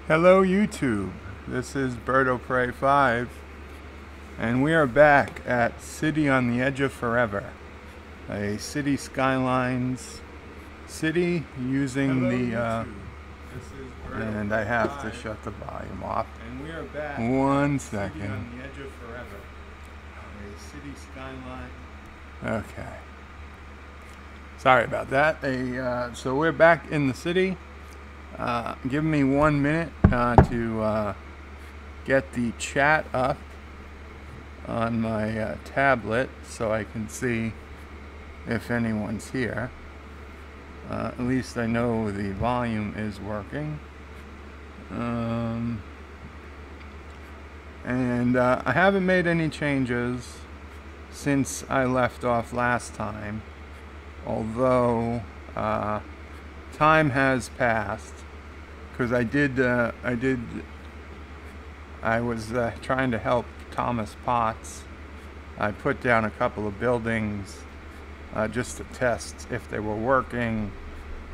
Hello YouTube, this is Birdo Prey 5 and we are back at City on the Edge of Forever, a Cities Skylines city using and I have to shut the volume off. And we are back 1 second. City on the Edge of Forever, a City Skyline. Okay. Sorry about that. So we're back in the city. Give me 1 minute to get the chat up on my tablet so I can see if anyone's here. At least I know the volume is working. And I haven't made any changes since I left off last time, although time has passed, because I was trying to help Thomas Potts. I put down a couple of buildings just to test if they were working,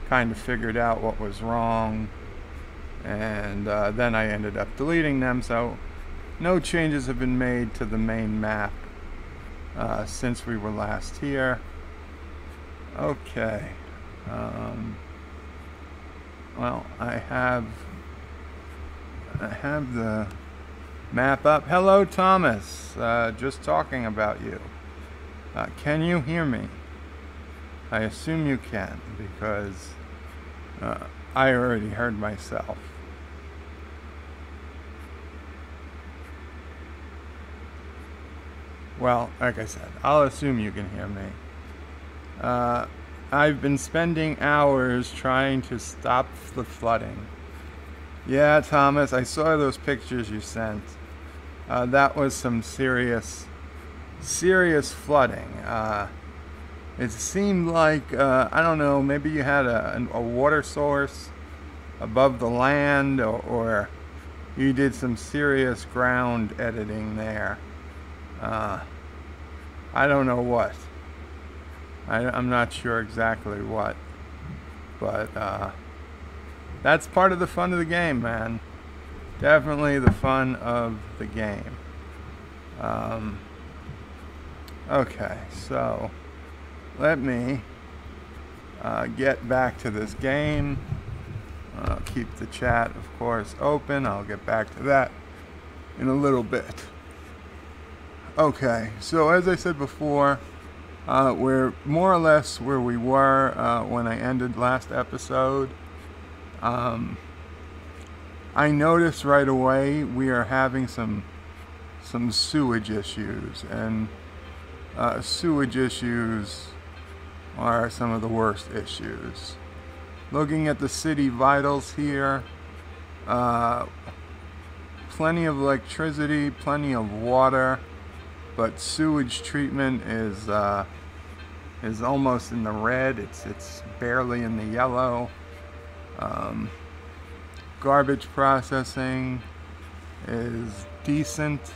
kind of figured out what was wrong, and then I ended up deleting them, so no changes have been made to the main map since we were last here. Okay. Well, I have the map up. Hello, Thomas. Just talking about you. Can you hear me? I assume you can, because I already heard myself. Well, like I said, I'll assume you can hear me. I've been spending hours trying to stop the flooding. Yeah, Thomas, I saw those pictures you sent. That was some serious flooding. It seemed like, I don't know, maybe you had a water source above the land, or you did some serious ground editing there. I don't know what. I'm not sure exactly what, but that's part of the fun of the game, man. Definitely the fun of the game. Okay, so let me get back to this game. I'll keep the chat, of course, open. I'll get back to that in a little bit. Okay, so as I said before, we're more or less where we were when I ended last episode. I noticed right away we are having some sewage issues, and sewage issues are some of the worst issues. Looking at the city vitals here, plenty of electricity, plenty of water, but sewage treatment is almost in the red. It's barely in the yellow. Garbage processing is decent,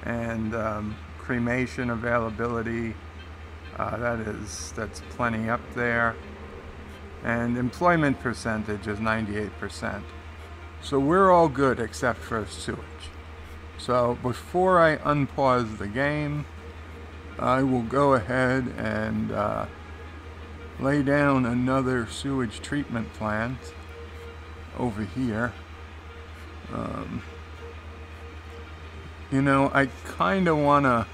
and cremation availability, that's plenty up there, and employment percentage is 98%. So we're all good except for sewage. So before I unpause the game, I will go ahead and lay down another sewage treatment plant over here. You know, I kind of want to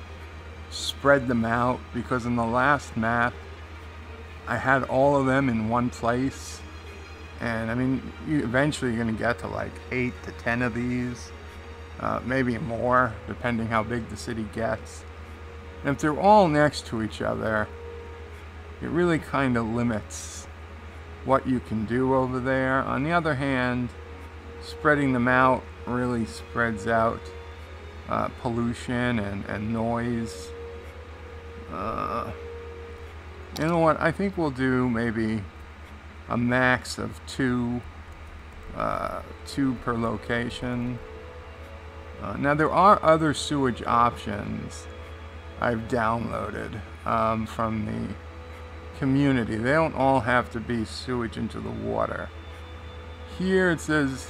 spread them out, because in the last map I had all of them in one place, and I mean, eventually you're going to get to like 8 to 10 of these, maybe more, depending how big the city gets. And if they're all next to each other, it really kind of limits what you can do over there. On the other hand, spreading them out really spreads out pollution and noise. You know what? I think we'll do maybe a max of two per location. Now there are other sewage options I've downloaded from the community. They don't all have to be sewage into the water. here it says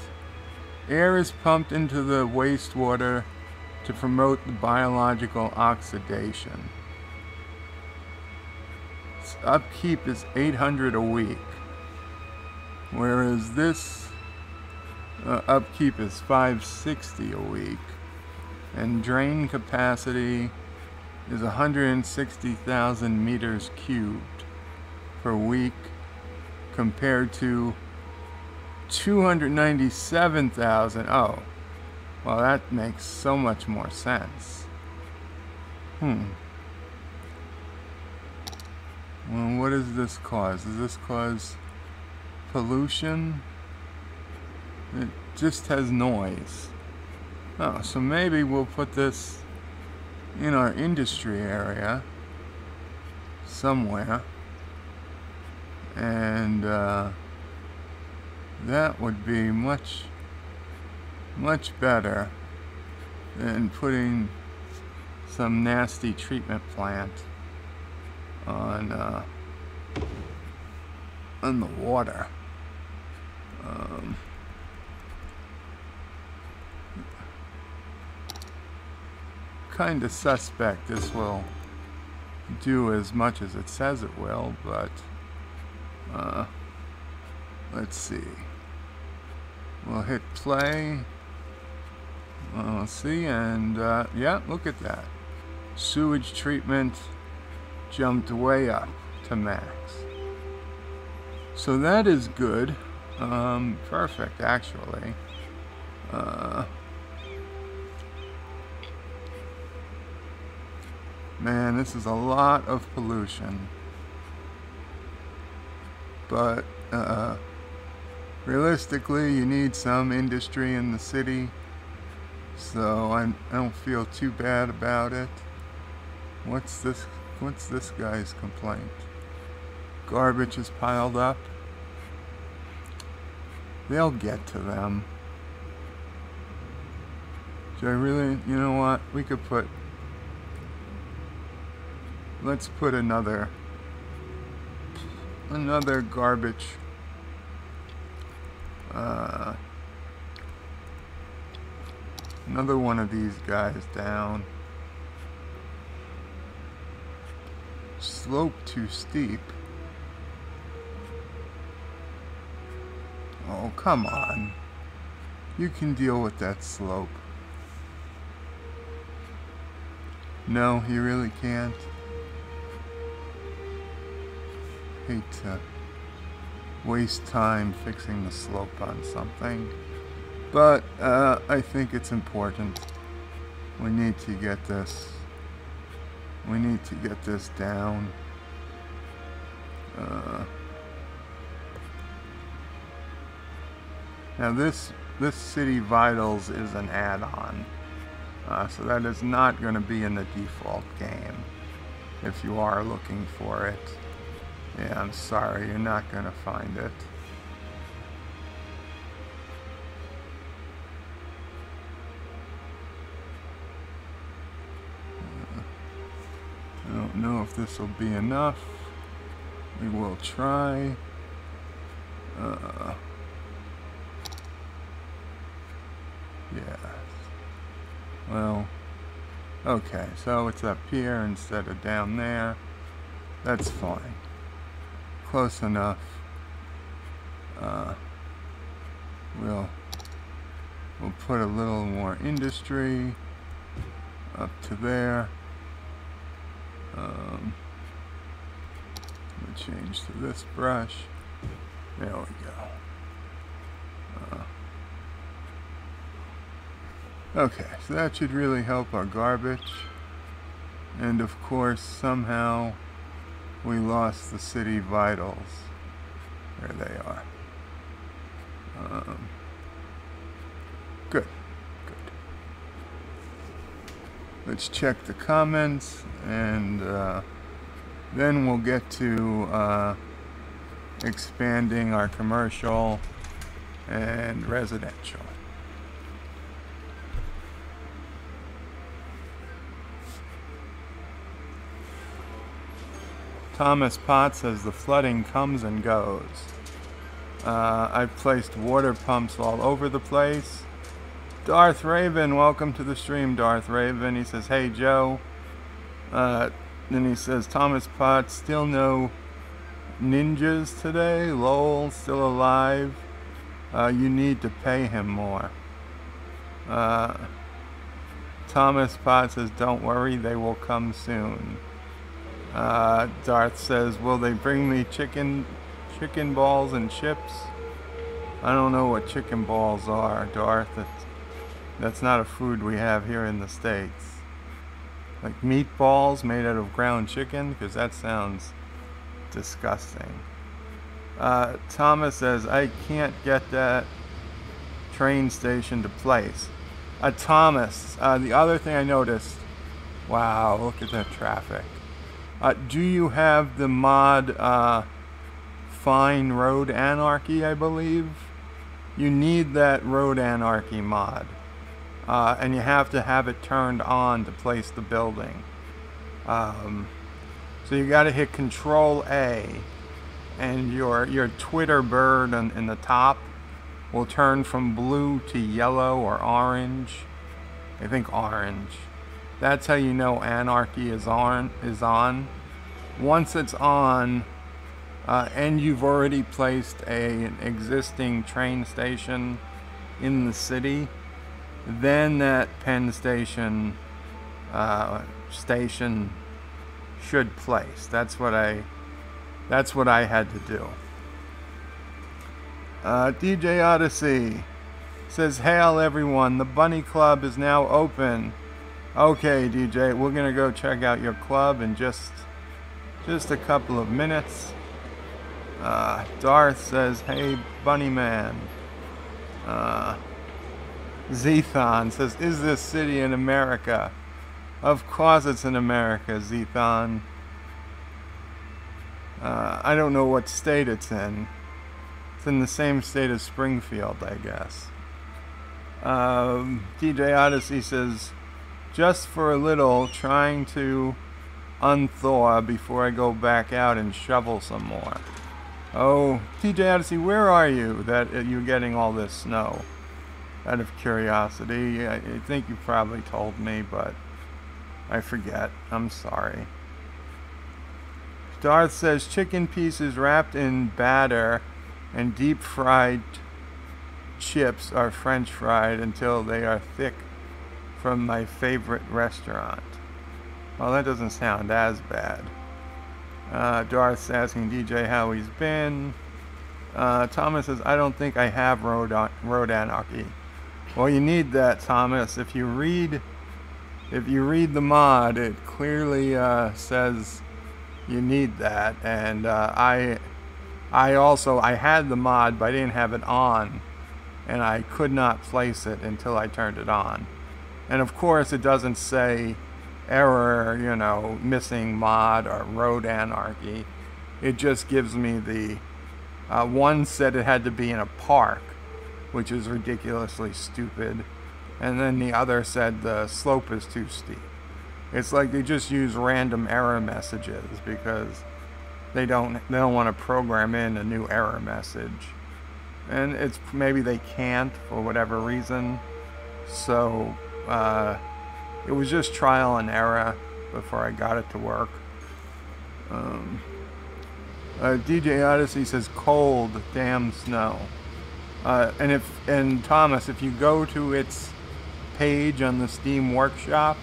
air is pumped into the wastewater to promote the biological oxidation. Its upkeep is $800 a week, whereas this upkeep is $560 a week, and drain capacity is 160,000 meters cubed per week compared to 297,000. Oh, well, that makes so much more sense. Well, what does this cause? Does this cause pollution? It just has noise. Oh, so maybe we'll put this in our industry area somewhere, and that would be much better than putting some nasty treatment plant on the water. Kind of suspect this will do as much as it says it will, but let's see. We'll hit play. Let's see, and yeah, look at that. Sewage treatment jumped way up to max. So that is good. Perfect, actually. Man, this is a lot of pollution. But realistically, you need some industry in the city, so I don't feel too bad about it. What's this guy's complaint? Garbage is piled up. They'll get to them. So I really, you know what? We could put. Let's put another garbage. Another one of these guys down. Slope too steep. Oh, come on. You can deal with that slope. No, you really can't. Hate to waste time fixing the slope on something, but I think it's important. We need to get this. We need to get this down. Now this City Vitals is an add-on, so that is not going to be in the default game. If you are looking for it. Yeah, I'm sorry, you're not going to find it. I don't know if this will be enough. We will try. Yeah. Well, okay, so it's up here instead of down there. That's fine. Close enough. We'll put a little more industry up to there. We'll change to this brush. There we go. Okay, so that should really help our garbage. And of course, somehow we lost the City Vitals. There they are. Good. Let's check the comments, and then we'll get to expanding our commercial and residential. Thomas Potts says the flooding comes and goes. I've placed water pumps all over the place. Darth Raven, welcome to the stream, Darth Raven. He says, hey Joe. Then he says, Thomas Potts, still no ninjas today? Lol, still alive? You need to pay him more. Thomas Potts says, don't worry, they will come soon. Darth says, will they bring me chicken balls and chips? I don't know what chicken balls are, Darth. That's not a food we have here in the States. Like meatballs made out of ground chicken? Because that sounds disgusting. Thomas says, I can't get that train station to place. Thomas, the other thing I noticed, wow, look at that traffic. Do you have the mod Fine Road Anarchy, I believe? You need that Road Anarchy mod. And you have to have it turned on to place the building. So you got to hit Control A, and your Twitter bird in the top will turn from blue to yellow or orange. I think orange. That's how you know Anarchy is on. Once it's on, and you've already placed an existing train station in the city, then that Penn Station station should place. That's what I had to do. DJ Odyssey says, hail everyone, the Bunny Club is now open. Okay, DJ, we're gonna go check out your club in just a couple of minutes. Darth says, hey Bunny Man. Zethon says, is this city in America? Of course it's in America, Zethon. I don't know what state it's in. It's in the same state as Springfield, I guess. DJ Odyssey says, just for a little, trying to unthaw before I go back out and shovel some more. Oh, DJ Odyssey, where are you that you're getting all this snow? Out of curiosity, I think you probably told me, but I forget. I'm sorry. Darth says, chicken pieces wrapped in batter and deep fried chips are French fried until they are thick from my favorite restaurant. Well, that doesn't sound as bad. Darth's asking DJ how he's been. Thomas says, I don't think I have Road Anarchy. Well, you need that, Thomas. If you read the mod, it clearly says you need that. And I had the mod, but I didn't have it on, and I could not place it until I turned it on. And of course, it doesn't say error, missing mod or Road Anarchy. It just gives me the one said it had to be in a park, which is ridiculously stupid, and then the other said the slope is too steep. It's like they just use random error messages because they don't want to program in a new error message, and it's maybe they can't for whatever reason. So it was just trial and error before I got it to work. DJ Odyssey says cold, damn snow. And Thomas, if you go to its page on the Steam Workshop,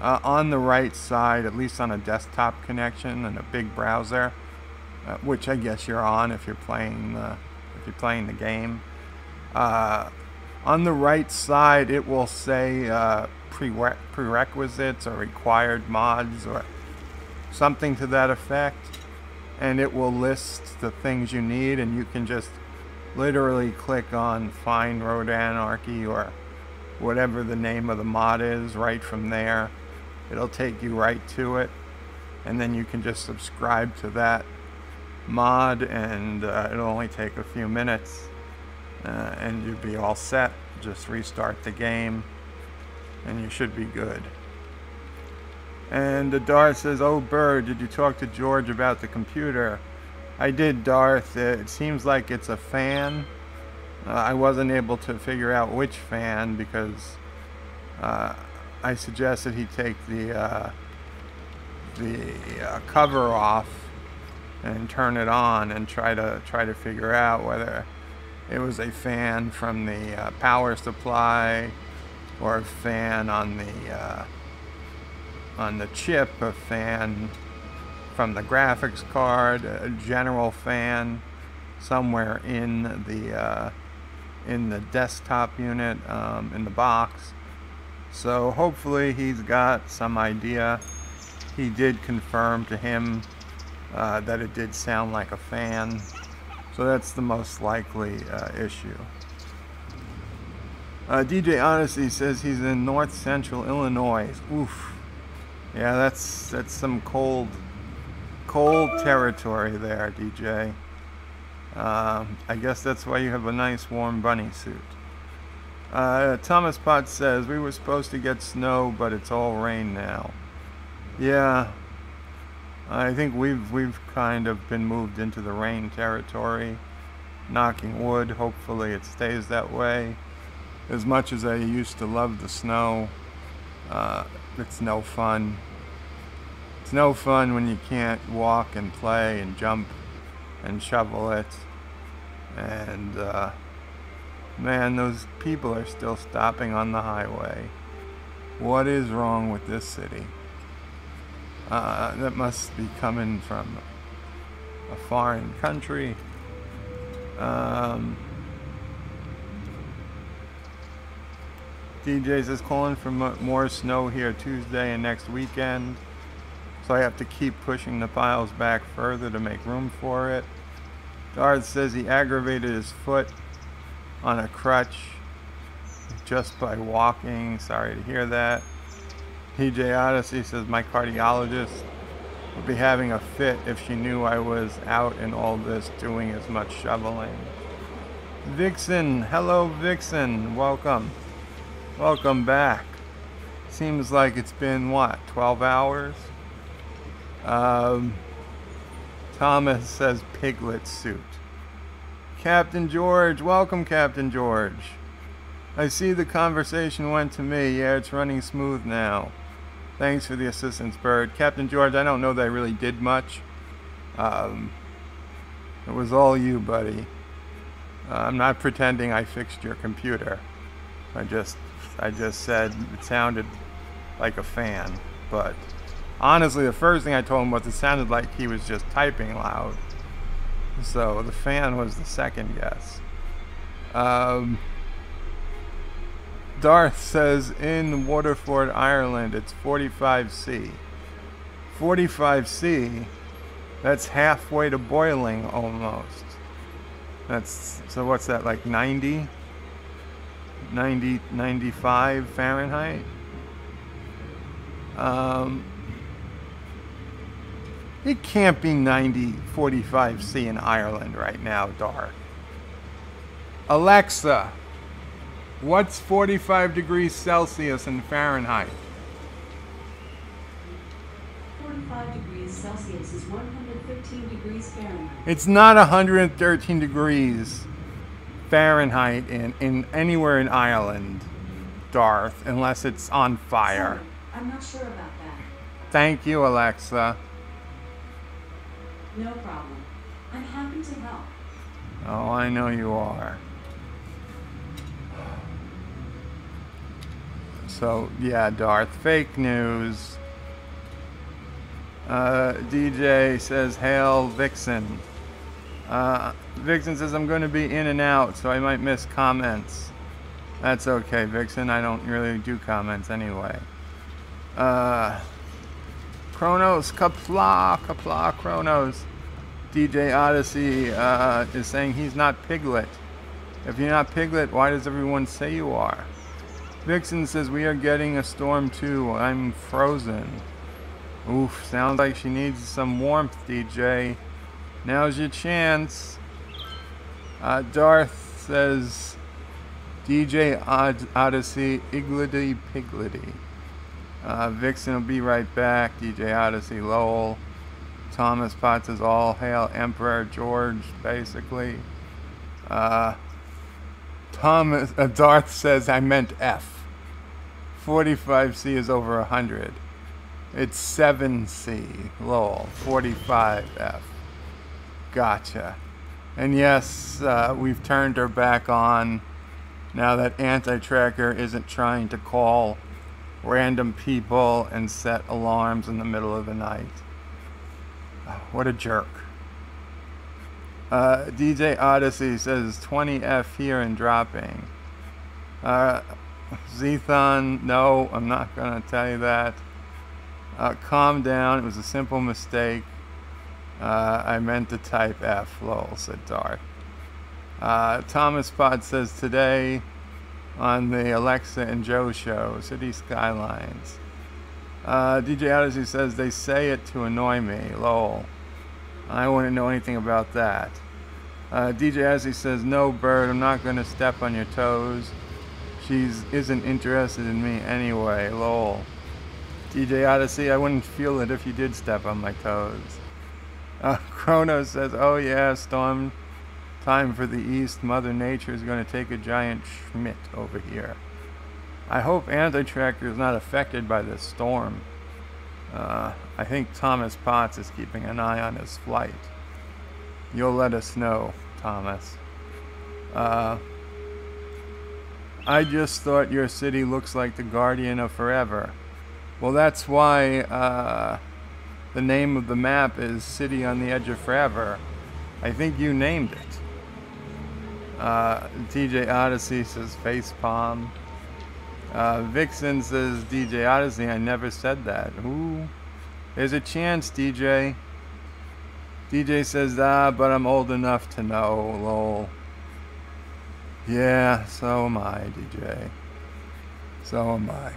on the right side, at least on a desktop connection and a big browser, which I guess you're on if you're playing the game, on the right side it will say prerequisites or required mods or something to that effect, and it will list the things you need, and you can just literally click on Find Road Anarchy or whatever the name of the mod is right from there. It'll take you right to it, and then you can just subscribe to that mod, and it'll only take a few minutes, and you'll be all set. Just restart the game and you should be good. And Darth says, oh Bird, did you talk to George about the computer? I did, Darth. It seems like it's a fan. I wasn't able to figure out which fan because I suggested he take the cover off and turn it on and try to figure out whether it was a fan from the power supply or a fan on the chip, a fan from the graphics card, a general fan somewhere in the desktop unit, in the box. So hopefully he's got some idea. He did confirm to him that it did sound like a fan. So that's the most likely issue. DJ Odyssey says he's in north central Illinois. Oof. Yeah, that's some cold territory there, DJ. I guess that's why you have a nice warm bunny suit. Thomas Potts says we were supposed to get snow, but it's all rain now. Yeah, I think we've kind of been moved into the rain territory. Knocking wood, hopefully it stays that way. As much as I used to love the snow, it's no fun. It's no fun when you can't walk and play and jump and shovel it. And man, those people are still stopping on the highway. What is wrong with this city? That must be coming from a foreign country. DJ says calling for more snow here Tuesday and next weekend. So I have to keep pushing the piles back further to make room for it. Darth says he aggravated his foot on a crutch just by walking. Sorry to hear that. TJ Odyssey says my cardiologist would be having a fit if she knew I was out in all this doing as much shoveling. Vixen, hello Vixen, welcome. Welcome back. Seems like it's been what, 12 hours? Thomas says piglet suit. Captain George, welcome Captain George. I see the conversation went to me. Yeah, it's running smooth now. Thanks for the assistance, Bird. Captain George, I don't know that I really did much. It was all you, buddy. I'm not pretending I fixed your computer. I just said it sounded like a fan. But honestly, the first thing I told him was it sounded like he was just typing loud. So the fan was the second guess. Darth says in Waterford, Ireland, it's 45°C. 45°C? That's halfway to boiling almost. So what's that, like 90? 95 Fahrenheit? It can't be 45°C in Ireland right now, Darth. Alexa, what's 45 degrees Celsius in Fahrenheit? 45 degrees Celsius is 115 degrees Fahrenheit. It's not 113 degrees Fahrenheit in anywhere in Ireland, Darth, unless it's on fire. Sorry, I'm not sure about that. Thank you, Alexa. No problem. I'm happy to help. Oh, I know you are. So, yeah, Darth, fake news. DJ says, hail Vixen. Vixen says, I'm going to be in and out, so I might miss comments. That's okay, Vixen. I don't really do comments anyway. Kronos, Qapla, Kronos. DJ Odyssey is saying he's not Piglet. If you're not Piglet, why does everyone say you are? Vixen says we are getting a storm too. I'm frozen. Oof, sounds like she needs some warmth, DJ. Now's your chance. Darth says DJ Odyssey, Iggledy Piggledy. Vixen will be right back. DJ Odyssey, lol. Thomas Potts is all hail Emperor George, basically. Darth says I meant F. 45C is over 100. It's 7C, lol. 45F. Gotcha. And yes, we've turned her back on now that Anti-Tracker isn't trying to call random people and set alarms in the middle of the night. What a jerk. DJ Odyssey says 20F here and dropping. Zethon, no, I'm not going to tell you that. Calm down, it was a simple mistake. I meant to type F, lol, said Darth. Thomas Pod says today on the Alexa and Joe show, Cities Skylines. DJ Odyssey says they say it to annoy me, lol. I wouldn't know anything about that. DJ Odyssey says, no, Bird, I'm not going to step on your toes. She isn't interested in me anyway, lol. DJ Odyssey, I wouldn't feel it if you did step on my toes. Chrono says, oh yeah, storm time for the east. Mother Nature is going to take a giant schmidt over here. I hope Anti-Tracker is not affected by this storm. I think Thomas Potts is keeping an eye on his flight. You'll let us know, Thomas. I just thought your city looks like the Guardian of Forever. Well, that's why the name of the map is City on the Edge of Forever. I think you named it. DJ Odyssey says facepalm. Vixen says DJ Odyssey, I never said that. Ooh. There's a chance, DJ. DJ says, but I'm old enough to know, lol. Yeah, so am I, DJ. So am I.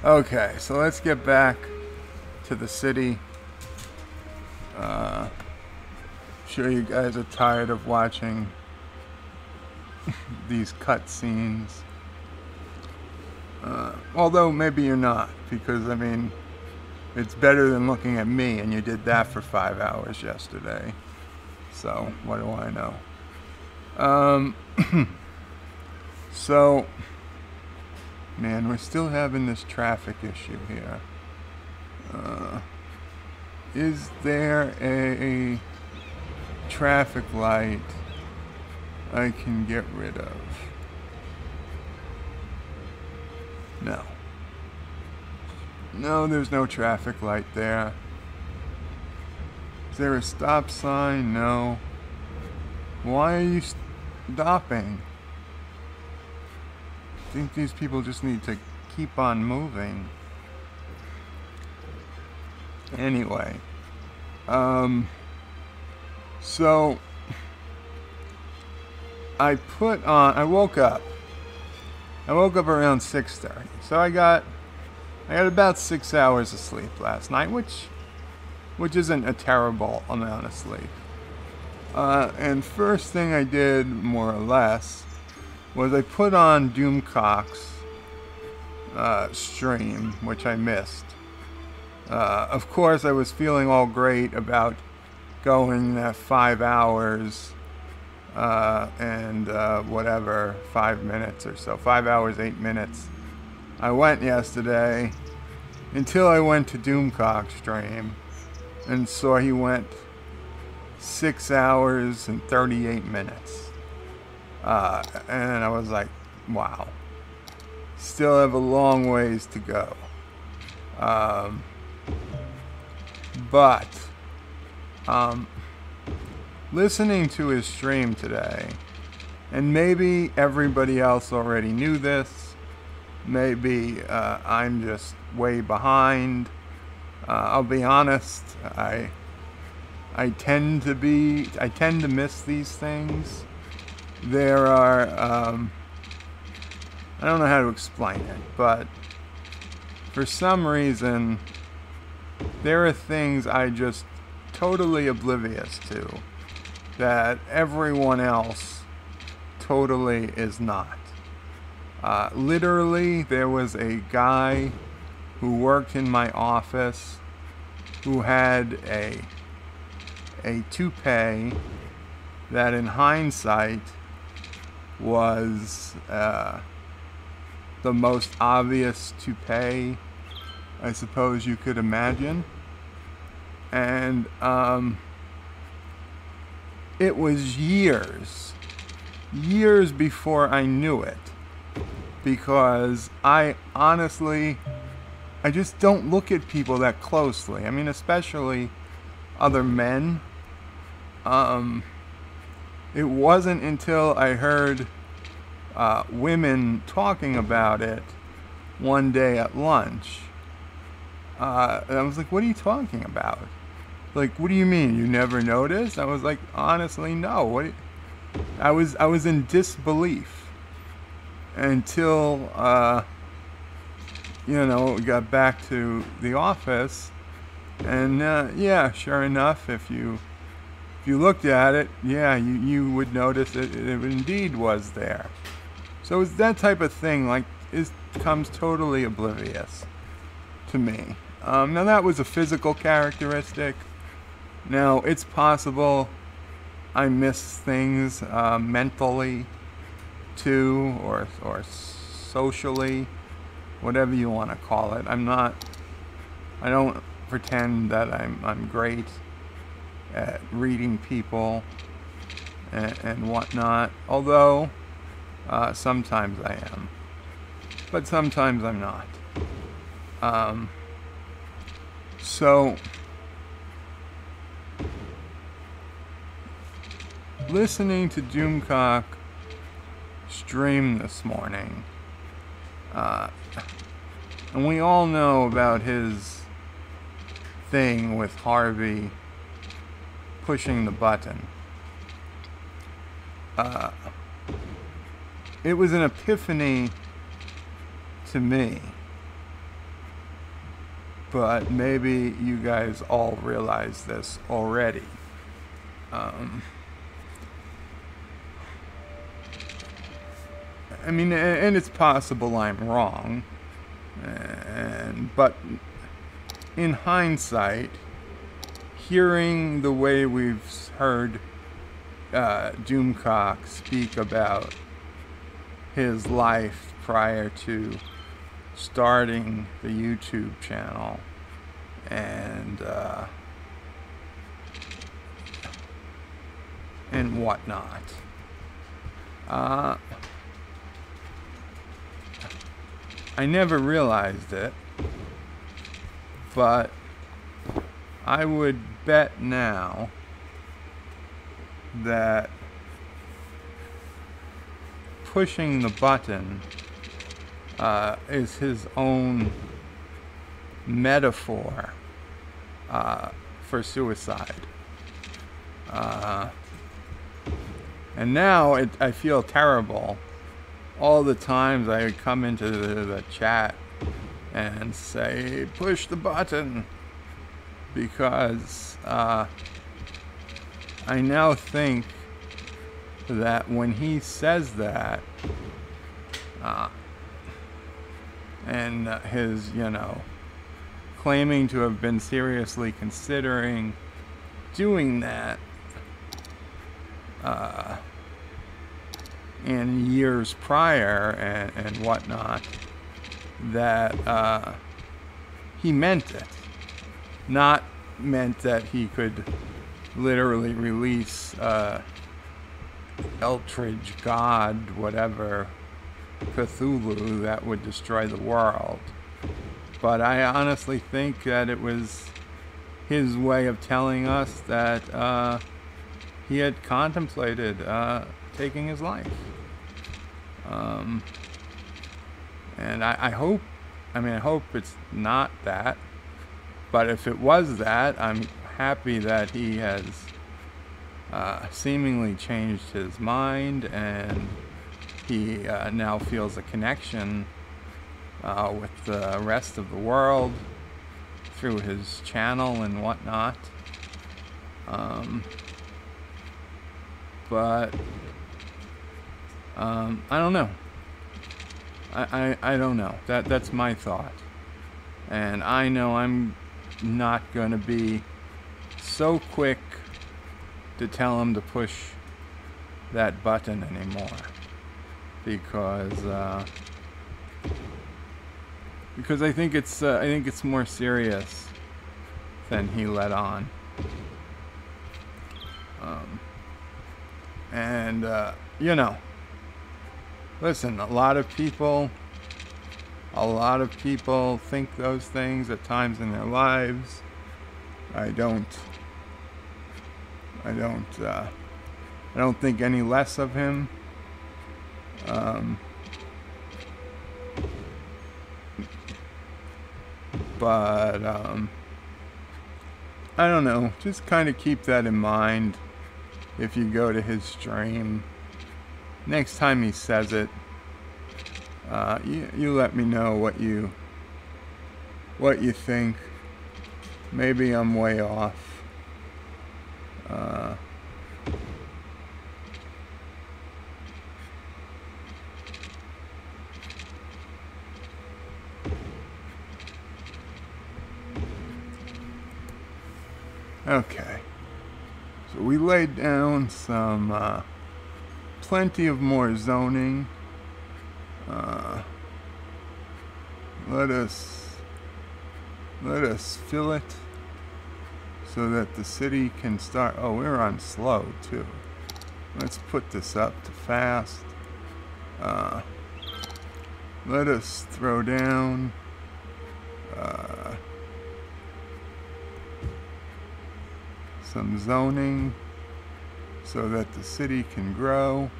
Okay, so let's get back to the city. Sure you guys are tired of watching these cutscenes. Although maybe you're not, because I mean, it's better than looking at me, and you did that for 5 hours yesterday. So, what do I know? So, man, we're still having this traffic issue here. Is there a traffic light I can get rid of? No. No, there's no traffic light there. Is there a stop sign? No. Why are you stopping? I think these people just need to keep on moving. Anyway. So I woke up. I woke up around 6:30. So I got about 6 hours of sleep last night, which isn't a terrible amount of sleep. And first thing I did, more or less, was I put on Doomcock's stream, which I missed. Of course, I was feeling all great about going that 5 hours and whatever, 5 minutes or so. 5 hours, 8 minutes. I went yesterday until I went to Doomcock's stream and saw he went 6 hours and 38 minutes. And I was like, wow. Still have a long ways to go. But listening to his stream today, and maybe everybody else already knew this, maybe I'm just way behind. I'll be honest, I tend to miss these things. There are, I don't know how to explain it, but for some reason, there are things I just totally oblivious to that everyone else totally is not. Literally, there was a guy who worked in my office who had a toupee that in hindsight was the most obvious toupee I suppose you could imagine. And it was years before I knew it, because I just don't look at people that closely. I mean, especially other men. It wasn't until I heard women talking about it one day at lunch. And I was like, what are you talking about? Like, what do you mean? You never noticed? I was like, honestly, no. I was in disbelief until, we got back to the office. And, yeah, sure enough, if you looked at it, yeah, you would notice it indeed was there. So it's that type of thing, like, comes totally oblivious to me. Now that was a physical characteristic. Now it's possible I miss things mentally too, or socially, whatever you want to call it. I don't pretend that I'm great at reading people and whatnot, although sometimes I am, but sometimes I'm not. So listening to Doomcock stream this morning, and we all know about his thing with Harvey pushing the button. It was an epiphany to me, but maybe you guys all realize this already. I mean, and it's possible I'm wrong, but in hindsight, hearing the way we've heard Doomcock speak about his life prior to starting the YouTube channel and whatnot, I never realized it, but I would bet now that pushing the button is his own metaphor for suicide. And now I feel terrible all the times I would come into the chat and say, push the button, because I now think that when he says that, and his, claiming to have been seriously considering doing that in years prior and whatnot, that he meant it. Not meant that he could literally release Eldritch God, whatever, Cthulhu that would destroy the world. But I honestly think that it was his way of telling us that he had contemplated taking his life. And I hope it's not that. But if it was that, I'm happy that he has seemingly changed his mind, and he now feels a connection with the rest of the world through his channel and whatnot. But I don't know. I don't know. That's my thought. And I know I'm not gonna be so quick to tell him to push that button anymore, because I think it's more serious than he let on. And you know, listen, a lot of people think those things at times in their lives. I don't think any less of him. But I don't know. Just kind of keep that in mind if you go to his stream. Next time he says it, you let me know what you think. Maybe I'm way off. Okay, so we laid down some plenty of more zoning. Let us fill it so that the city can start. Oh, we're on slow too. Let's put this up to fast. Let us throw down some zoning so that the city can grow.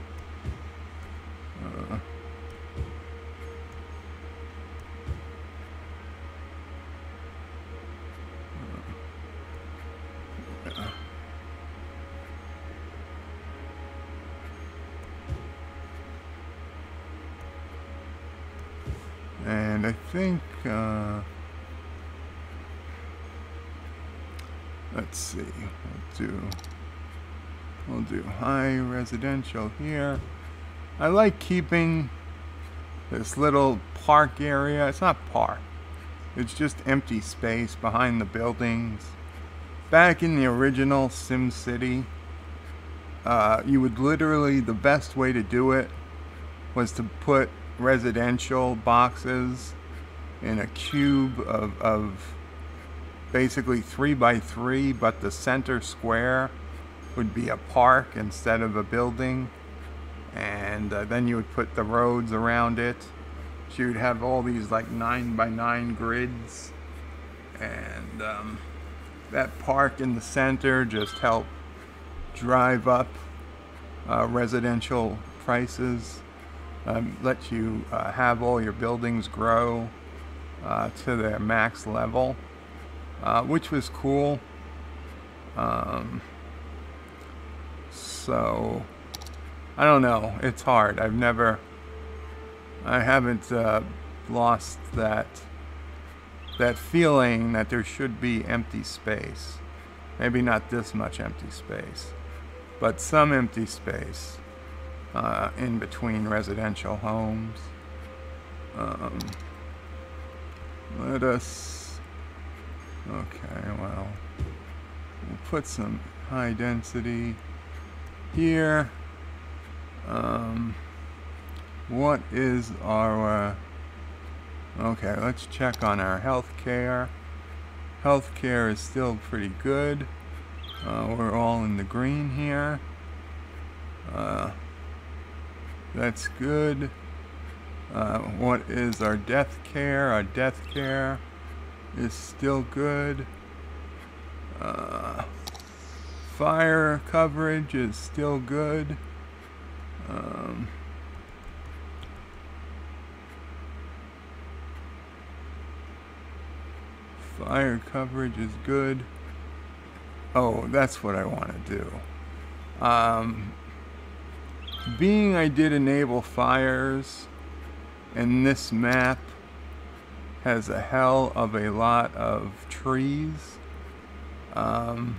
And I think, let's see, we'll do high residential here. I like keeping this little park area. It's not park, it's just empty space behind the buildings. Back in the original SimCity, you would literally, the best way to do it was to put residential boxes in a cube of basically 3 by 3, but the center square would be a park instead of a building, and then you would put the roads around it. So you'd have all these like 9 by 9 grids, and that park in the center just helped drive up residential prices. Let you have all your buildings grow to their max level, which was cool. So I don't know, it's hard. I haven't lost that feeling that there should be empty space. Maybe not this much empty space, but some empty space in between residential homes. Let us, okay, well, we'll put some high density here. What is our, okay, let's check on our healthcare. Healthcare is still pretty good. We're all in the green here. That's good. What is our death care? Our death care is still good. Fire coverage is still good. Fire coverage is good. Oh, that's what I want to do. Being I did enable fires, and this map has a hell of a lot of trees, I'm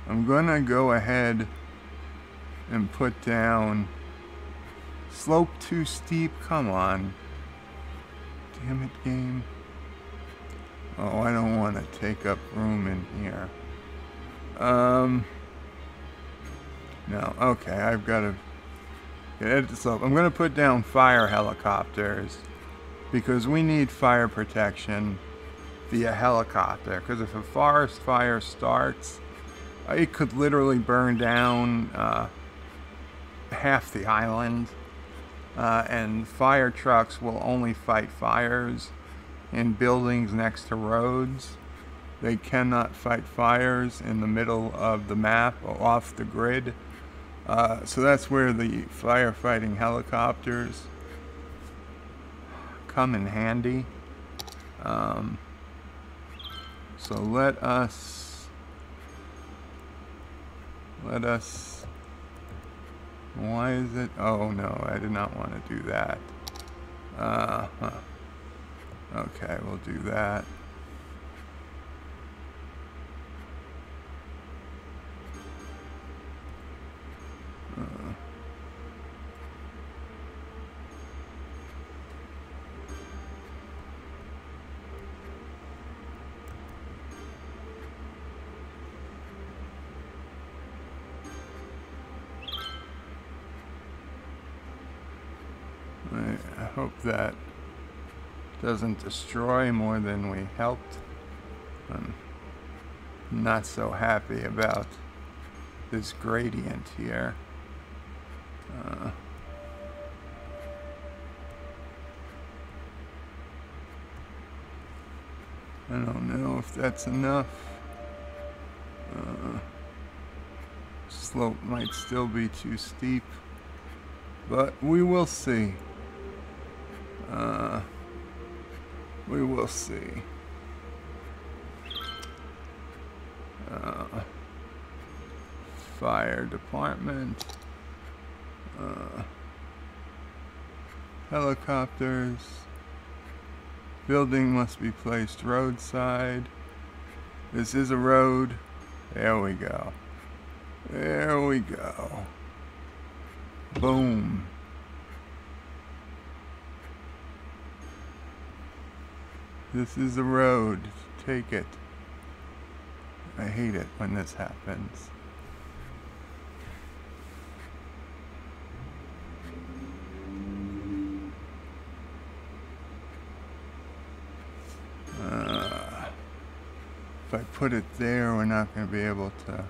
gonna go ahead and put down slope too steep. Come on, damn it, game. Oh, I don't want to take up room in here. No, okay, I've got to get this up. I'm going to put down fire helicopters because we need fire protection via helicopter. Because if a forest fire starts, it could literally burn down half the island. And fire trucks will only fight fires in buildings next to roads. They cannot fight fires in the middle of the map or off the grid. So that's where the firefighting helicopters come in handy. So let us, why is it, oh no, I did not want to do that. Okay, we'll do that. I hope that doesn't destroy more than we helped. I'm not so happy about this gradient here. I don't know if that's enough. Slope might still be too steep, but we will see. We will see. Fire department. Helicopters. Building must be placed roadside. This is a road. There we go. There we go. Boom. This is a road. Take it. I hate it when this happens. If I put it there, we're not going to be able to.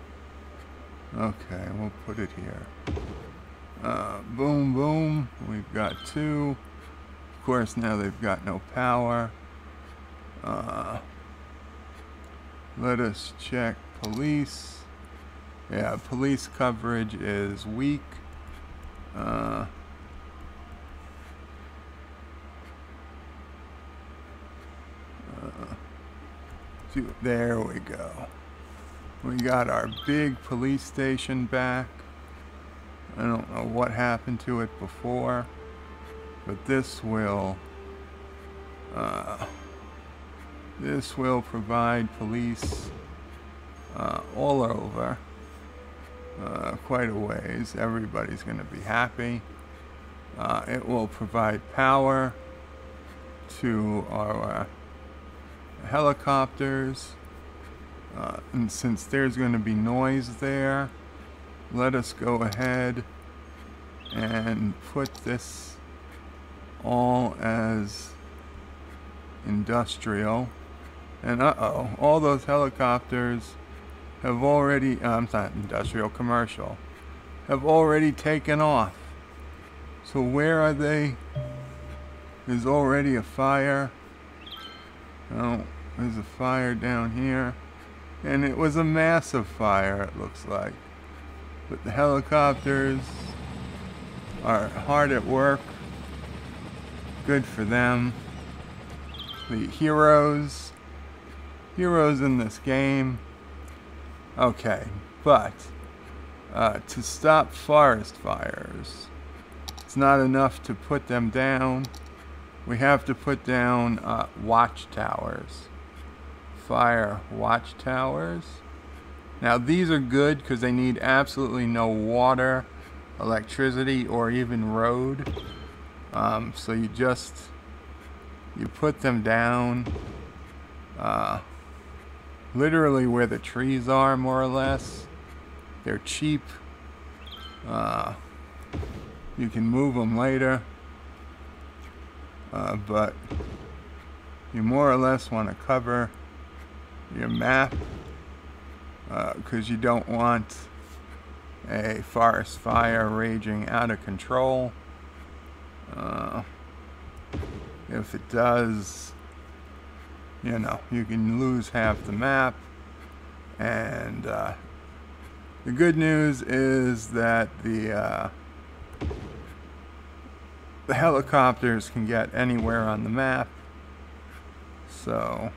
Okay, we'll put it here. Boom, boom. We've got two. Of course, now they've got no power. Let us check police. Yeah, police coverage is weak. There we go. We got our big police station back. I don't know what happened to it before, but this will provide police all over, quite a ways. Everybody's going to be happy. It will provide power to our helicopters, and since there's going to be noise there, let us go ahead and put this all as industrial. And all those helicopters have already, not industrial, commercial, have already taken off. So where are they? There's already a fire. Oh, there's a fire down here. And it was a massive fire, it looks like. But the helicopters are hard at work. Good for them. The heroes in this game. Okay, but to stop forest fires, it's not enough to put them down. We have to put down watchtowers. Fire watchtowers. Now these are good because they need absolutely no water, electricity, or even road. So you put them down. literally where the trees are, more or less. They're cheap. You can move them later, but you more or less want to cover your map because you don't want a forest fire raging out of control. If it does, you know, you can lose half the map. And the good news is that the helicopters can get anywhere on the map. So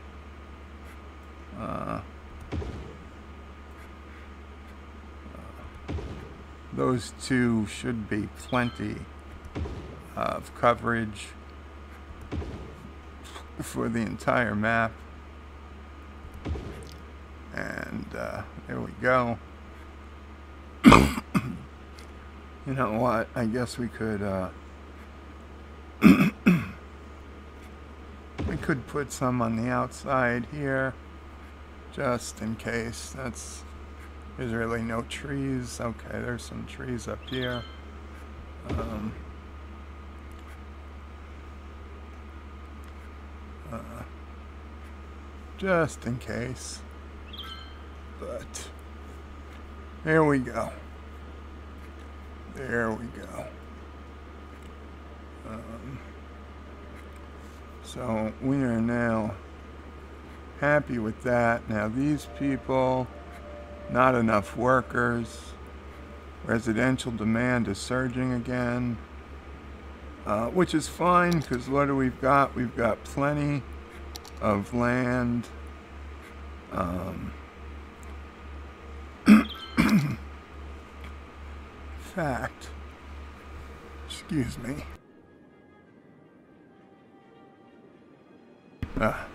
those two should be plenty of coverage for the entire map. And there we go. You know what? I guess we could we could put some on the outside here, just in case. There's really no trees. Okay, there's some trees up here. Just in case. But there we go. There we go. So we are now happy with that. Now these people, not enough workers. Residential demand is surging again, which is fine because what do we've got? We've got plenty of land. Fact, excuse me.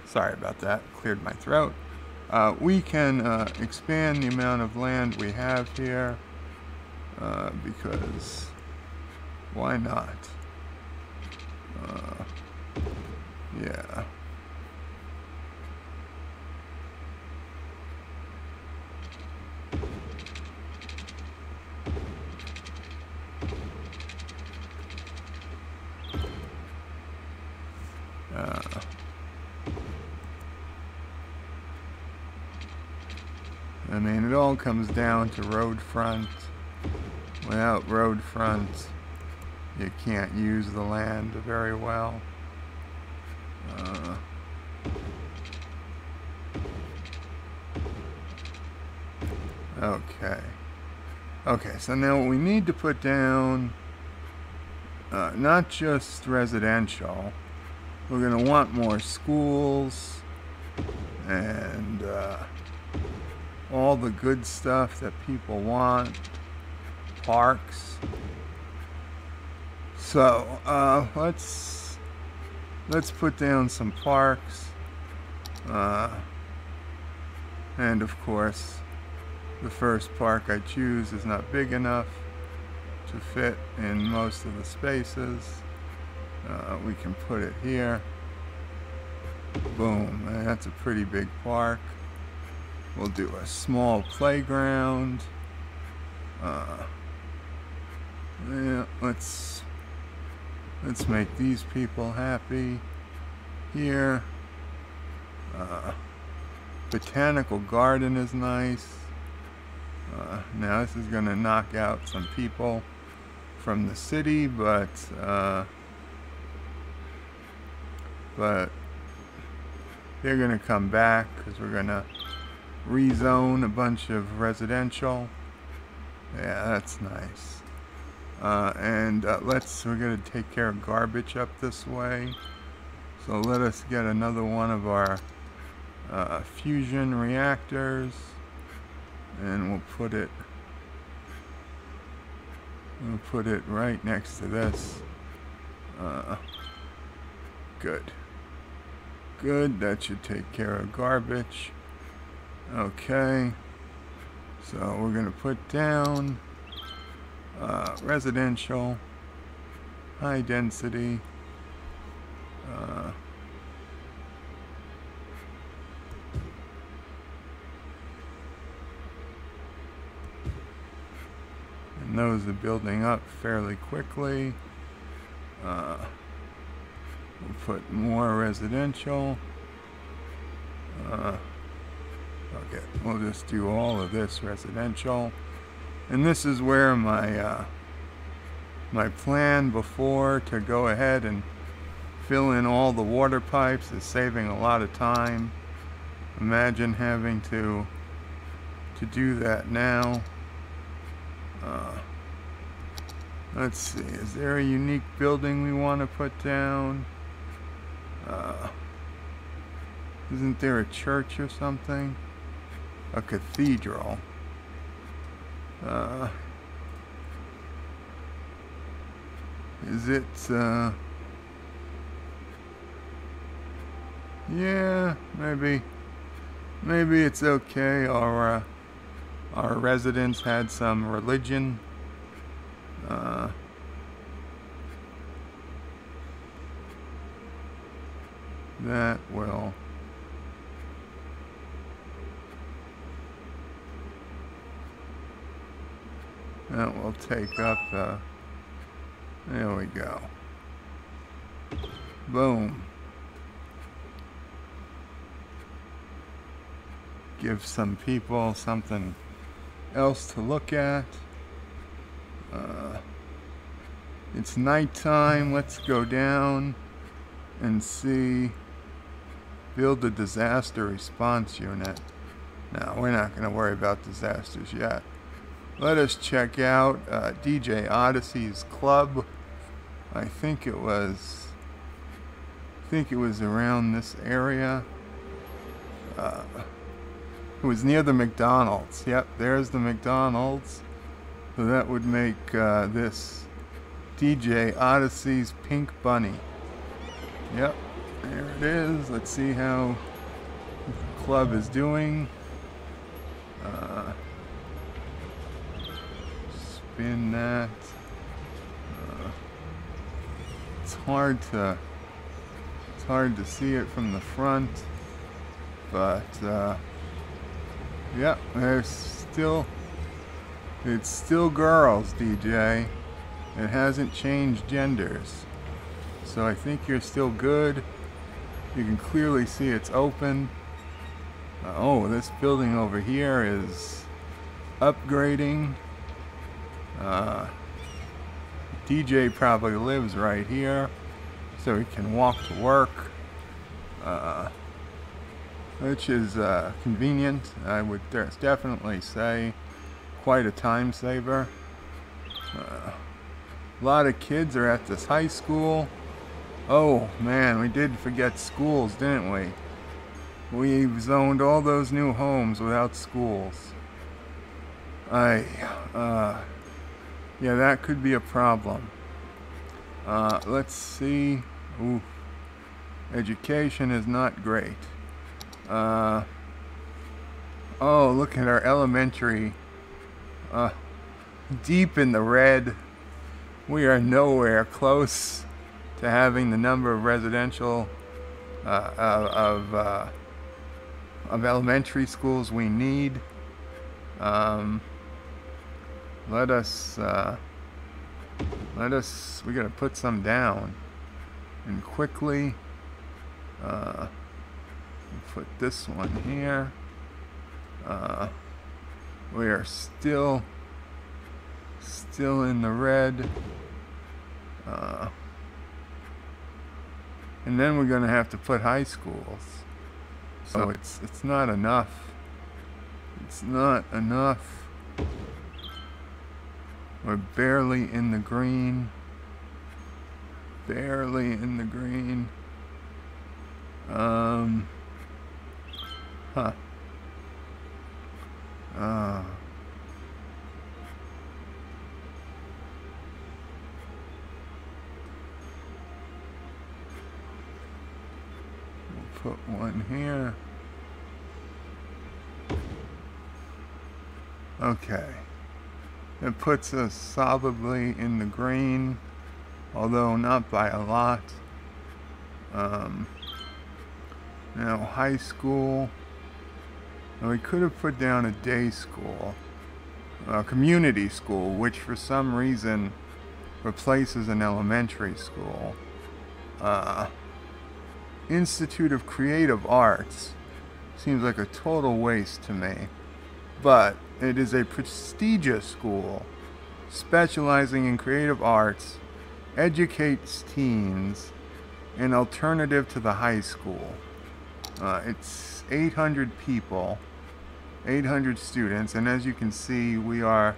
Sorry about that, cleared my throat. We can expand the amount of land we have here because why not? Yeah. I mean, it all comes down to road front. Without road front, you can't use the land very well. Okay. Okay, so now we need to put down not just residential. We're going to want more schools and all the good stuff that people want. Parks. So let's put down some parks. And of course, the first park I choose is not big enough to fit in most of the spaces. We can put it here. Boom, and that's a pretty big park. We'll do a small playground. Yeah, let's make these people happy here. Botanical garden is nice. Now this is gonna knock out some people from the city, but they're gonna come back because we're gonna rezone a bunch of residential. Yeah, that's nice. And we're gonna take care of garbage up this way. So let us get another one of our fusion reactors, and we'll put it right next to this. Good. Good, that should take care of garbage. Okay. So we're gonna put down residential, high density, And those are building up fairly quickly. We'll put more residential. Okay, we'll just do all of this residential. And this is where my plan before to go ahead and fill in all the water pipes is saving a lot of time. Imagine having to do that now. Let's see, is there a unique building we want to put down? Isn't there a church or something? A cathedral. Is it, yeah, maybe it's okay. Our residents had some religion. That will take up, there we go. Boom. Give some people something else to look at. It's nighttime. Let's go down and see. Build a disaster response unit. No, we're not going to worry about disasters yet. Let us check out DJ Odyssey's club. I think it was around this area. It was near the McDonald's. Yep, there's the McDonald's. So that would make this DJ Odyssey's Pink Bunny. Yep, there it is. Let's see how the club is doing. Spin that. It's hard to see it from the front, but yeah, it's still girls, DJ. It hasn't changed genders, so I think you're still good. You can clearly see it's open. Oh, this building over here is upgrading. DJ probably lives right here, so he can walk to work, which is convenient. I would definitely say quite a time saver. A lot of kids are at this high school. Oh man, we did forget schools, didn't we? We've zoned all those new homes without schools. Yeah, that could be a problem. Let's see. Ooh, education is not great. Oh, look at our elementary. Deep in the red. We are nowhere close to having the number of residential of elementary schools we need. We're gonna put some down, and quickly put this one here. We are still in the red, and then we're gonna have to put high schools. So it's not enough. It's not enough. We're barely in the green. Barely in the green. Huh. We'll put one here. Okay. It puts us solidly in the green, although not by a lot. Now high school. Now we could have put down a day school. community school, which for some reason replaces an elementary school. Institute of Creative Arts seems like a total waste to me, but it is a prestigious school specializing in creative arts, educates teens, an alternative to the high school. It's 800 people, 800 students, and as you can see, we are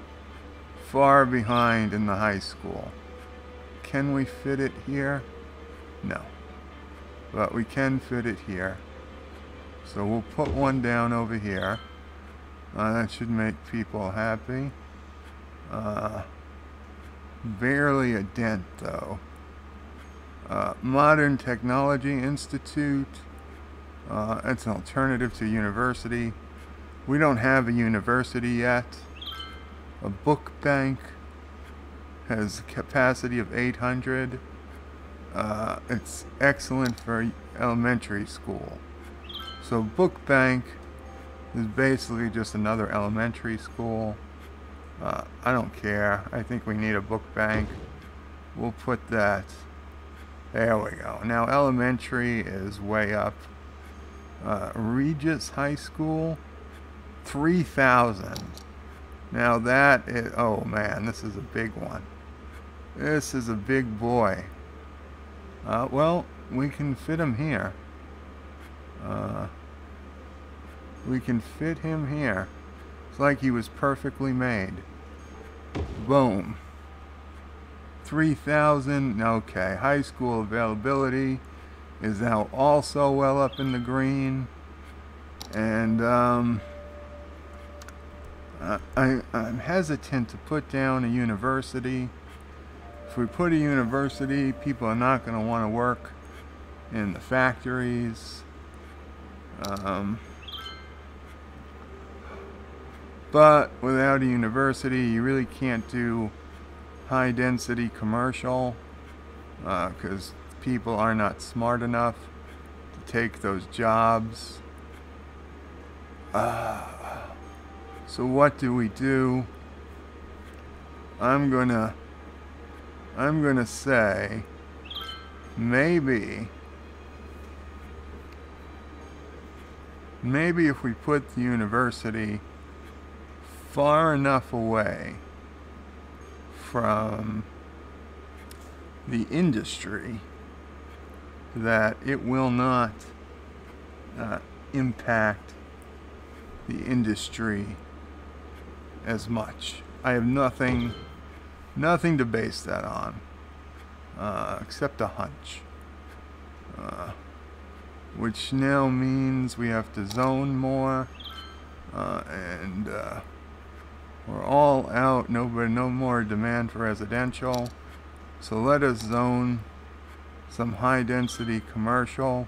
far behind in the high school. Can we fit it here? No. But we can fit it here. So we'll put one down over here. That should make people happy. Barely a dent though. Modern Technology Institute. It's an alternative to university. We don't have a university yet. A book bank has a capacity of 800. It's excellent for elementary school. So book bank is basically just another elementary school. I don't care. I think we need a book bank. We'll put that. There we go. Now elementary is way up. Regis High School, 3,000. Now that is, oh man, this is a big one. This is a big boy. Well, we can fit him here. We can fit him here. It's like he was perfectly made. Boom. 3,000. Okay, high school availability is now also well up in the green. And I'm hesitant to put down a university. If we put a university, people are not going to want to work in the factories. But without a university, you really can't do high density commercial because people are not smart enough to take those jobs. So what do we do? I'm gonna say maybe if we put the university far enough away from the industry that it will not impact the industry as much. I have nothing to base that on except a hunch, which now means we have to zone more, and we're all out. No more demand for residential. So let us zone some high density commercial,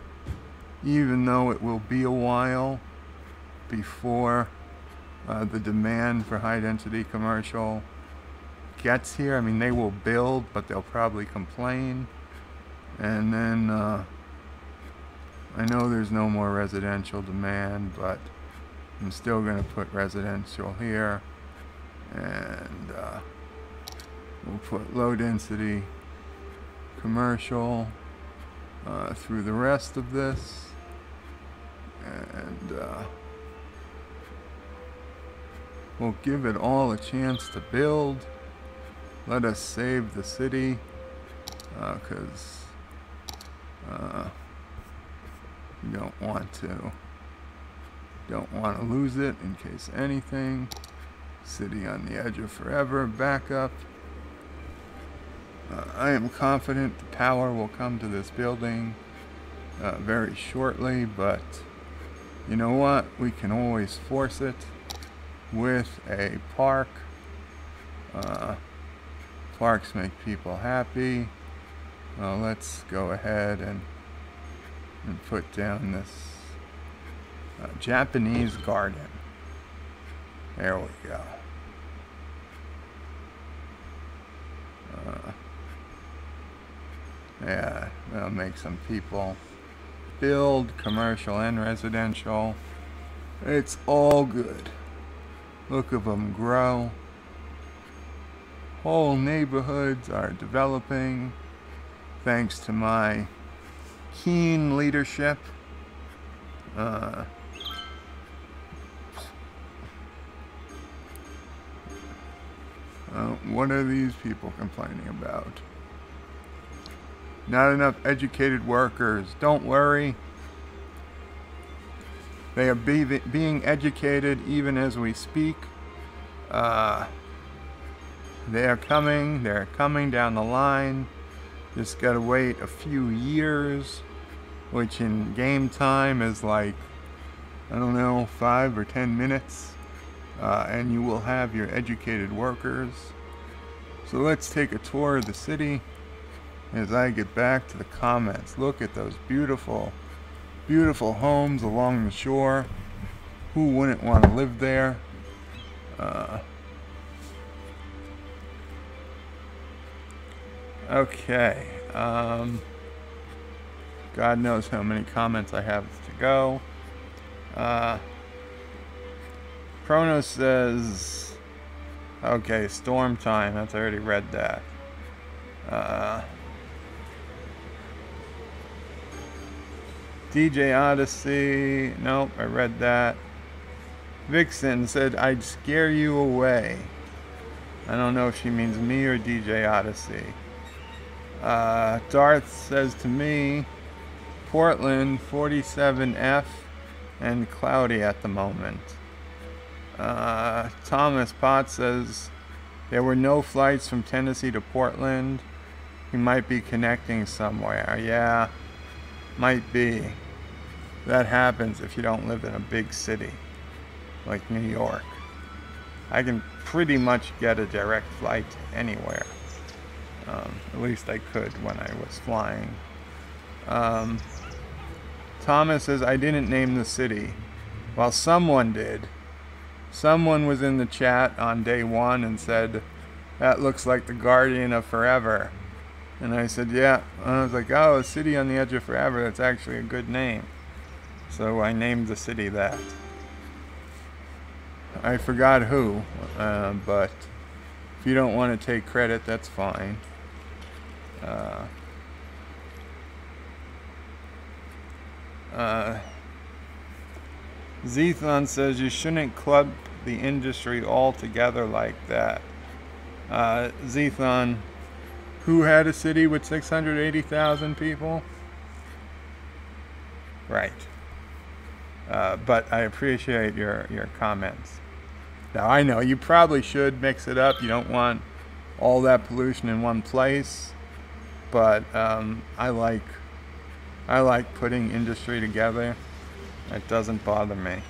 even though it will be a while before the demand for high density commercial gets here. I mean, they will build, but they'll probably complain. And then I know there's no more residential demand, but I'm still going to put residential here. And we'll put low density commercial through the rest of this. And we'll give it all a chance to build. Let us save the city, because you don't want to lose it in case anything. City on the edge of forever. Backup. I am confident the power will come to this building very shortly, but you know what? We can always force it with a park. Parks make people happy. Let's go ahead and put down this Japanese garden. There we go. Yeah, that'll make some people build commercial and residential. It's all good. Look at them grow. Whole neighborhoods are developing thanks to my keen leadership. What are these people complaining about? Not enough educated workers. Don't worry. They are being educated even as we speak. They are coming. They're coming down the line. Just gotta wait a few years, which in game time is like, I don't know, 5 or 10 minutes. And you will have your educated workers. So let's take a tour of the city as I get back to the comments. Look at those beautiful, beautiful homes along the shore. Who wouldn't want to live there? Okay. God knows how many comments I have to go. Chronos says, okay, storm time. I've already read that. DJ Odyssey. Nope, I read that. Vixen said, I'd scare you away. I don't know if she means me or DJ Odyssey. Darth says to me, Portland 47F and cloudy at the moment. Thomas Potts says there were no flights from Tennessee to Portland. He might be connecting somewhere. Yeah, might be. That happens if you don't live in a big city like New York. I can pretty much get a direct flight anywhere. At least I could when I was flying. Thomas says, I didn't name the city. Well, someone did. Someone was in the chat on day one and said, that looks like the Guardian of Forever. And I said, yeah. And I was like, oh, a city on the edge of forever, that's actually a good name. So I named the city that. I forgot who, but if you don't want to take credit, that's fine. Zethon says you shouldn't club the industry all together like that. Zethon, who had a city with 680,000 people? Right. But I appreciate your comments. Now I know you probably should mix it up. You don't want all that pollution in one place. But I like putting industry together. It doesn't bother me.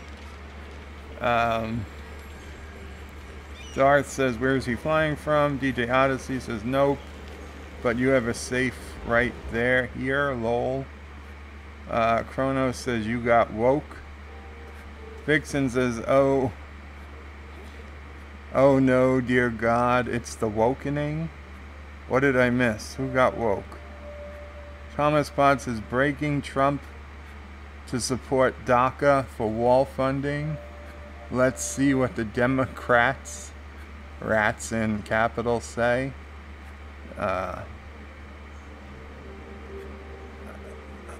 Darth says, where is he flying from? DJ Odyssey says, nope. But you have a safe right there, here, lol. Chronos says, you got woke. Vixen says, oh no, dear God, it's the wokening. What did I miss? Who got woke? Thomas Potts is breaking Trump to support DACA for wall funding. Let's see what the Democrats, rats in capital, say. I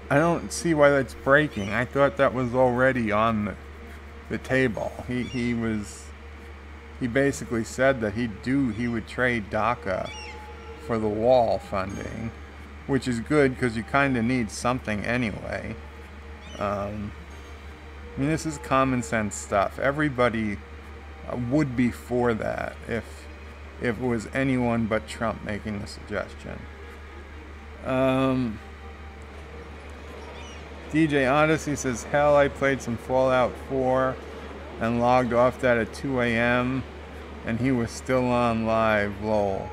don't see why that's breaking. I thought that was already on the table. He basically said that he would trade DACA for the wall funding, which is good because you kind of need something anyway. I mean, this is common sense stuff. Everybody would be for that if it was anyone but Trump making the suggestion. DJ Odyssey says, hell, I played some Fallout 4 and logged off that at 2 a.m. and he was still on live, lol.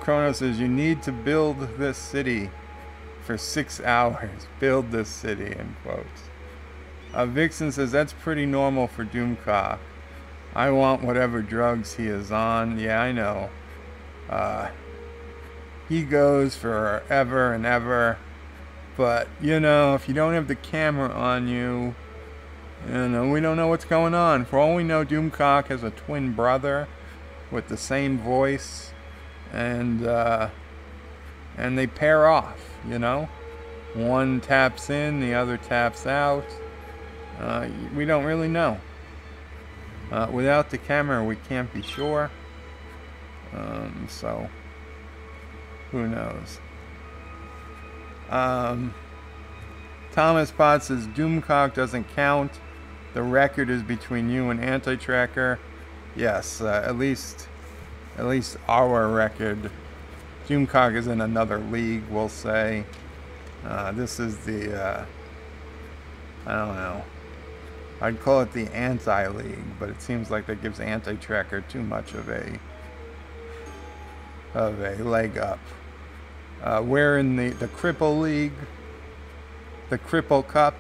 Chrono says, you need to build this city for 6 hours. Build this city, in quotes. Vixen says, that's pretty normal for Doomcock. I want whatever drugs he is on. Yeah, I know. He goes forever and ever. But, you know, if you don't have the camera on you, we don't know what's going on. For all we know, Doomcock has a twin brother with the same voice, and they pair off, you know? One taps in, the other taps out. We don't really know. Without the camera, we can't be sure. So, who knows? Thomas Potts says Doomcock doesn't count. The record is between you and Anti-Tracker. Yes, at least our record. Doomcock is in another league, we'll say. This is the, I don't know. I'd call it the anti-league, but it seems like that gives Anti-Tracker too much of a leg up. We're in the Cripple League, the Cripple Cup.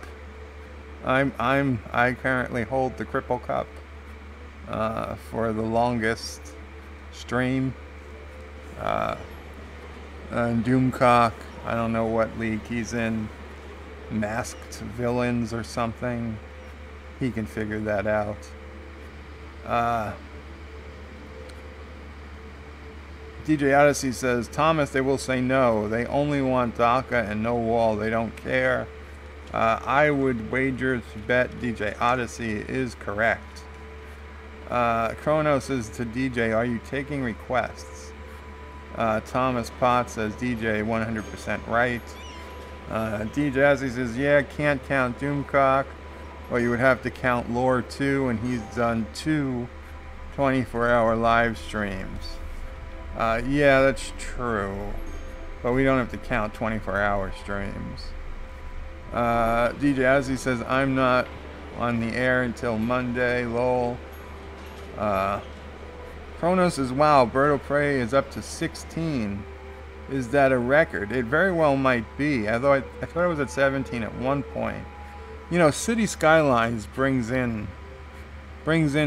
I currently hold the Cripple Cup for the longest stream. And Doomcock, I don't know what league he's in, Masked Villains or something. He can figure that out. DJ Odyssey says, Thomas, they will say no. They only want DACA and no wall. They don't care. I would wager to bet DJ Odyssey is correct. Chronos says to DJ, are you taking requests? Thomas Potts says, DJ 100% right. DJ Odyssey says, yeah, can't count Doomcock. Well, you would have to count Lore 2, and he's done 2 24-hour live streams. Yeah, that's true. But we don't have to count 24-hour streams. DJ Azzy says, I'm not on the air until Monday, lol. Kronos says, wow, Bird of Prey is up to 16. Is that a record? It very well might be. I thought it was at 17 at one point. You know, Cities Skylines brings in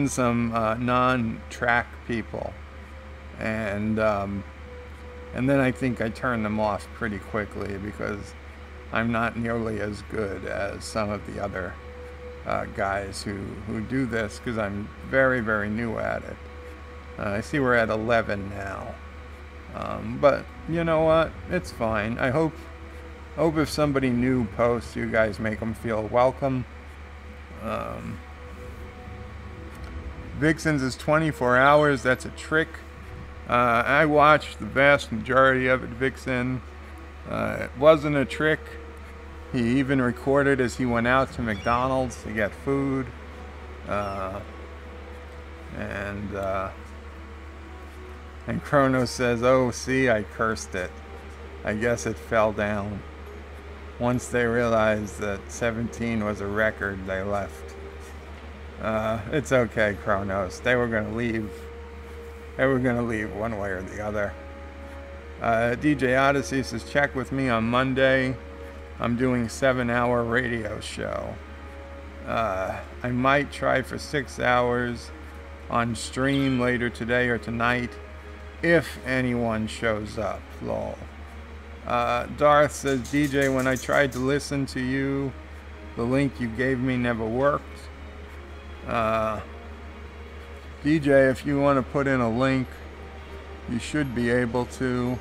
some non-track people. And then I think I turn them off pretty quickly because I'm not nearly as good as some of the other guys who do this, because I'm very, very new at it. I see we're at 11 now. But you know what? It's fine. I hope if somebody new posts, you guys make them feel welcome. Vixens is 24 hours. That's a trick. I watched the vast majority of it, Vixen. It wasn't a trick. He even recorded as he went out to McDonald's to get food. And Chronos says, oh, see, I cursed it. I guess it fell down. Once they realized that 17 was a record, they left. It's okay, Chronos. They were going to leave. They were going to leave one way or the other. DJ Odyssey says, check with me on Monday. I'm doing a 7-hour radio show. I might try for 6 hours on stream later today or tonight, if anyone shows up, lol. Darth says, DJ, when I tried to listen to you, the link you gave me never worked. DJ, if you want to put in a link, you should be able to.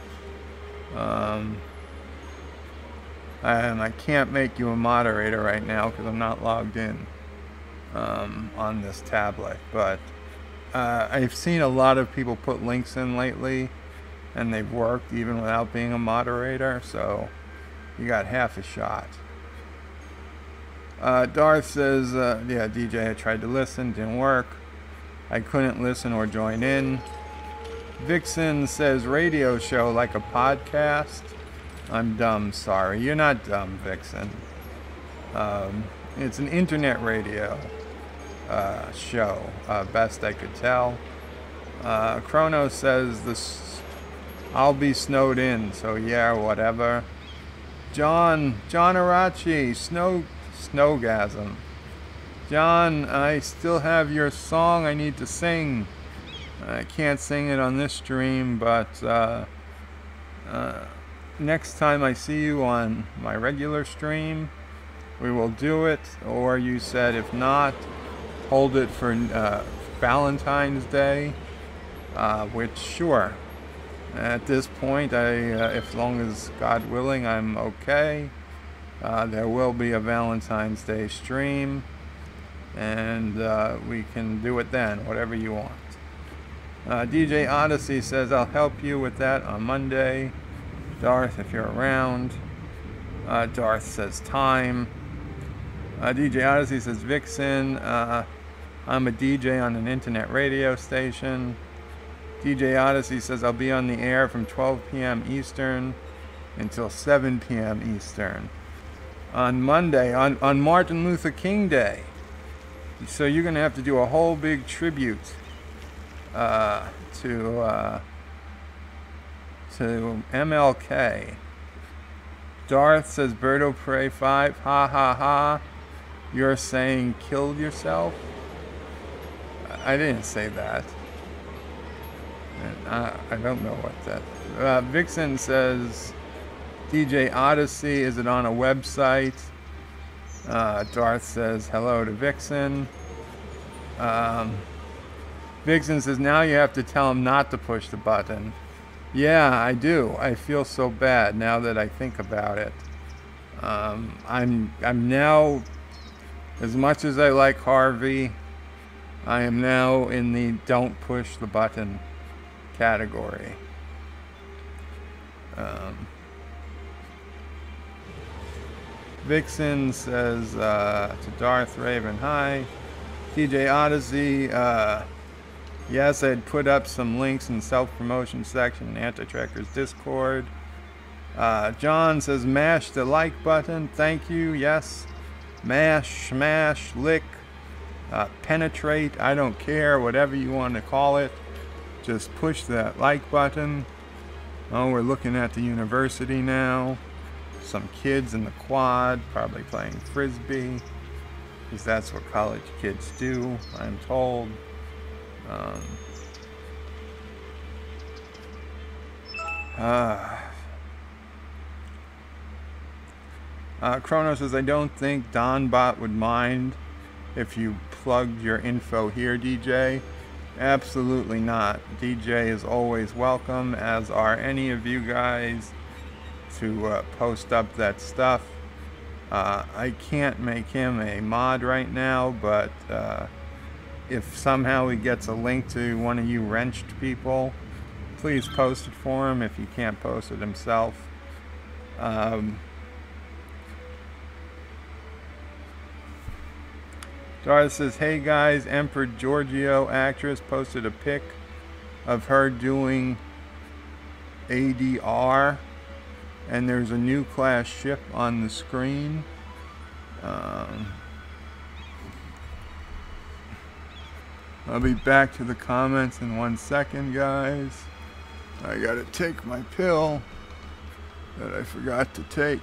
And I can't make you a moderator right now because I'm not logged in on this tablet. But I've seen a lot of people put links in lately, and they've worked even without being a moderator, so you got half a shot. Darth says, yeah, DJ, I tried to listen, didn't work. I couldn't listen or join in. Vixen says, radio show like a podcast. I'm dumb, sorry. You're not dumb, Vixen. It's an internet radio show, best I could tell. Chrono says, I'll be snowed in, so yeah, whatever. John Arachi, Snowgasm. John, I still have your song I need to sing. I can't sing it on this stream, but next time I see you on my regular stream, we will do it. Or you said if not, hold it for Valentine's Day. which, sure, at this point, if long as God willing, I'm okay. There will be a Valentine's Day stream, and we can do it then, whatever you want. DJ Odyssey says, I'll help you with that on Monday. Darth, if you're around. Darth says time. DJ Odyssey says, Vixen, I'm a DJ on an internet radio station. DJ Odyssey says, I'll be on the air from 12 p.m. Eastern until 7 p.m. Eastern. On Monday, on Martin Luther King Day. So you're going to have to do a whole big tribute to MLK. Darth says, Birdo Prey 5, ha ha ha. You're saying killed yourself? I didn't say that. I don't know what that... Vixen says, DJ Odyssey, is it on a website? Darth says, hello to Vixen. Vixen says, now you have to tell him not to push the button. Yeah, I do. I feel so bad now that I think about it. I'm now, as much as I like Harvey, I am now in the don't push the button category. Vixen says to Darth Raven, hi. DJ Odyssey, yes, I had put up some links in the self-promotion section in Anti-Tracker's Discord. John says, mash the like button. Thank you. Yes. Mash, smash, lick, penetrate. I don't care. Whatever you want to call it. Just push that like button. Oh, we're looking at the university now. Some kids in the quad, probably playing Frisbee. Because that's what college kids do, I'm told. Chrono says, I don't think Donbot would mind if you plugged your info here, DJ. Absolutely not. DJ is always welcome, as are any of you guys, to post up that stuff. I can't make him a mod right now, but if somehow he gets a link to one of you wrenched people, please post it for him if he can't post it himself. Darth says, hey guys, Emperor Giorgio actress posted a pic of her doing ADR, and there's a new class ship on the screen. I'll be back to the comments in 1 second, guys. I gotta take my pill that I forgot to take.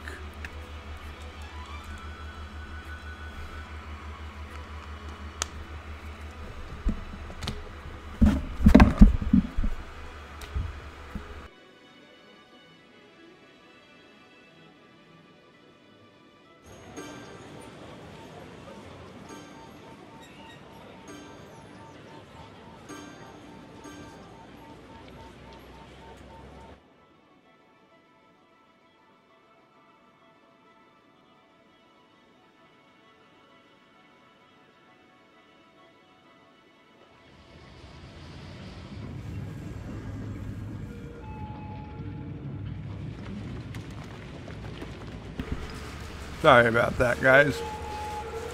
Sorry about that, guys.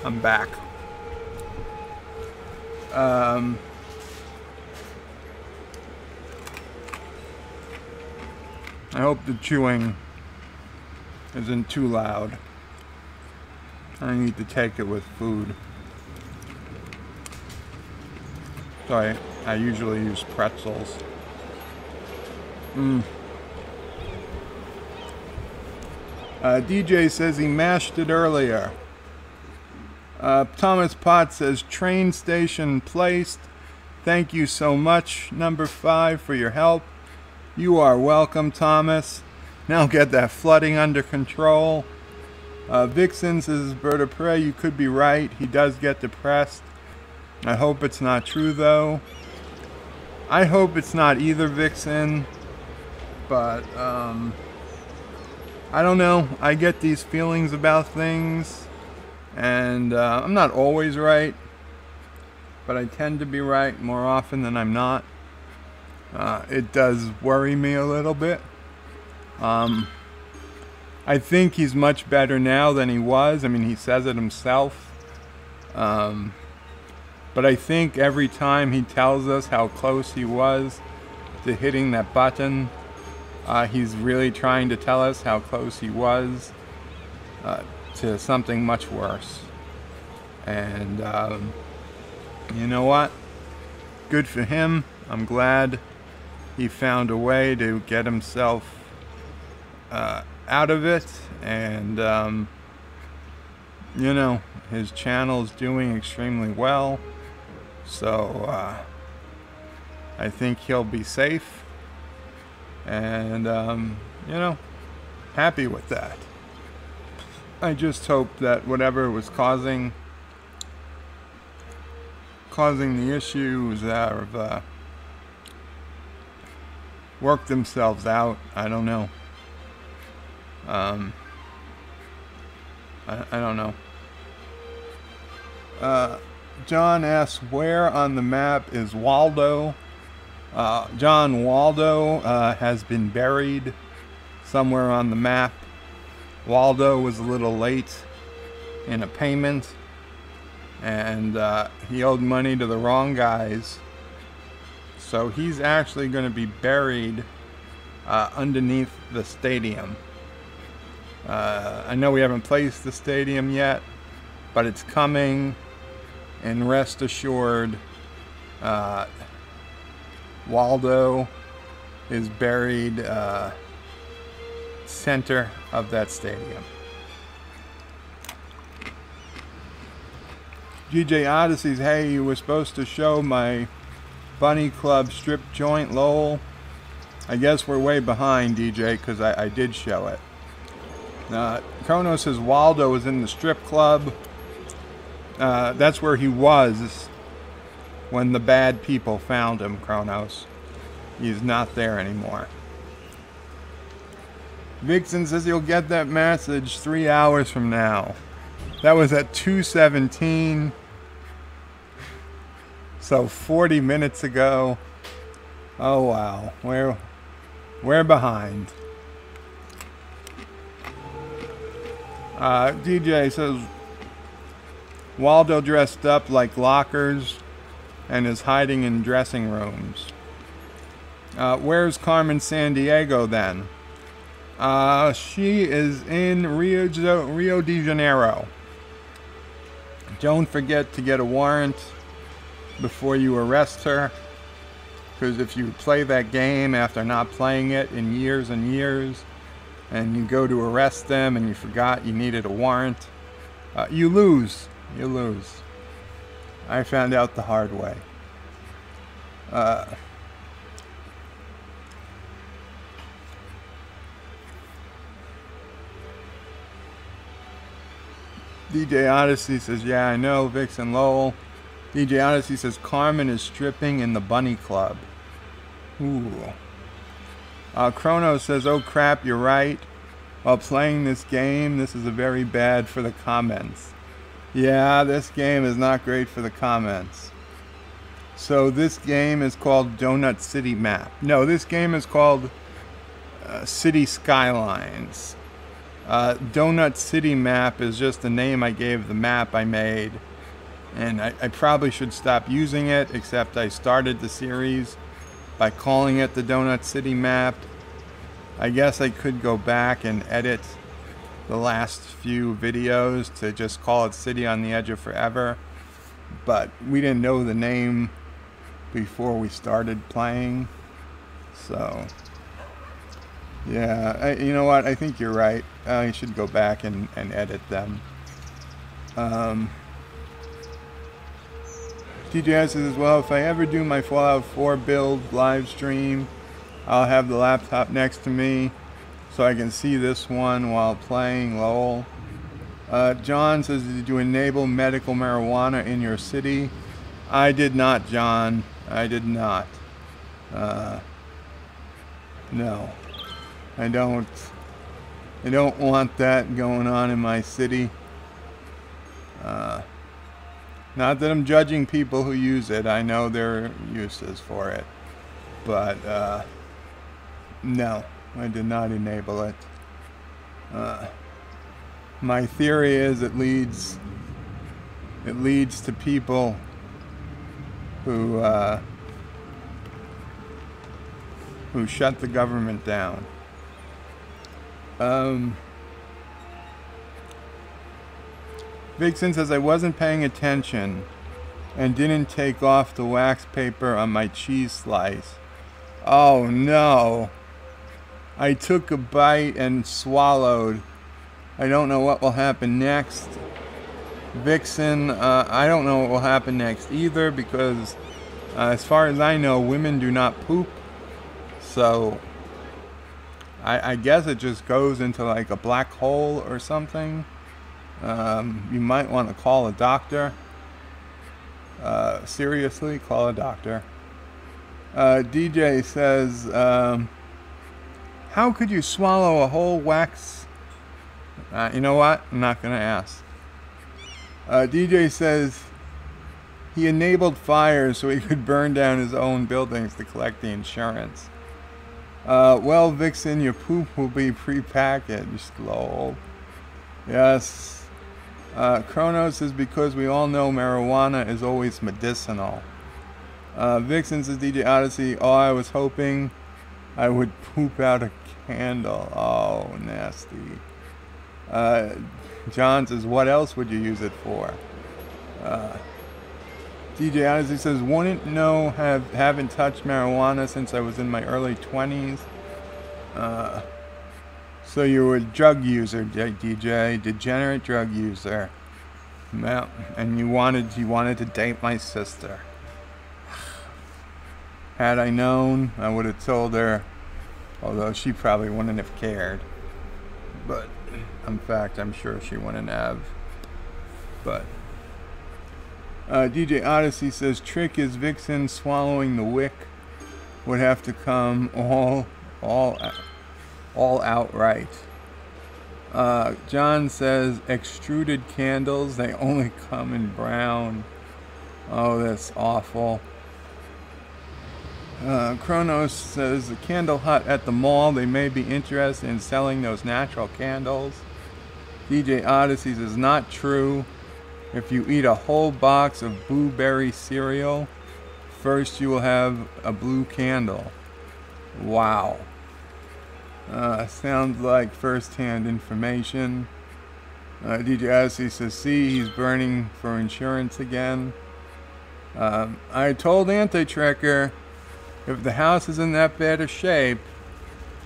I'm back. I hope the chewing isn't too loud. I need to take it with food. Sorry, I usually use pretzels. DJ says he mashed it earlier. Thomas Potts says, train station placed. Thank you so much, number 5, for your help. You are welcome, Thomas. Now get that flooding under control. Vixen says, Bird of Prey, you could be right. He does get depressed. I hope it's not true, though. I hope it's not either Vixen, but I don't know. I get these feelings about things, and I'm not always right, but I tend to be right more often than I'm not. It does worry me a little bit. I think he's much better now than he was. I mean, he says it himself. But I think every time he tells us how close he was to hitting that button, he's really trying to tell us how close he was to something much worse. And you know what? Good for him. I'm glad he found a way to get himself out of it. And, you know, his channel's doing extremely well. So I think he'll be safe. And, you know, happy with that. I just hope that whatever was causing the issues have worked themselves out. I don't know. I don't know. John asks, where on the map is Waldo? John, Waldo has been buried somewhere on the map. Waldo was a little late in a payment, and he owed money to the wrong guys. So he's actually going to be buried underneath the stadium. I know we haven't placed the stadium yet, but it's coming, and rest assured, Waldo is buried center of that stadium. GJ Odyssey's, hey, you were supposed to show my Bunny Club strip joint, lol. I guess we're way behind, DJ, because I did show it. Chrono says Waldo was in the strip club. That's where he was when the bad people found him, Kronos. He's not there anymore. Vixen says he'll get that message 3 hours from now. That was at 2:17. So 40 minutes ago. Oh wow, we're behind. DJ says Waldo dressed up like lockers and is hiding in dressing rooms. Where's Carmen Sandiego then? She is in Rio de Janeiro. Don't forget to get a warrant before you arrest her, because if you play that game after not playing it in years and years, and you go to arrest them and you forgot you needed a warrant, you lose. You lose. I found out the hard way. DJ Odyssey says, yeah, I know, Vixen Lowell. DJ Odyssey says, Carmen is stripping in the Bunny Club. Ooh. Chrono says, oh crap, you're right. While playing this game, this is a very bad for the comments. Yeah, this game is not great for the comments. So this game is called Donut City Map. No, this game is called Cities Skylines. Donut City Map is just the name I gave the map I made. And I probably should stop using it, except I started the series by calling it the Donut City Map. I guess I could go back and edit the last few videos to just call it City on the Edge of Forever. But we didn't know the name before we started playing. So, yeah, you know what? I think you're right. I should go back and edit them. TJ says as well, if I ever do my Fallout 4 build live stream, I'll have the laptop next to me so I can see this one while playing, lol. John says, did you enable medical marijuana in your city? I did not, John. I did not. No, I don't want that going on in my city. Not that I'm judging people who use it. I know there are uses for it. But, no, I did not enable it. My theory is it leads to people who shut the government down. Vixen says I wasn't paying attention and didn't take off the wax paper on my cheese slice. Oh no. I took a bite and swallowed. I don't know what will happen next. Vixen, I don't know what will happen next either, because as far as I know, women do not poop. So I guess it just goes into like a black hole or something. You might want to call a doctor. Seriously, call a doctor. DJ says, how could you swallow a whole wax? You know what? I'm not going to ask. DJ says he enabled fires so he could burn down his own buildings to collect the insurance. Well, Vixen, your poop will be pre-packaged, lol. Yes. Kronos is because we all know marijuana is always medicinal. Vixen says DJ Odyssey, oh, I was hoping I would poop out a candle. Oh, nasty. John says, what else would you use it for? DJ Odyssey says, wouldn't know, haven't touched marijuana since I was in my early 20s. So you were a drug user, DJ, degenerate drug user. Well, and you wanted to date my sister. Had I known, I would have told her, although she probably wouldn't have cared. But, in fact, I'm sure she wouldn't have. But, DJ Odyssey says, trick is Vixen swallowing the wick would have to come all outright. John says, extruded candles, they only come in brown. Oh, that's awful. Kronos says, the candle hut at the mall, they may be interested in selling those natural candles. DJ Odyssey says, not true. If you eat a whole box of blueberry cereal, first you will have a blue candle. Wow. Sounds like first-hand information. DJ Odyssey says, see, he's burning for insurance again. I told Anti-Trekker, if the house is in that bad of shape,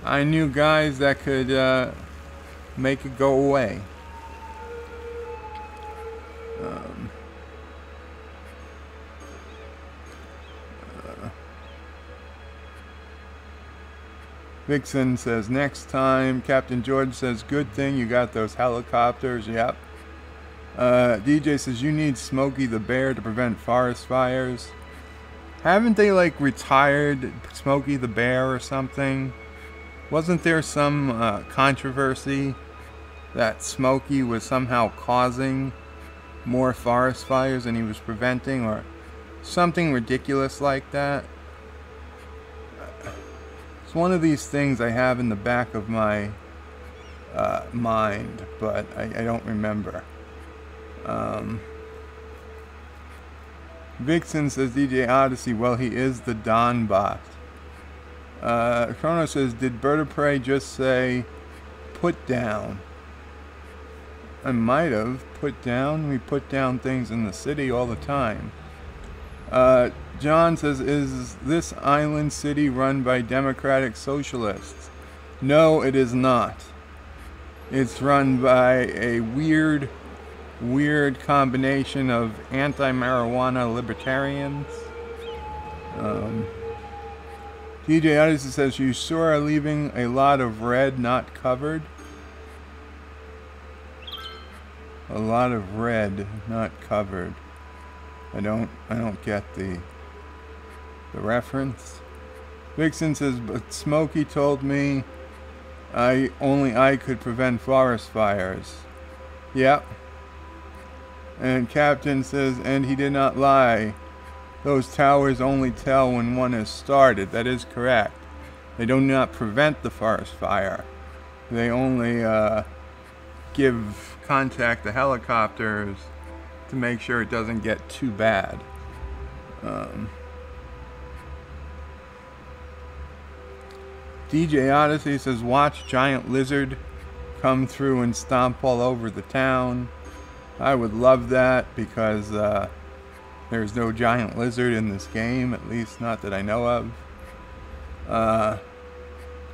I knew guys that could make it go away. Vixen says, next time. Captain George says, good thing you got those helicopters. Yep. DJ says, you need Smokey the Bear to prevent forest fires. Haven't they, like, retired Smokey the Bear or something? Wasn't there some controversy that Smokey was somehow causing more forest fires than he was preventing, or something ridiculous like that? It's one of these things I have in the back of my mind, but I don't remember. Vixen says, DJ Odyssey, well, he is the Don bot. Chrono says, did Bird of Prey just say, put down? I might have. Put down? We put down things in the city all the time. John says, is this island city run by democratic socialists? No, it is not. It's run by a weird combination of anti-marijuana libertarians. DJ Odyssey says, you sure are leaving a lot of red not covered? A lot of red not covered. I don't get the reference. Vixen says, but Smokey told me only I could prevent forest fires. Yep. And Captain says, and he did not lie. Those towers only tell when one is started. That is correct. They do not prevent the forest fire. They only contact the helicopters to make sure it doesn't get too bad. DJ Odyssey says, watch giant lizard come through and stomp all over the town. I would love that because there's no giant lizard in this game, at least not that I know of.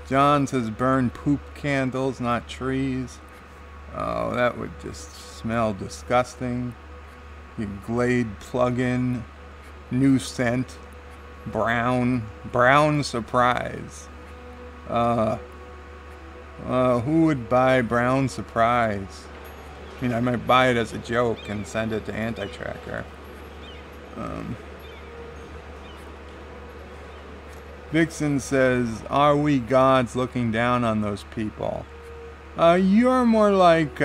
John says, burn poop candles, not trees. Oh, that would just smell disgusting. You Glade plug-in, new scent, brown surprise. Who would buy brown surprise? I mean, I might buy it as a joke and send it to Anti-Tracker. Vixen says, are we gods looking down on those people? You're more like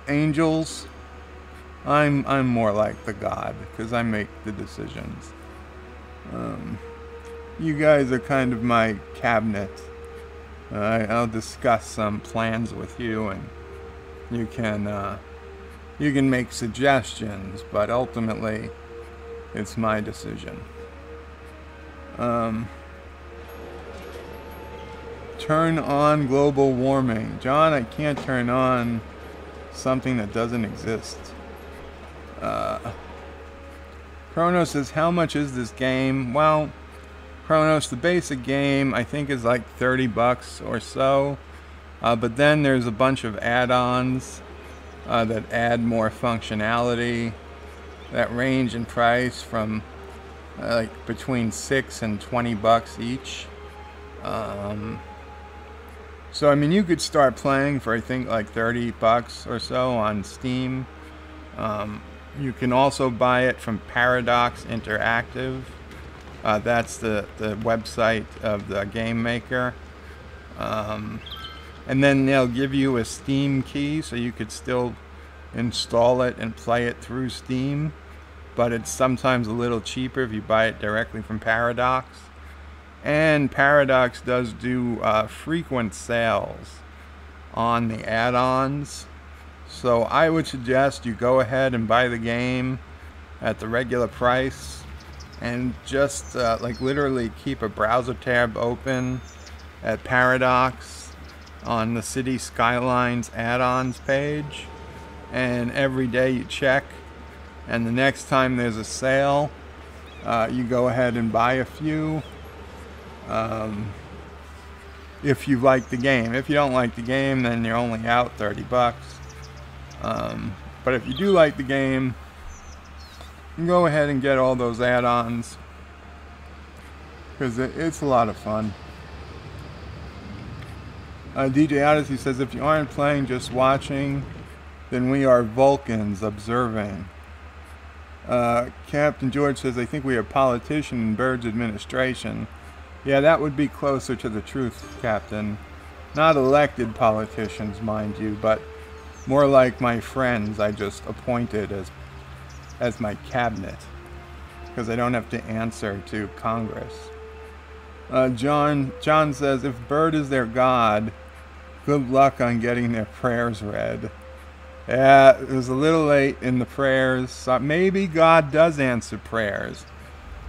angels. I'm more like the god because I make the decisions. You guys are kind of my cabinet. I'll discuss some plans with you, and you can make suggestions, but ultimately, it's my decision. Turn on global warming. John, I can't turn on something that doesn't exist. Kronos says, how much is this game? Well, Kronos, the basic game I think is like $30 or so. But then there's a bunch of add-ons that add more functionality that range in price from like between $6 and $20 each. So I mean, you could start playing for I think like $30 or so on Steam. You can also buy it from Paradox Interactive. That's the website of the game maker. And then they'll give you a Steam key so you could still install it and play it through Steam. But it's sometimes a little cheaper if you buy it directly from Paradox. And Paradox does do frequent sales on the add-ons. So I would suggest you go ahead and buy the game at the regular price. And just like literally keep a browser tab open at Paradox on the Cities Skylines add-ons page. And every day you check. And the next time there's a sale, you go ahead and buy a few. If you like the game. If you don't like the game, then you're only out $30. But if you do like the game, you can go ahead and get all those add-ons because it's a lot of fun. DJ Odyssey says, if you aren't playing, just watching, then we are Vulcans observing. Captain George says, I think we are politician in Bird's administration. Yeah, that would be closer to the truth, Captain. Not elected politicians, mind you, but more like my friends I just appointed as my cabinet, because I don't have to answer to Congress. John says, if Bird is their god, good luck on getting their prayers read. Yeah, it was a little late in the prayers. So maybe God does answer prayers,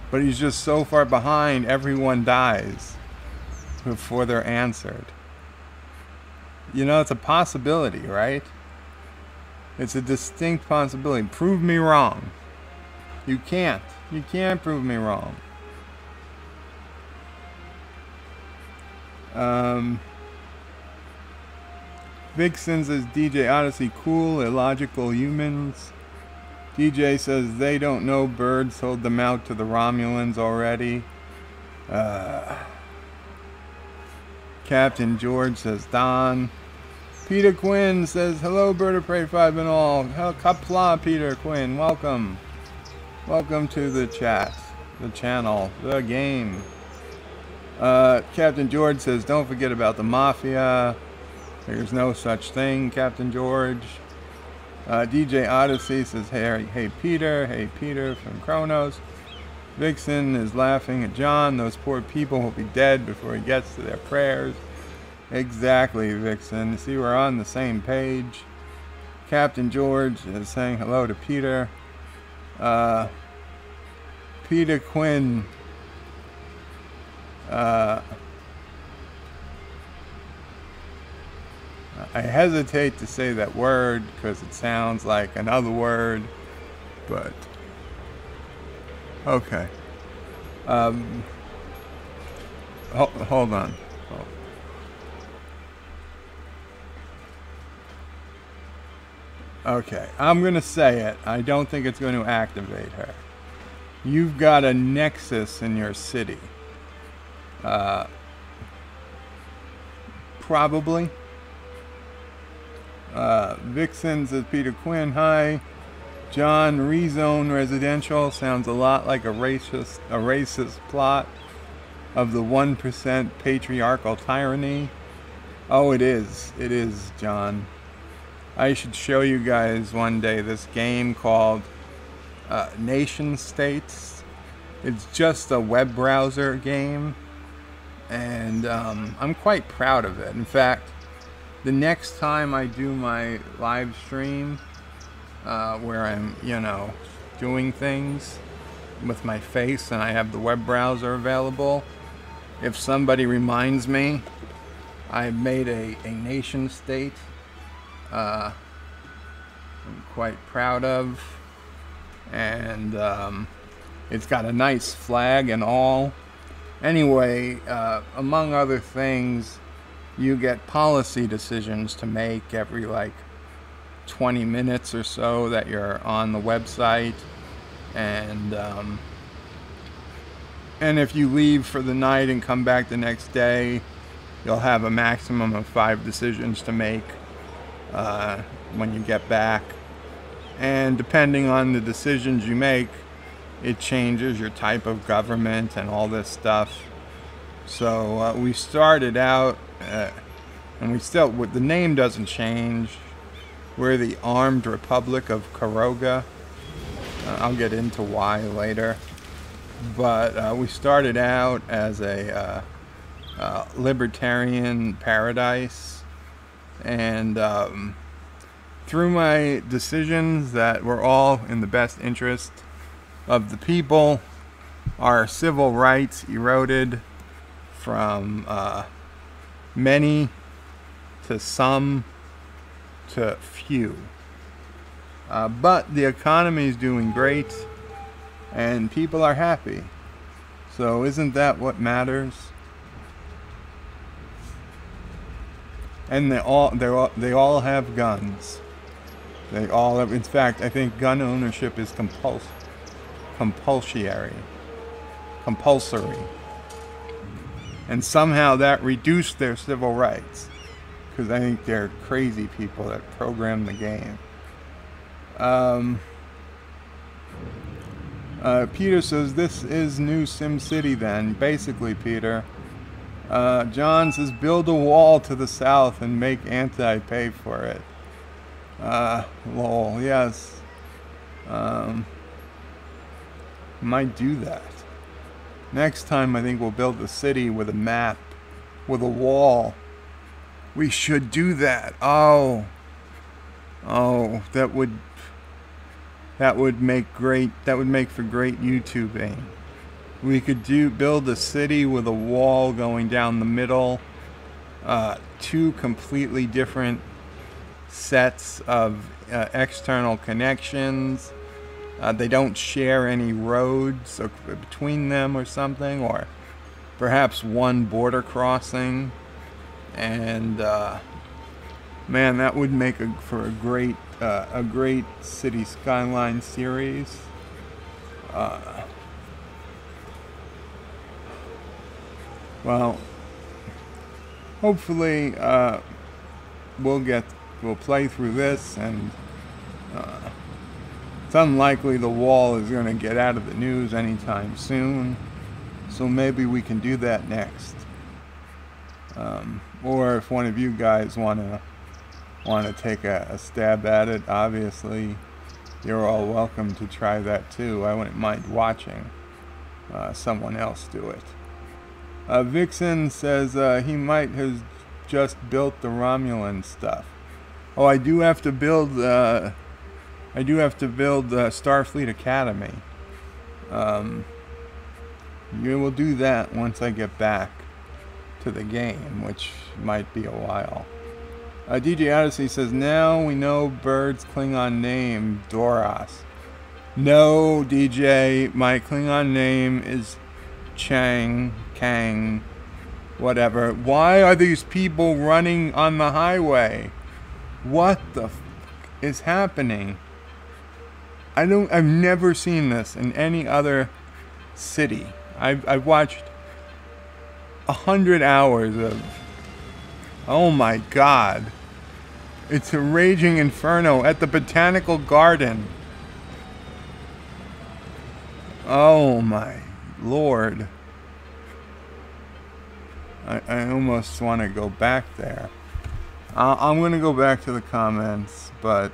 but he's just so far behind, everyone dies before they're answered. You know, it's a possibility, right? It's a distinct possibility. Prove me wrong. You can't. You can't prove me wrong. Vixen says, DJ Odyssey, cool, illogical humans. DJ says, they don't know Bird sold them out to the Romulans already. Captain George says, Don. Peter Quinn says, hello, Bird of Prey 5 and all. Qapla, Peter Quinn, welcome. Welcome to the chat. the channel, the game. Captain George says, don't forget about the Mafia. There's no such thing, Captain George. DJ Odyssey says, hey Peter from Kronos. Vixen is laughing at John. Those poor people will be dead before he gets to their prayers. Exactly, Vixen. See, we're on the same page. Captain George is saying hello to Peter. Peter Quinn. I hesitate to say that word because it sounds like another word, but okay. Hold on. Okay, I'm gonna say it. I don't think it's going to activate her. You've got a nexus in your city. Probably. Vixen says, Peter Quinn, hi. John, rezone residential sounds a lot like a racist plot of the 1% patriarchal tyranny. Oh, it is, John. I should show you guys one day this game called Nation States. It's just a web browser game, and I'm quite proud of it. In fact, the next time I do my live stream where I'm, doing things with my face and I have the web browser available, if somebody reminds me I made a nation state I'm quite proud of, and it's got a nice flag and all. Anyway, among other things, you get policy decisions to make every 20 minutes or so that you're on the website, and if you leave for the night and come back the next day, you'll have a maximum of 5 decisions to make when you get back, and depending on the decisions you make, it changes your type of government and all this stuff. So we started out, and we still, the name doesn't change. We're the Armed Republic of Karoga. I'll get into why later. But we started out as a libertarian paradise, and through my decisions that were all in the best interest of the people, our civil rights eroded from many to some to few. But the economy is doing great and people are happy. So isn't that what matters? And they all have guns. They all have, in fact, I think gun ownership is compulsory. And somehow that reduced their civil rights, because I think they're crazy people that program the game. Peter says, this is new SimCity then. Basically, Peter. John says, build a wall to the south and make Anti pay for it. Lol, yes. Might do that. Next time I think we'll build a city with a map, with a wall. We should do that. Oh, that would make for great YouTubing. We could build a city with a wall going down the middle, 2 completely different sets of external connections. They don't share any roads between them or something, or perhaps one border crossing. And man, that would make for a great Cities Skylines series. Well, hopefully we'll play through this and It's unlikely the wall is going to get out of the news anytime soon, so maybe we can do that next. Or if one of you guys want to take a stab at it, obviously you're all welcome to try that too. I wouldn't mind watching someone else do it. Vixen says he might have just built the Romulan stuff. Oh, I do have to build Starfleet Academy. You will do that once I get back to the game, which might be a while. DJ Odyssey says, now we know Bird's Klingon name, Doros. No, DJ, my Klingon name is Chang, Kang, whatever. Why are these people running on the highway? What the f is happening? I've never seen this in any other city. I've watched 100 hours of, oh my god. It's a raging inferno at the Botanical Garden. Oh my lord. I almost want to go back there. I'm going to go back to the comments, but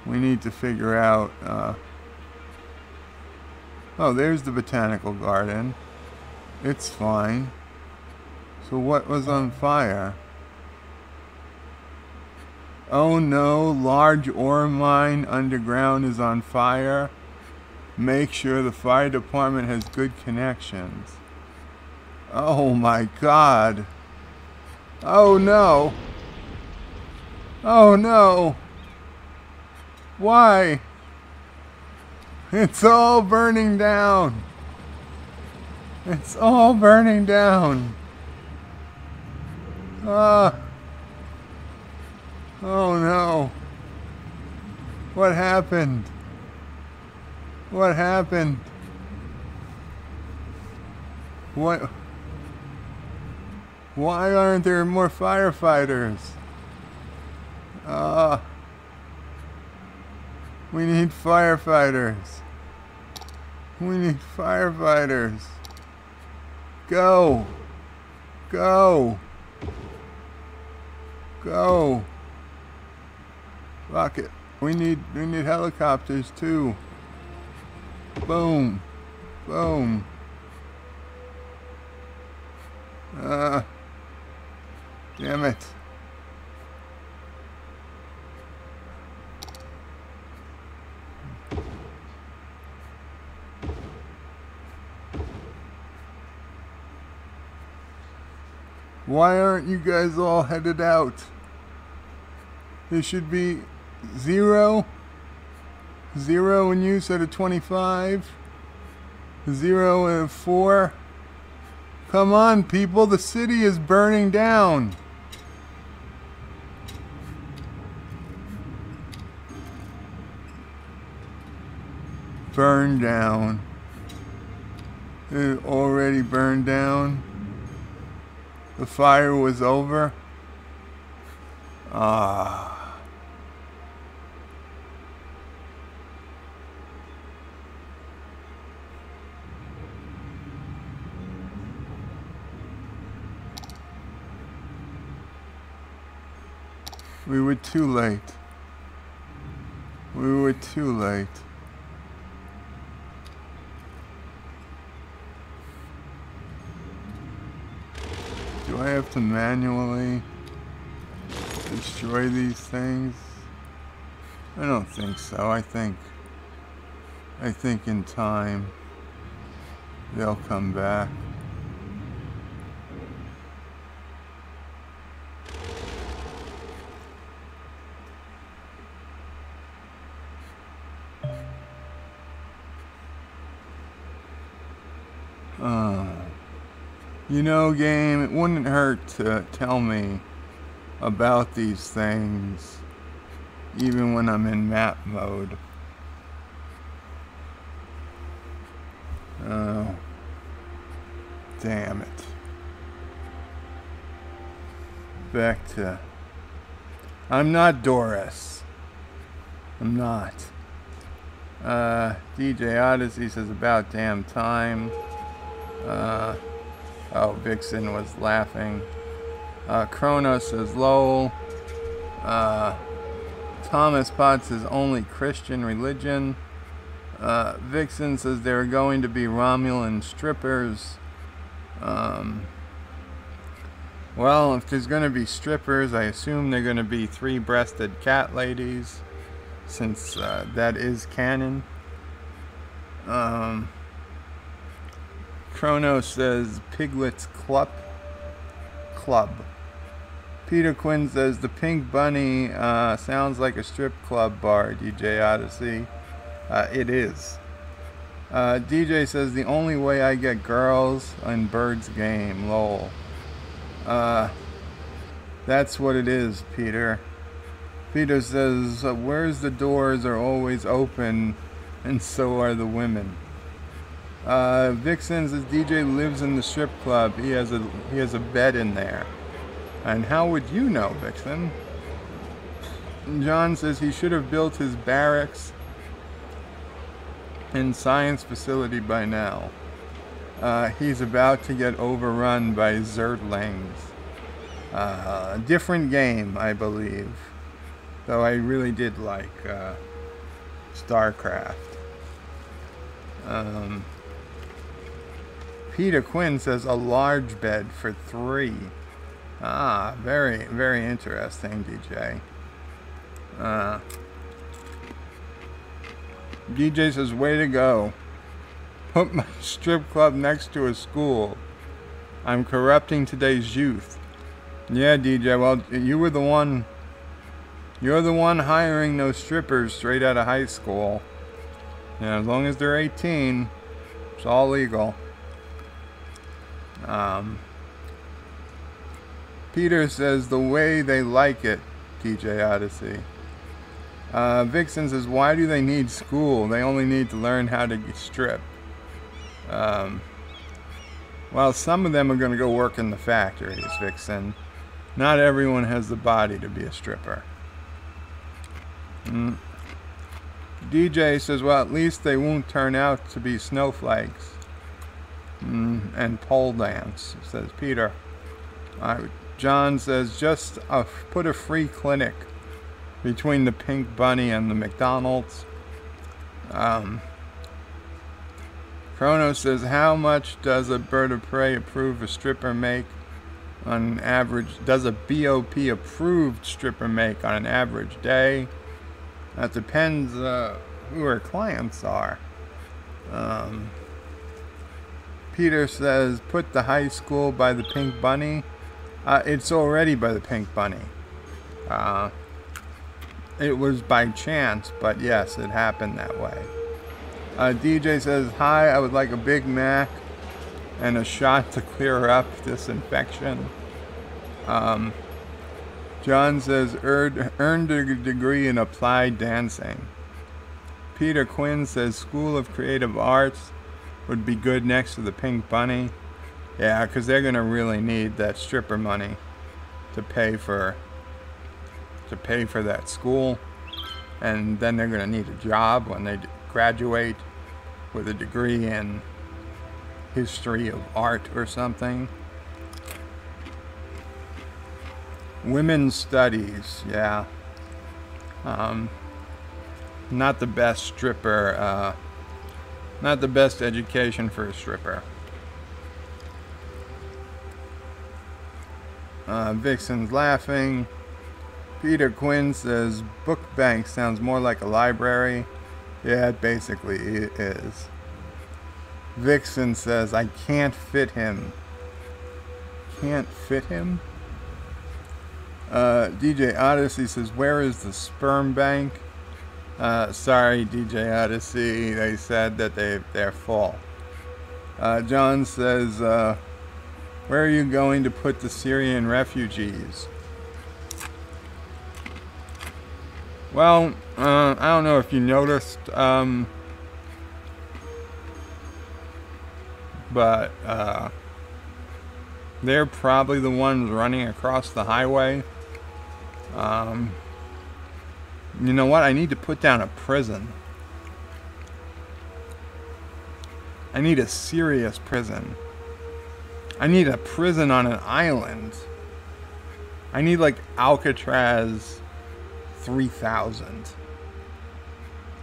we need to figure out... oh, there's the Botanical Garden. It's fine. So what was on fire? Oh no, large ore mine underground is on fire. Make sure the fire department has good connections. Oh my god. Oh no. Oh no. Why? It's all burning down. It's all burning down. Oh no. What happened? What happened? What? Why aren't there more firefighters? We need firefighters. We need firefighters. Go. Go. Go. Rocket. We need helicopters too. Boom. Boom. Damn it. Why aren't you guys all headed out? There should be 0 in use out of 25. 0 out of 4. Come on, people, the city is burning down. Burned down. It already burned down. The fire was over. Ah. We were too late. We were too late. Do I have to manually destroy these things? I don't think so. I think in time they'll come back. You know, game, it wouldn't hurt to tell me about these things, even when I'm in map mode. Oh, damn it. Back to... I'm not Doris. I'm not. DJ Odyssey says about damn time. Oh, Vixen was laughing. Kronos says lol. Thomas Potts says only Christian religion. Vixen says there are going to be Romulan strippers. Well, if there's going to be strippers, I assume they're going to be three-breasted cat ladies, since that is canon. Chrono says Piglet's Club. Peter Quinn says the Pink Bunny sounds like a strip club bar, DJ Odyssey. It is. DJ says the only way I get girls in Bird's game, lol. That's what it is, Peter. Peter says, where's the doors are always open, and so are the women. Vixen says DJ lives in the strip club. He has a bed in there. And how would you know, Vixen? John says he should have built his barracks and science facility by now. He's about to get overrun by Zerglings. Different game, I believe. Though I really did like StarCraft. Peter Quinn says a large bed for 3. Ah, very, very interesting, DJ. DJ says, way to go. Put my strip club next to a school. I'm corrupting today's youth. Yeah, DJ, well, you're the one hiring those strippers straight out of high school. Yeah, as long as they're 18, it's all legal. Peter says the way they like it, DJ Odyssey. Vixen says, why do they need school? They only need to learn how to strip. Well, some of them are going to go work in the factories, Vixen. Not everyone has the body to be a stripper. DJ says, well, at least they won't turn out to be snowflakes. And pole dance, says Peter. John says, just put a free clinic between the Pink Bunny and the McDonald's. Chrono says, how much does a bird of prey approved a stripper make on average? Does a BOP approved stripper make on an average day? That depends who her clients are. Peter says, put the high school by the Pink Bunny. It's already by the Pink Bunny. It was by chance, but yes, it happened that way. DJ says, hi, I would like a Big Mac and a shot to clear up this infection. John says, earned a degree in applied dancing. Peter Quinn says, School of Creative Arts would be good next to the Pink Bunny. Yeah, because they're going to really need that stripper money to pay for that school. And then they're going to need a job when they graduate with a degree in history of art or something. Women's studies, yeah. Not the best stripper, not the best education for a stripper. Vixen's laughing. Peter Quinn says, book bank sounds more like a library. Yeah, it basically is. Vixen says, I can't fit him. Can't fit him? DJ Odyssey says, where is the sperm bank? Sorry, DJ Odyssey. They said that they're full. John says, where are you going to put the Syrian refugees? Well, I don't know if you noticed, but they're probably the ones running across the highway. You know what? I need to put down a prison. I need a serious prison. I need a prison on an island. I need like Alcatraz 3000.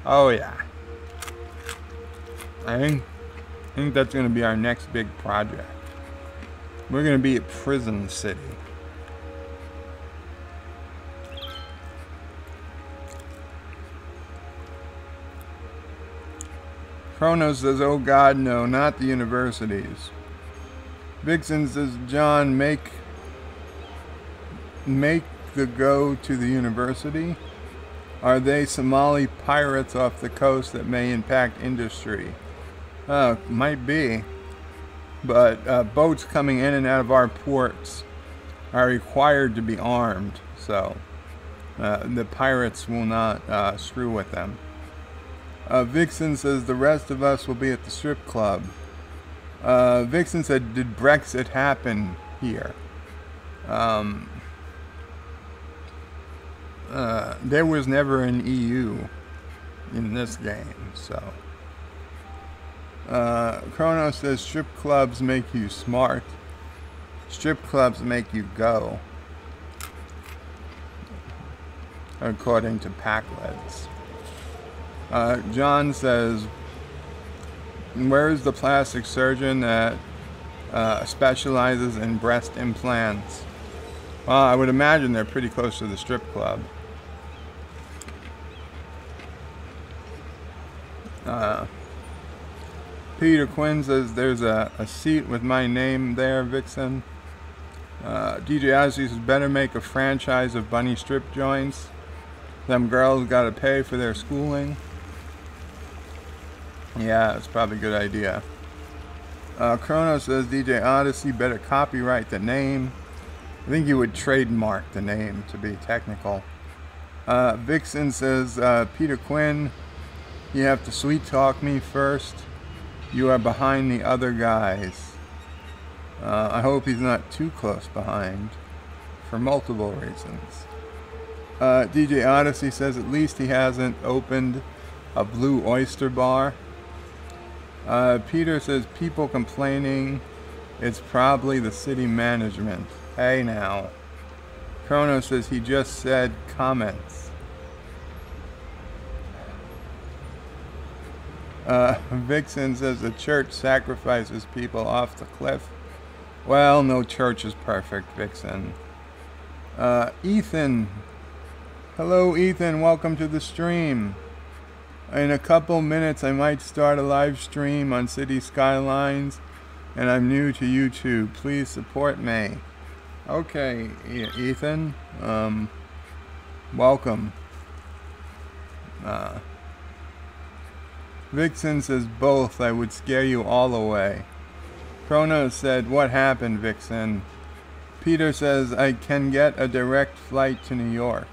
Oh yeah. I think that's going to be our next big project. We're going to be at Prison City. Chronos says, oh God, no, not the universities. Vixen says, John, make the go to the university. Are they Somali pirates off the coast that may impact industry? Might be. But boats coming in and out of our ports are required to be armed. So the pirates will not screw with them. Vixen says the rest of us will be at the strip club. Vixen said, did Brexit happen here? There was never an EU in this game, so. Chrono says strip clubs make you smart. Strip clubs make you go. According to Packlets. John says, where's the plastic surgeon that specializes in breast implants? Well, I would imagine they're pretty close to the strip club. Peter Quinn says there's a seat with my name there, Vixen. DJ Odyssey says better make a franchise of bunny strip joints. Them girls gotta pay for their schooling. Yeah, it's probably a good idea. Chrono says DJ Odyssey better copyright the name. I think you would trademark the name to be technical. Vixen says, Peter Quinn, you have to sweet talk me first. You are behind the other guys. I hope he's not too close behind for multiple reasons. DJ Odyssey says at least he hasn't opened a Blue Oyster bar. Peter says people complaining, it's probably the city management. Hey now. Chrono says he just said comments. Vixen says the church sacrifices people off the cliff. Well, no church is perfect, Vixen. Ethan. Hello, Ethan. Welcome to the stream. In a couple minutes, I might start a live stream on Cities Skylines, and I'm new to YouTube. Please support me. Okay, Ethan. Welcome. Vixen says both. I would scare you all away. Chrono said, what happened, Vixen? Peter says, I can get a direct flight to New York.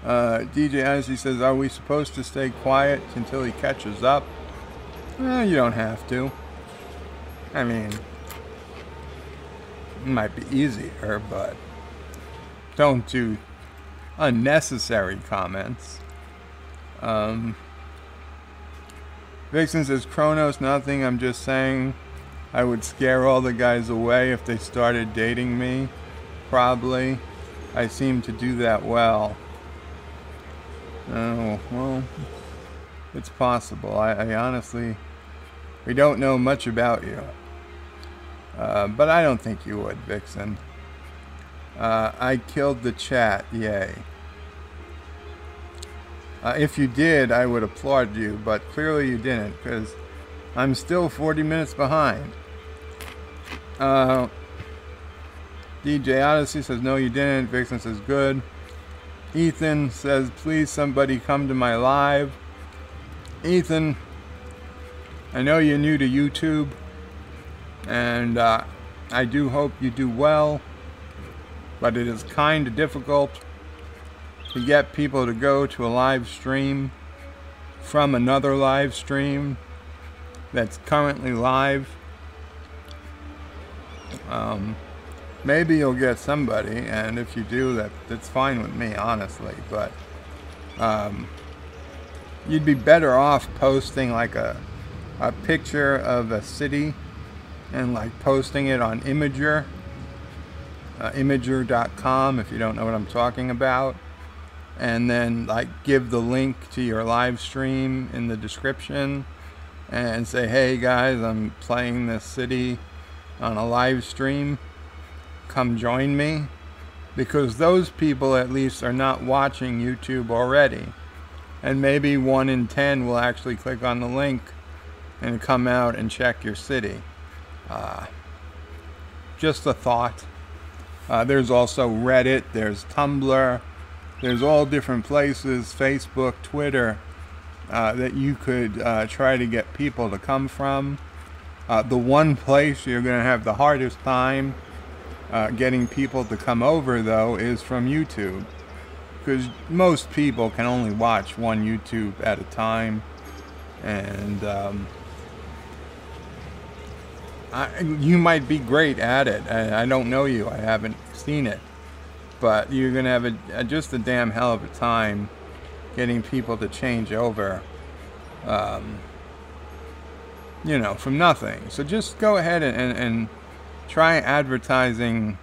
DJ Odyssey says, are we supposed to stay quiet until he catches up? You don't have to. I mean, it might be easier, but don't do unnecessary comments. Vixen says, Chronos, nothing, I'm just saying I would scare all the guys away if they started dating me. Probably. I seem to do that well. Oh, well, it's possible. I honestly, we don't know much about you. But I don't think you would, Vixen. I killed the chat, yay. If you did, I would applaud you, but clearly you didn't, because I'm still 40 minutes behind. DJ Odyssey says, no, you didn't. Vixen says, good. Ethan says, please somebody come to my live. Ethan, I know you're new to YouTube, and I do hope you do well, but it is kind of difficult to get people to go to a live stream from another live stream that's currently live. Maybe you'll get somebody, and if you do, that's fine with me, honestly, but you'd be better off posting like a a picture of a city and like posting it on Imager.com if you don't know what I'm talking about, and then like give the link to your live stream in the description and say, hey guys, I'm playing this city on a live stream, come join me, because those people at least are not watching YouTube already, and maybe 1 in 10 will actually click on the link and come out and check your city. Just a thought. There's also Reddit, there's Tumblr, there's all different places, Facebook, Twitter, that you could try to get people to come from. The one place you're going to have the hardest time getting people to come over, though, is from YouTube. Because most people can only watch one YouTube at a time. And you might be great at it. I don't know you. I haven't seen it. But you're going to have just a damn hell of a time getting people to change over, you know, from nothing. So just go ahead and try advertising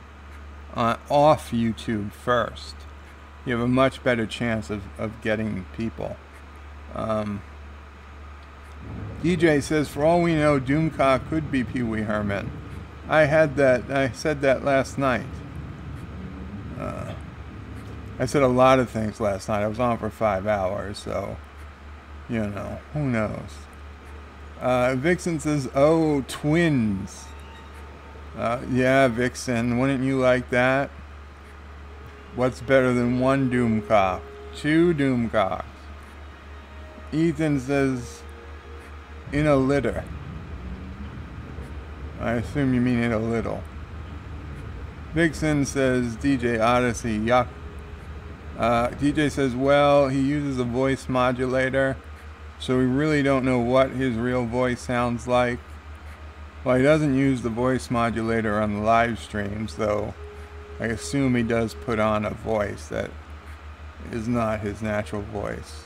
off YouTube first. You have a much better chance of getting people. DJ says, for all we know, Doomcock could be Pee Wee Herman. I said that last night. I said a lot of things last night. I was on for 5 hours, so, you know, who knows. Vixen says, oh, twins. Yeah, Vixen, wouldn't you like that? What's better than one Doomcock? 2 Doomcocks. Ethan says, in a litter. I assume you mean in a little. Vixen says, DJ Odyssey, yuck. DJ says, well, he uses a voice modulator, so we really don't know what his real voice sounds like. Well, he doesn't use the voice modulator on the live streams, though I assume he does put on a voice that is not his natural voice.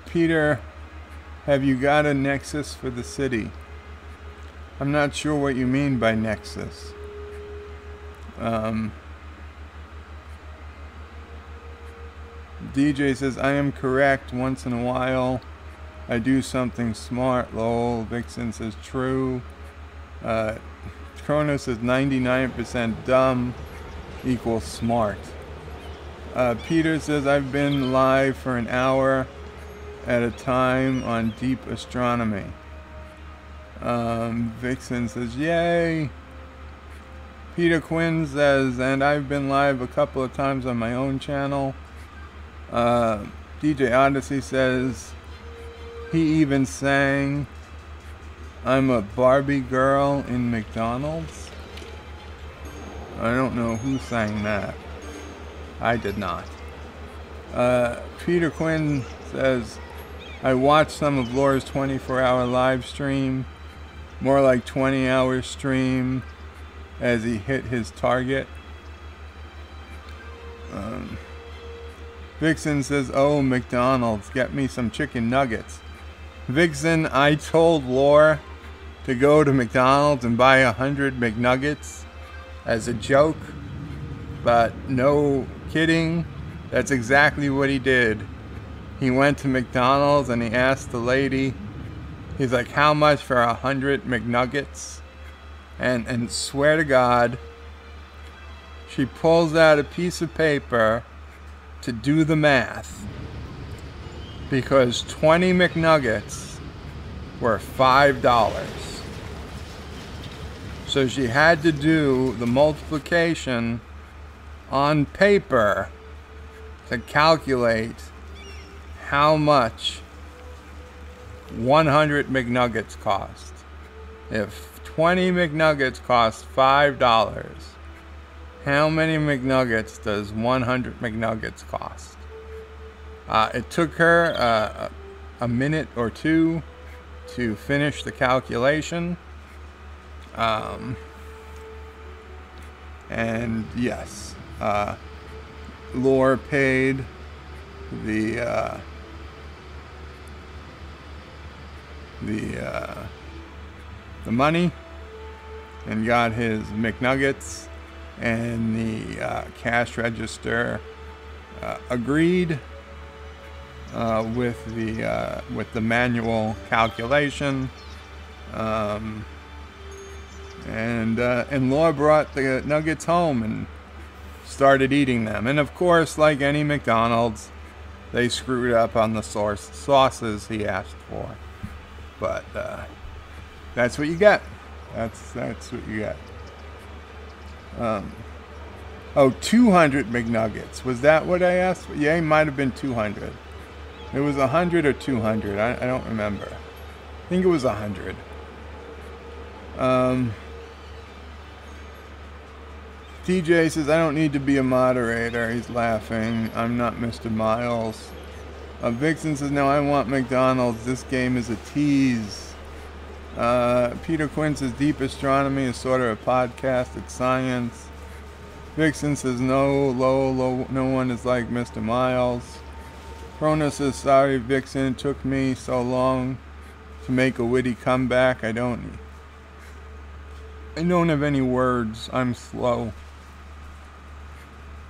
Peter, have you got a nexus for the city? I'm not sure what you mean by nexus. DJ says, I am correct. Once in a while I do something smart, lol. Vixen says, true. Chrono says 99% dumb equals smart. Peter says, I've been live for an hour at a time on deep astronomy. Vixen says, yay. Peter Quinn says, and I've been live a couple of times on my own channel. DJ Odyssey says, he even sang, I'm a Barbie girl in McDonald's. I don't know who sang that. I did not. Peter Quinn says, I watched some of Laura's 24-hour live stream, more like 20-hour stream, as he hit his target. Vixen says, oh, McDonald's, get me some chicken nuggets. Vixen, I told Laura to go to McDonald's and buy 100 McNuggets as a joke, but no kidding, that's exactly what he did. He went to McDonald's and he asked the lady, he's like, how much for 100 McNuggets? And swear to God, she pulls out a piece of paper to do the math, because 20 McNuggets were $5. So she had to do the multiplication on paper to calculate how much 100 McNuggets cost. If 20 McNuggets cost $5, how many McNuggets does 100 McNuggets cost? It took her a minute or two to finish the calculation. And yes, Lore paid the the money and got his McNuggets, and the cash register agreed with the manual calculation, and Laura brought the nuggets home and started eating them. And of course, like any McDonald's, they screwed up on the sauces he asked for. But that's what you get. That's what you get. 200 McNuggets. Was that what I asked? Yeah, it might have been 200. It was 100 or 200. I don't remember. I think it was 100. DJ says, I don't need to be a moderator. He's laughing. I'm not Mr. Miles. Vixen says, no, I want McDonald's. This game is a tease. Peter Quinn says, Deep Astronomy is sort of a podcast. It's science. Vixen says, no, no one is like Mr. Miles. Krona says, sorry, Vixen, it took me so long to make a witty comeback. I don't have any words. I'm slow.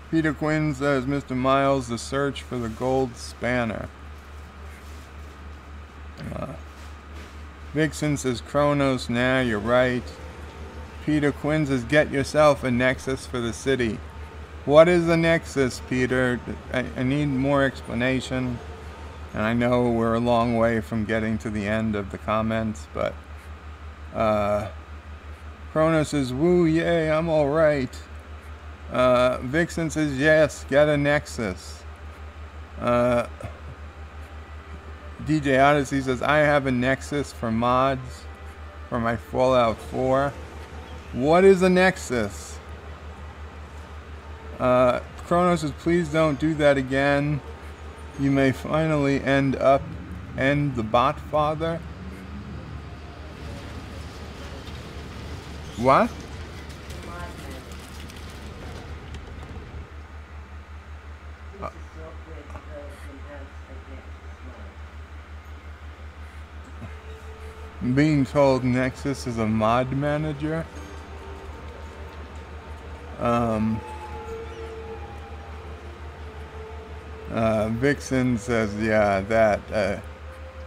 Peter Quinn says, Mr. Miles, the search for the gold spanner. Vixen says, Kronos, nah, you're right. Peter Quinn says, get yourself a nexus for the city. What is a nexus, Peter? I need more explanation. And I know we're a long way from getting to the end of the comments, but Kronos says, woo, yay, I'm alright. Vixen says, yes, get a nexus. DJ Odyssey says, I have a nexus for mods for my Fallout 4. What is a nexus? Kronos says, please don't do that again. You may finally end the bot father. What? Being told Nexus is a mod manager. Vixen says, yeah, that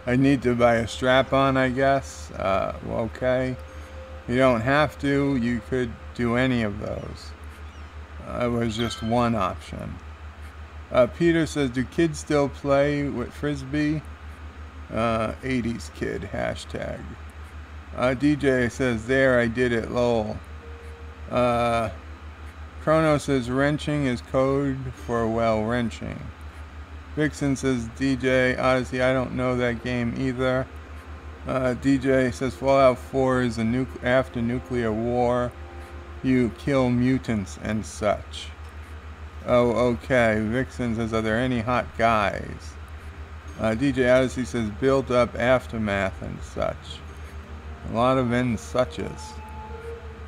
I need to buy a strap-on, I guess. Okay. You don't have to. You could do any of those. It was just one option. Peter says, do kids still play with Frisbee? 80s kid, hashtag. DJ says, there, I did it, lol. Chrono says, wrenching is code for, well, wrenching. Vixen says, DJ Odyssey, I don't know that game either. DJ says, Fallout 4 is after nuclear war. You kill mutants and such. Oh, okay. Vixen says, are there any hot guys? DJ Odyssey says, build up aftermath and such. A lot of and suches.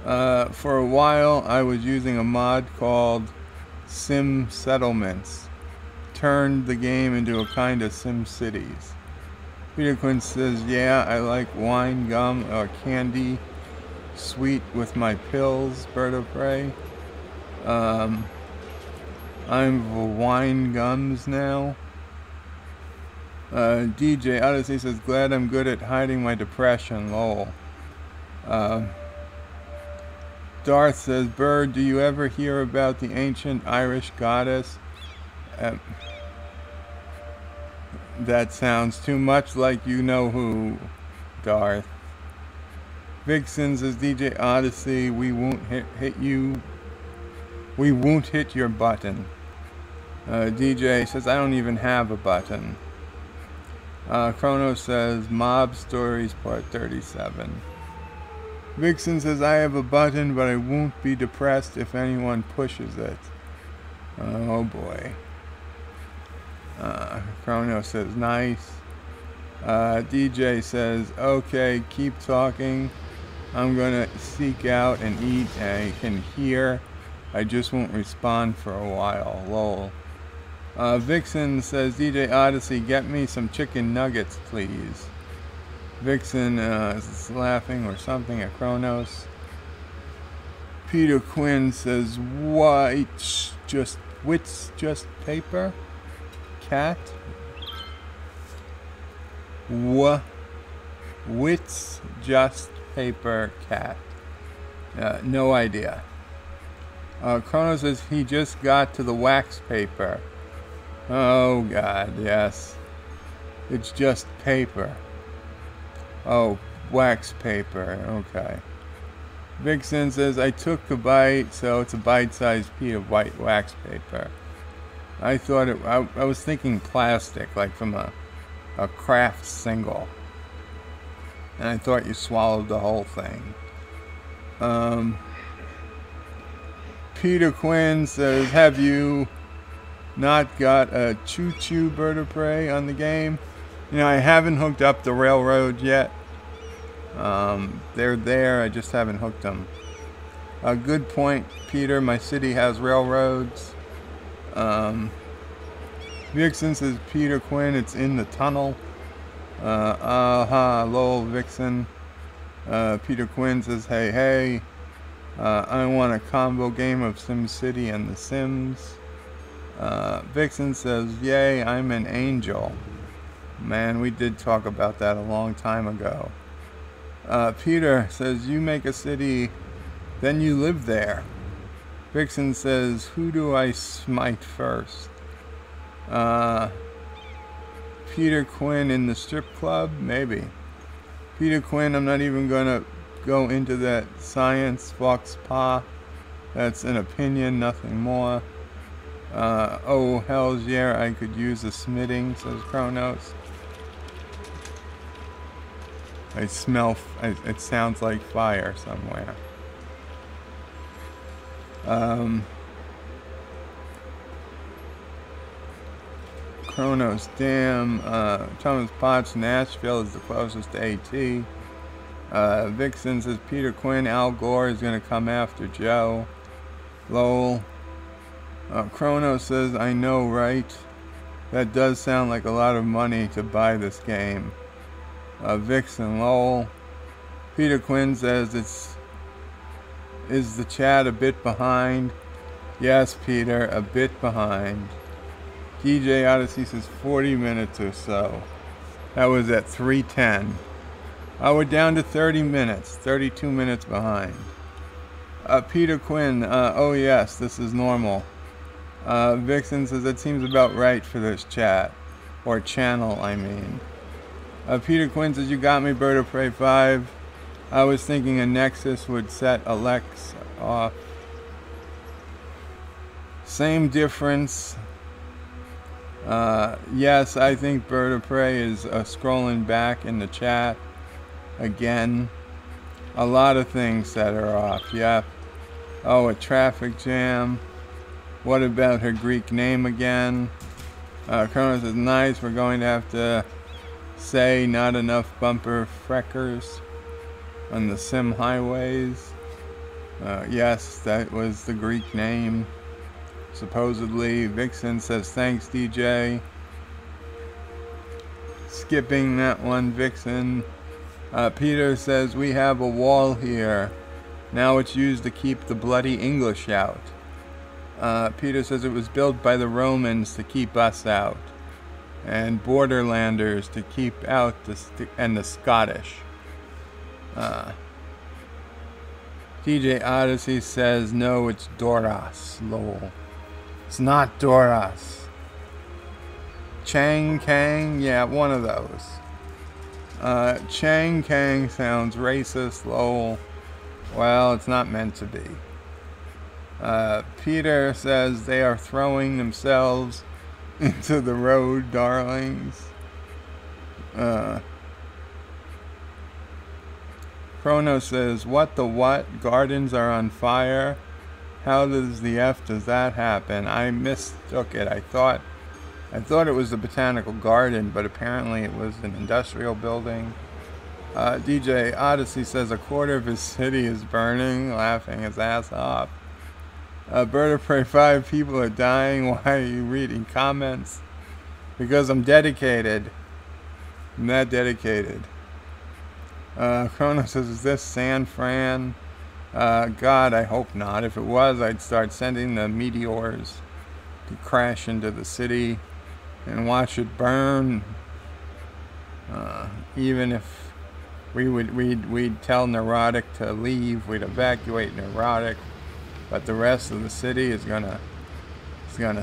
For a while, I was using a mod called Sim Settlements. Turned the game into a kind of Sim Cities. Peter Quinn says, yeah, I like wine, gum, or candy. Sweet with my pills, bird of prey. I'm wine gums now. DJ Odyssey says, glad I'm good at hiding my depression, lol. Darth says, Bird, do you ever hear about the ancient Irish goddess? That sounds too much like you know who, Darth. Vixen says, DJ Odyssey, we won't hit you. We won't hit your button. DJ says, I don't even have a button. Chrono says, Mob Stories Part 37. Vixen says, I have a button, but I won't be depressed if anyone pushes it. Oh boy. Chrono says, nice. DJ says, okay, keep talking. I'm gonna seek out and eat, and I can hear. I just won't respond for a while, lol. Vixen says, DJ Odyssey, get me some chicken nuggets, please. Vixen is laughing or something at Kronos. Peter Quinn says, "Wits just paper? Cat? Wits just paper cat?" No idea. Kronos says he just got to the wax paper. Oh God, yes. It's just paper. Oh, wax paper. Okay. Vixen says, I took a bite, so it's a bite-sized piece of white wax paper. I thought it, I was thinking plastic, like from a craft single. And I thought you swallowed the whole thing. Peter Quinn says, have you not got a choo-choo bird of prey on the game? You know, I haven't hooked up the railroad yet. They're there, I just haven't hooked them. A good point, Peter. My city has railroads. Vixen says, Peter Quinn, it's in the tunnel. Lol, Vixen. Peter Quinn says, hey, I want a combo game of SimCity and The Sims. Vixen says, yay, I'm an angel. Man, we did talk about that a long time ago. Peter says, you make a city, then you live there. Vixen says, who do I smite first? Peter Quinn in the strip club? Maybe. Peter Quinn, I'm not even going to go into that science, Fox Pa. That's an opinion, nothing more. Oh, hells yeah, I could use a smitting, says Kronos. I smell, it sounds like fire somewhere. Kronos, damn. Thomas Potts, Nashville is the closest to AT. Vixen says Peter Quinn, Al Gore is going to come after Joe. Lol. Kronos says, I know, right? That does sound like a lot of money to buy this game. Vixen, lol. Peter Quinn says, is the chat a bit behind? Yes, Peter, a bit behind. DJ Odyssey says 40 minutes or so. That was at 3:10. We're down to 30 minutes, 32 minutes behind. Peter Quinn, oh yes, this is normal. Vixen says that seems about right for this chat. Or channel, I mean. Peter Quinn says, you got me, Bird of Prey 5. I was thinking a Nexus would set Alex off. Same difference. Yes, I think Bird of Prey is scrolling back in the chat. Again. A lot of things set her off, yep. Oh, a traffic jam. What about her Greek name again? Kronos says, nice, we're going to have to say not enough bumper freckers on the sim highways. Yes, that was the Greek name. Supposedly. Vixen says, thanks, DJ. Skipping that one, Vixen. Peter says, we have a wall here. Now it's used to keep the bloody English out. Peter says it was built by the Romans to keep us out. And Borderlanders to keep out and the Scottish. DJ Odyssey says, no, it's Doras. Lol. It's not Doras. Chang Kang? Yeah, one of those. Chang Kang sounds racist. Lol. Well, it's not meant to be. Peter says they are throwing themselves into the road, darlings. Chrono says, what the what? Gardens are on fire? How does the F does that happen? I mistook it. I thought it was the botanical garden, but apparently it was an industrial building. DJ Odyssey says a quarter of his city is burning, laughing his ass off. Bird of Prey 5, people are dying. Why are you reading comments? Because I'm dedicated. I'm that dedicated. Chrono says, is this San Fran? God, I hope not. If it was, I'd start sending the meteors to crash into the city and watch it burn. Even if we'd tell Neurotic to leave, we'd evacuate Neurotic, but the rest of the city is gonna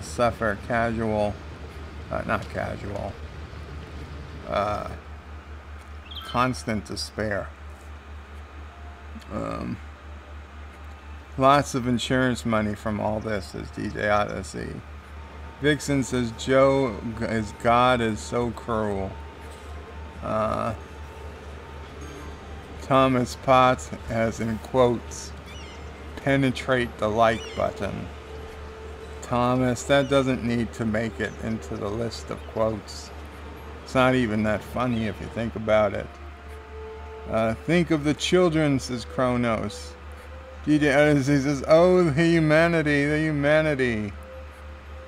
suffer constant despair. Lots of insurance money from all this, says DJ Odyssey. Vixen says, Joe is God is so cruel. Thomas Potts has, in quotes, penetrate the like button. Thomas, that doesn't need to make it into the list of quotes. It's not even that funny if you think about it. Think of the children, says Kronos. DJ Odyssey says, oh, the humanity.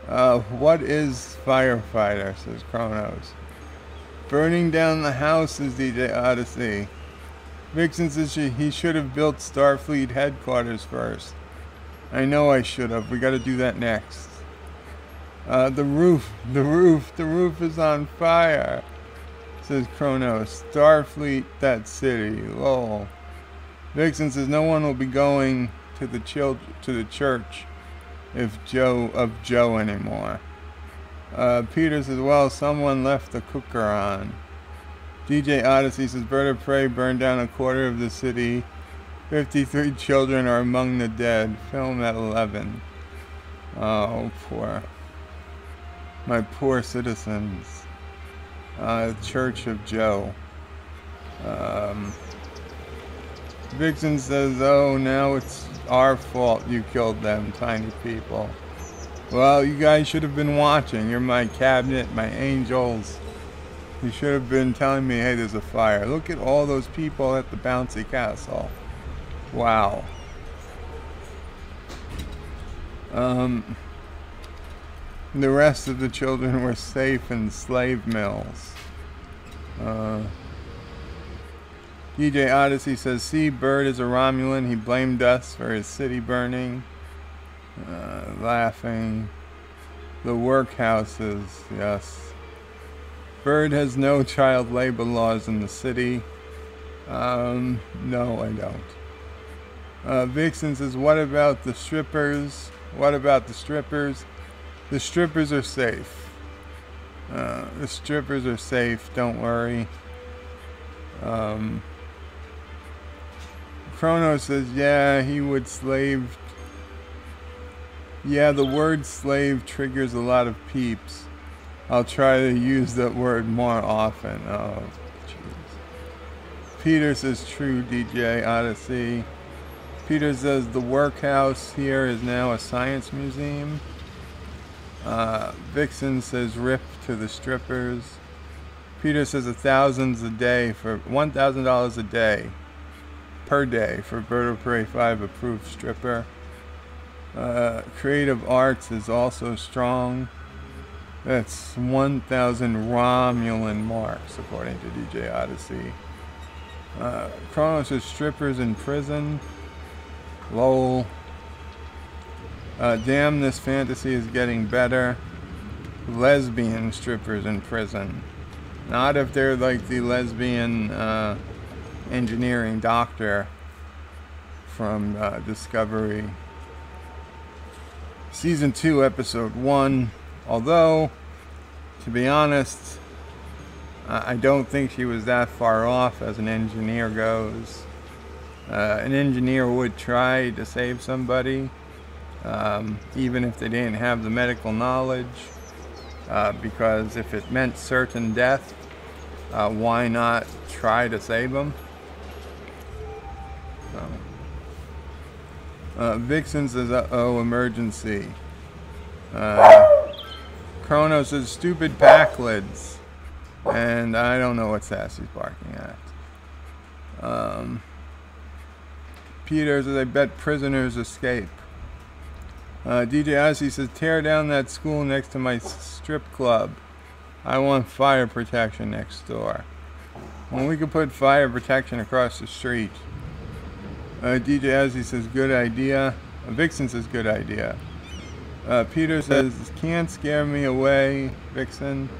What is firefighter, says Kronos. Burning down the house, says DJ Odyssey. Vixen says he should have built Starfleet headquarters first. I know I should have. We gotta do that next. The roof is on fire, says Kronos. Starfleet, that city, lol. Vixen says no one will be going to the church of Joe anymore. Peter says, well, someone left the cooker on. DJ Odyssey says, Bird of Prey burned down a quarter of the city. 53 children are among the dead. Film at 11. Oh, my poor citizens. Church of Joe. Vixen says, oh, now it's our fault you killed them, tiny people. Well, you guys should have been watching. You're my cabinet, my angels. You should have been telling me, hey, there's a fire. Look at all those people at the bouncy castle. Wow. The rest of the children were safe in slave mills. DJ Odyssey says, see, Bird is a Romulan. He blamed us for his city burning. Laughing. The workhouses, yes. Bird has no child labor laws in the city. No, I don't. Vixen says, what about the strippers? What about the strippers? The strippers are safe. The strippers are safe, don't worry. Chrono says, yeah, he would slave. Yeah, the word slave triggers a lot of peeps. I'll try to use that word more often. Oh, jeez. Peter says, true, DJ Odyssey. Peter says, the workhouse here is now a science museum. Vixen says, rip to the strippers. Peter says, $1,000 a day for $1,000 a day per day for Bird of Prey 5 approved stripper. Creative Arts is also strong. That's 1,000 Romulan marks, according to DJ Odyssey. Kronos says strippers in prison. Lol. Damn, this fantasy is getting better. Lesbian strippers in prison. Not if they're like the lesbian engineering doctor from Discovery. Season 2, Episode 1. Although, to be honest, I don't think she was that far off as an engineer goes. An engineer would try to save somebody, even if they didn't have the medical knowledge, because if it meant certain death, why not try to save them? Vixen says, uh-oh, emergency. Chrono says, stupid pack lids. And I don't know what Sassy's barking at. Peter says, I bet prisoners escape. DJ Odyssey says, tear down that school next to my strip club. I want fire protection next door. Well, we could put fire protection across the street. DJ Ozzy says, good idea. Vixen says, good idea. Peter says, can't scare me away, Vixen.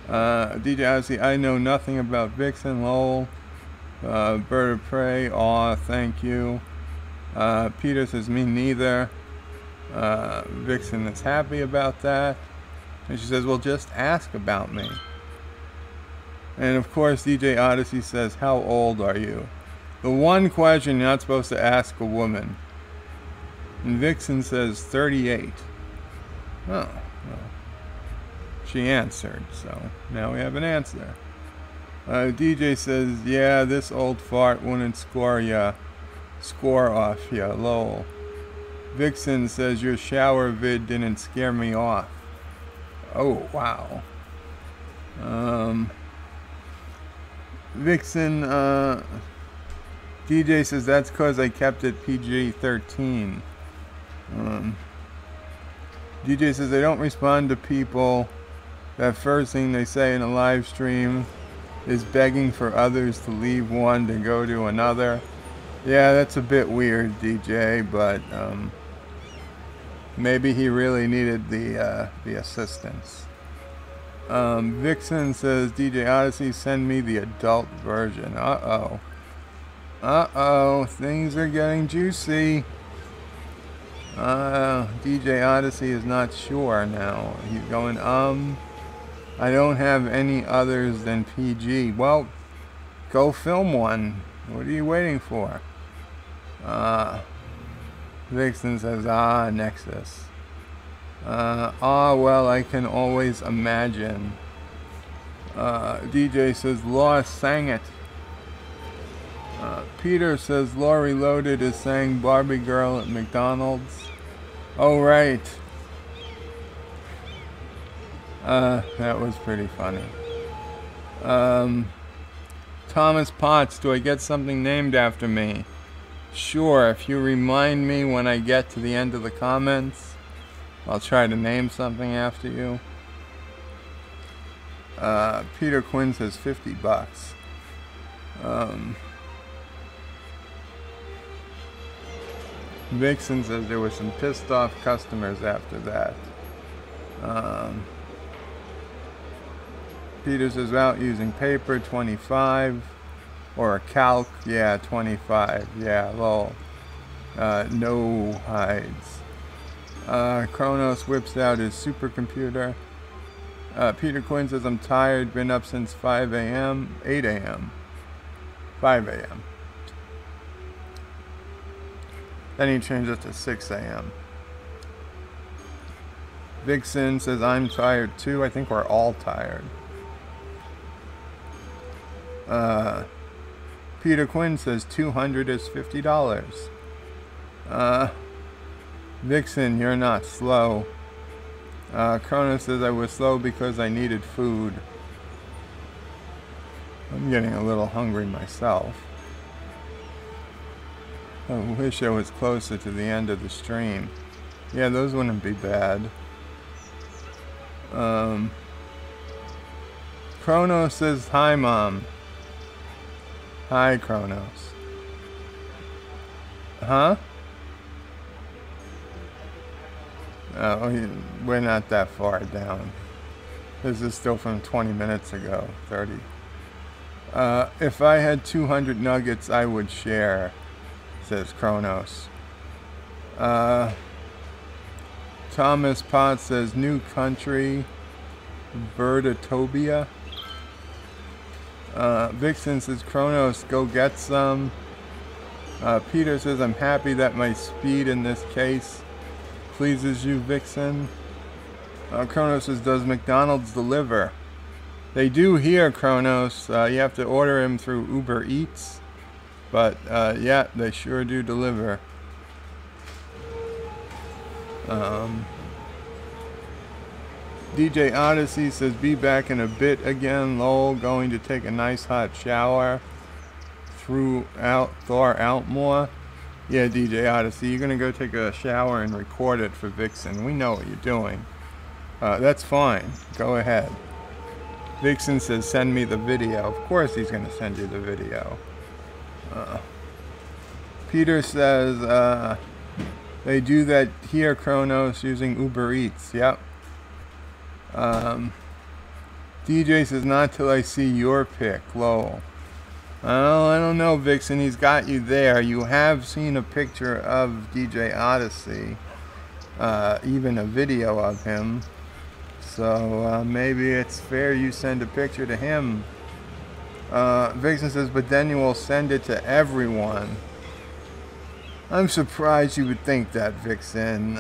DJ Ozzy, I know nothing about Vixen, lol. Bird of Prey, aw, thank you. Peter says, me neither. Vixen is happy about that. And she says, well, just ask about me. And of course, DJ Odyssey says, how old are you? The one question you're not supposed to ask a woman. And Vixen says, 38. Oh, well. She answered, so now we have an answer. DJ says, yeah, this old fart wouldn't score off ya, lol. Vixen says, your shower vid didn't scare me off. Oh, wow. Vixen, DJ says, that's because I kept it PG-13. DJ says, I don't respond to people that first thing they say in a live stream is begging for others to leave one to go to another. Yeah, that's a bit weird, DJ, but maybe he really needed the assistance. Vixen says, DJ Odyssey, send me the adult version. Uh-oh. Uh-oh, things are getting juicy. DJ Odyssey is not sure now. He's going, I don't have any others than PG. Well, go film one. What are you waiting for? Vixen says, Nexus. Well, I can always imagine. DJ says, Law sang it. Peter says, Law Reloaded is saying Barbie Girl at McDonald's. Oh, right. That was pretty funny. Thomas Potts, do I get something named after me? Sure, if you remind me when I get to the end of the comments, I'll try to name something after you. Peter Quinn says $50. Vixen says there were some pissed off customers after that. Peter says out using paper, 25. Or a calc, yeah, 25. Yeah, lol. No hides. Kronos whips out his supercomputer. Peter Quinn says, I'm tired, been up since 5 a.m., 8 a.m., 5 a.m. Then he changed it to 6 a.m. Vixen says, I'm tired too. I think we're all tired. Peter Quinn says 200 is $50. Vixen, you're not slow. Kronos says I was slow because I needed food. I'm getting a little hungry myself. I wish I was closer to the end of the stream. Yeah, those wouldn't be bad. Kronos says, hi, Mom. Hi, Kronos. Huh? Oh, we're not that far down. This is still from 20 minutes ago, 30. If I had 200 nuggets, I would share, says Kronos. Thomas Potts says, new country, Verdatobia. Vixen says, Kronos, go get some. Peter says, I'm happy that my speed in this case pleases you, Vixen. Kronos says, does McDonald's deliver? They do here, Kronos. You have to order him through Uber Eats. But, yeah, they sure do deliver. DJ Odyssey says, be back in a bit again, lol. Going to take a nice hot shower. Thaw out more. Yeah, DJ Odyssey, you're gonna go take a shower and record it for Vixen. We know what you're doing. That's fine. Go ahead. Vixen says, send me the video. Of course he's going to send you the video. Peter says, they do that here, Kronos, using Uber Eats. Yep. DJ says, not till I see your pic. Lol. Oh, I don't know, Vixen. He's got you there. You have seen a picture of DJ Odyssey. Even a video of him. So maybe it's fair you send a picture to him. Vixen says, but then you will send it to everyone. I'm surprised you would think that, Vixen.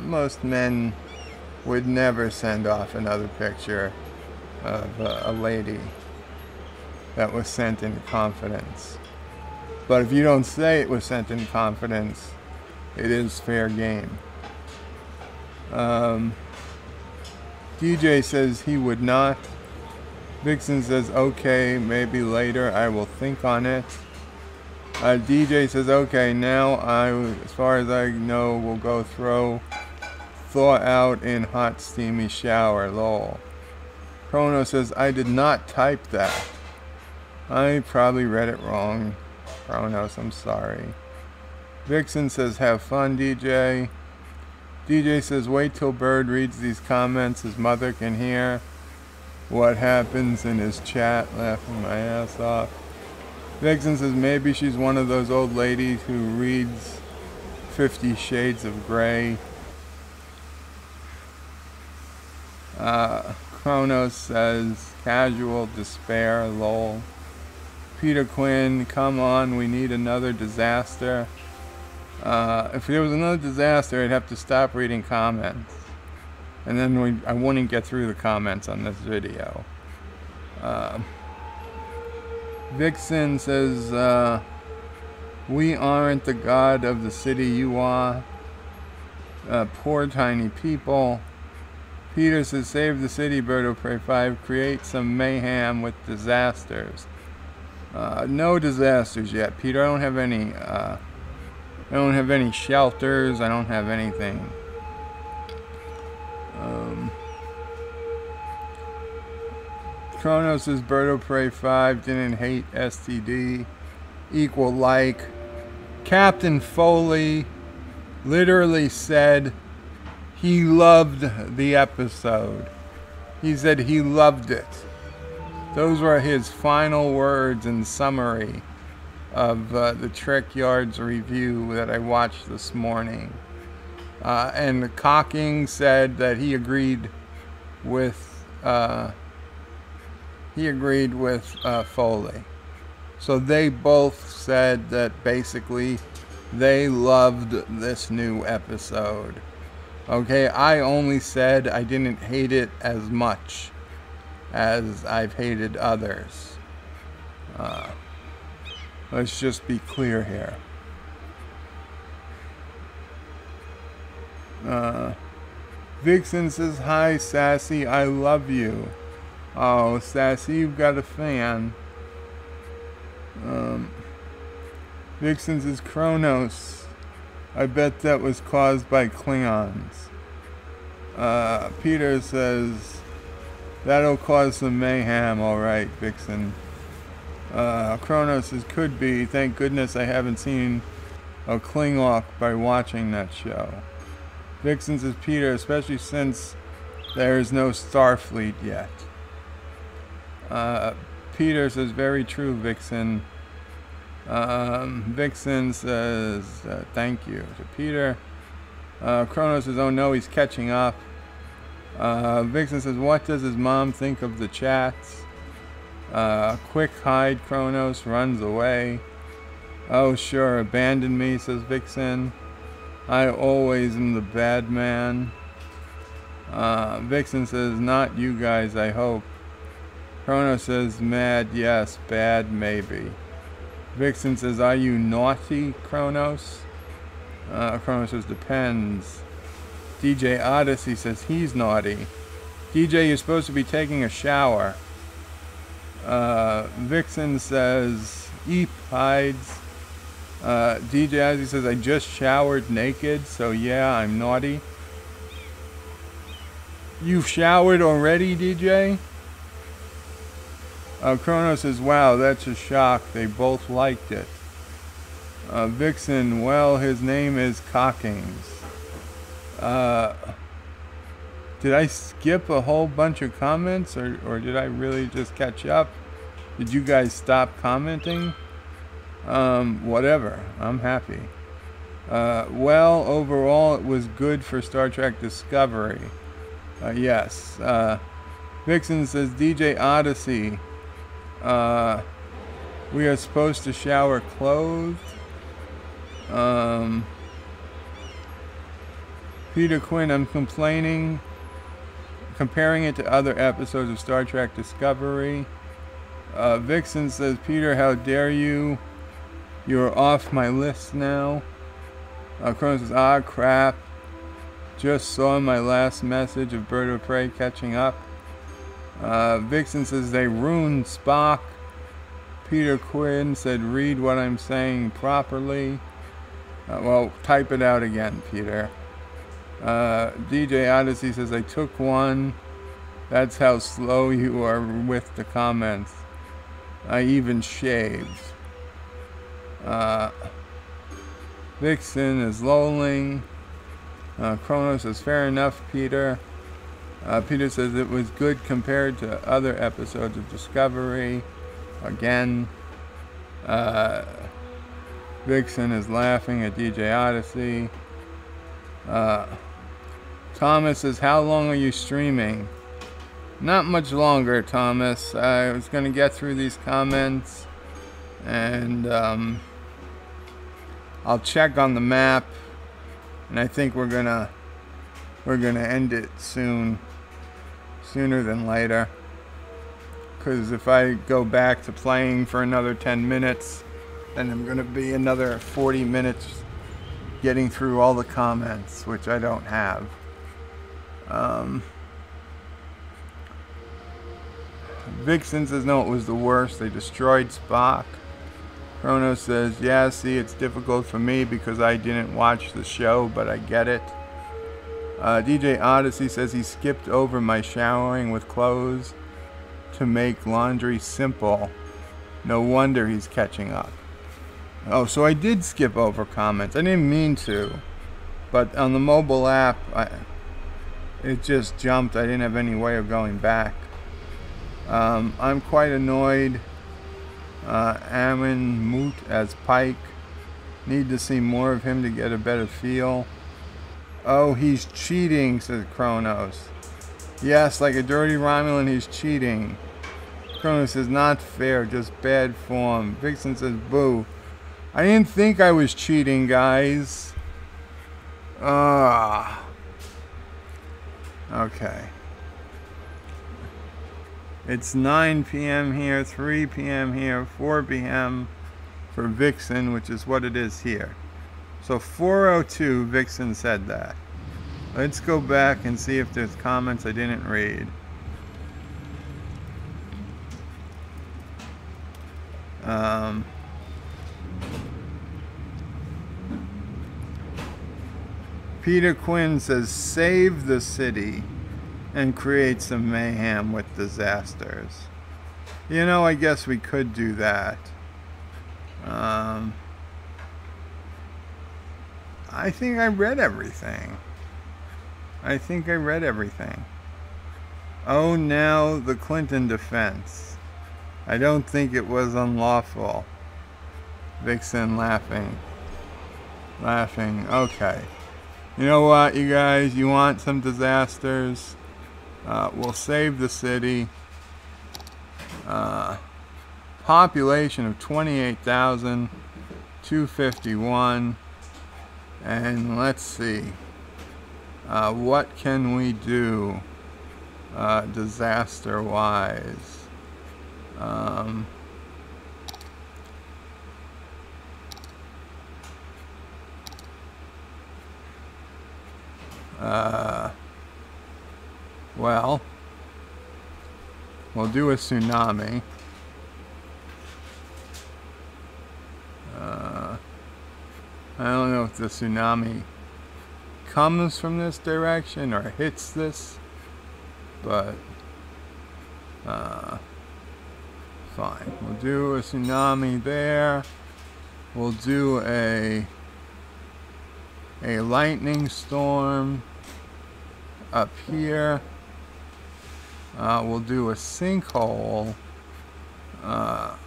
Most men would never send off another picture of a lady that was sent in confidence. But if you don't say it was sent in confidence, it is fair game. DJ says he would not. Vixen says, okay, maybe later, I will think on it. DJ says, okay, now as far as I know, we'll go thaw out in hot steamy shower, lol. Chrono says, I did not type that. I probably read it wrong. Chronos, I'm sorry. Vixen says, have fun, DJ. DJ says, wait till Bird reads these comments. His mother can hear what happens in his chat. Laughing my ass off. Vixen says, maybe she's one of those old ladies who reads 50 Shades of Grey. Kronos says, casual despair, lol. Peter Quinn, come on, we need another disaster. If there was another disaster, I'd have to stop reading comments. And then I wouldn't get through the comments on this video. Vixen says, we aren't the god of the city, you are. Poor tiny people. Peter says, save the city, Bird of Prey 5. Create some mayhem with disasters. No disasters yet, Peter. I don't have any... I don't have any shelters. I don't have anything. Kronos says Bird of Prey 5 didn't hate STD. Equal like. Captain Foley literally said he loved the episode. He said he loved it. Those were his final words in summary of the Trek Yards review that I watched this morning. And Cocking said that he agreed with Foley. So they both said that basically they loved this new episode. Okay, I only said I didn't hate it as much as I've hated others. Let's just be clear here. Vixen says, hi, Sassy, I love you. Oh, Sassy, you've got a fan. Vixen says, Kronos, I bet that was caused by Klingons. Peter says, that'll cause some mayhem, alright, Vixen. Kronos says, could be. Thank goodness I haven't seen a Klingon by watching that show. Vixen says, Peter, especially since there is no Starfleet yet. Peter says, very true, Vixen. Vixen says, thank you to Peter. Kronos says, oh no, he's catching up. Vixen says, what does his mom think of the chats? Quick hide, Kronos runs away. Oh sure, abandon me, says Vixen. I always am the bad man. Vixen says, not you guys, I hope. Kronos says, mad, yes, bad, maybe. Vixen says, are you naughty, Kronos? Kronos says, depends. DJ Odyssey says, he's naughty. DJ, you're supposed to be taking a shower. Vixen says, Eep hides. DJ Odyssey says, I just showered naked, so yeah, I'm naughty. You've showered already, DJ? Kronos says, wow, that's a shock. They both liked it. Vixen, well, his name is Cockings. Did I skip a whole bunch of comments, or did I really just catch up? Did you guys stop commenting? Whatever. I'm happy. Well, overall, it was good for Star Trek Discovery. Yes. Vixen says, DJ Odyssey. We are supposed to shower clothed. Peter Quinn, I'm comparing it to other episodes of Star Trek Discovery. Vixen says, Peter, how dare you? You're off my list now. Kronos says, ah, crap. Just saw my last message of Bird of Prey catching up. Vixen says, they ruined Spock. Peter Quinn said, read what I'm saying properly. Well, type it out again, Peter. DJ Odyssey says, I took one. That's how slow you are with the comments. I even shaved. Vixen is lolling. Kronos says, fair enough, Peter. Peter says, it was good compared to other episodes of Discovery. Again. Vixen is laughing at DJ Odyssey. Thomas says, how long are you streaming? Not much longer, Thomas. I was going to get through these comments, and I'll check on the map, and I think we're gonna end it sooner than later. Because if I go back to playing for another 10 minutes, then I'm gonna be another 40 minutes getting through all the comments, which I don't have. Vixen says, no, it was the worst. They destroyed Spock. Kronos says, yeah, see, it's difficult for me because I didn't watch the show, but I get it. DJ Odyssey says he skipped over my showering with clothes to make laundry simple. No wonder he's catching up. Oh, so I did skip over comments. I didn't mean to, but on the mobile app, it just jumped. I didn't have any way of going back. I'm quite annoyed. Ammon Moot as Pike. Need to see more of him to get a better feel. Oh, he's cheating, says Kronos. Yes, like a dirty Romulan, he's cheating. Kronos says, not fair, just bad form. Vixen says, boo. I didn't think I was cheating, guys. Okay. It's 9 p.m. here, 3 p.m. here, 4 p.m. for Vixen, which is what it is here. So 4:02, Vixen said that. Let's go back and see if there's comments I didn't read. Peter Quinn says, save the city and create some mayhem with disasters. You know, I guess we could do that. I think I read everything. Oh, now the Clinton defense. I don't think it was unlawful. Vixen laughing. Okay. You know what, you guys? You want some disasters? We'll save the city. Population of 28,251. And let's see. What can we do disaster-wise? Well, we'll do a tsunami. I don't know if the tsunami comes from this direction or hits this, but Fine. We'll do a tsunami there. We'll do a lightning storm up here. We'll do a sinkhole right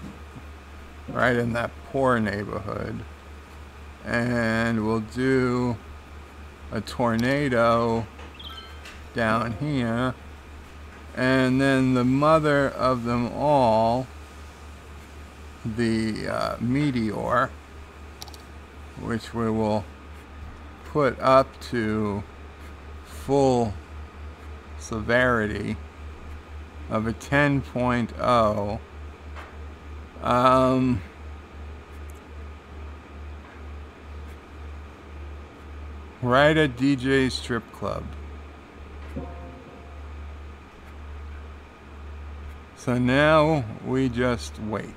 in that poor neighborhood. And we'll do a tornado down here. And then the mother of them all, the meteor, which we will put up to full severity of a 10.0. Right at DJ's strip club. So now we just wait.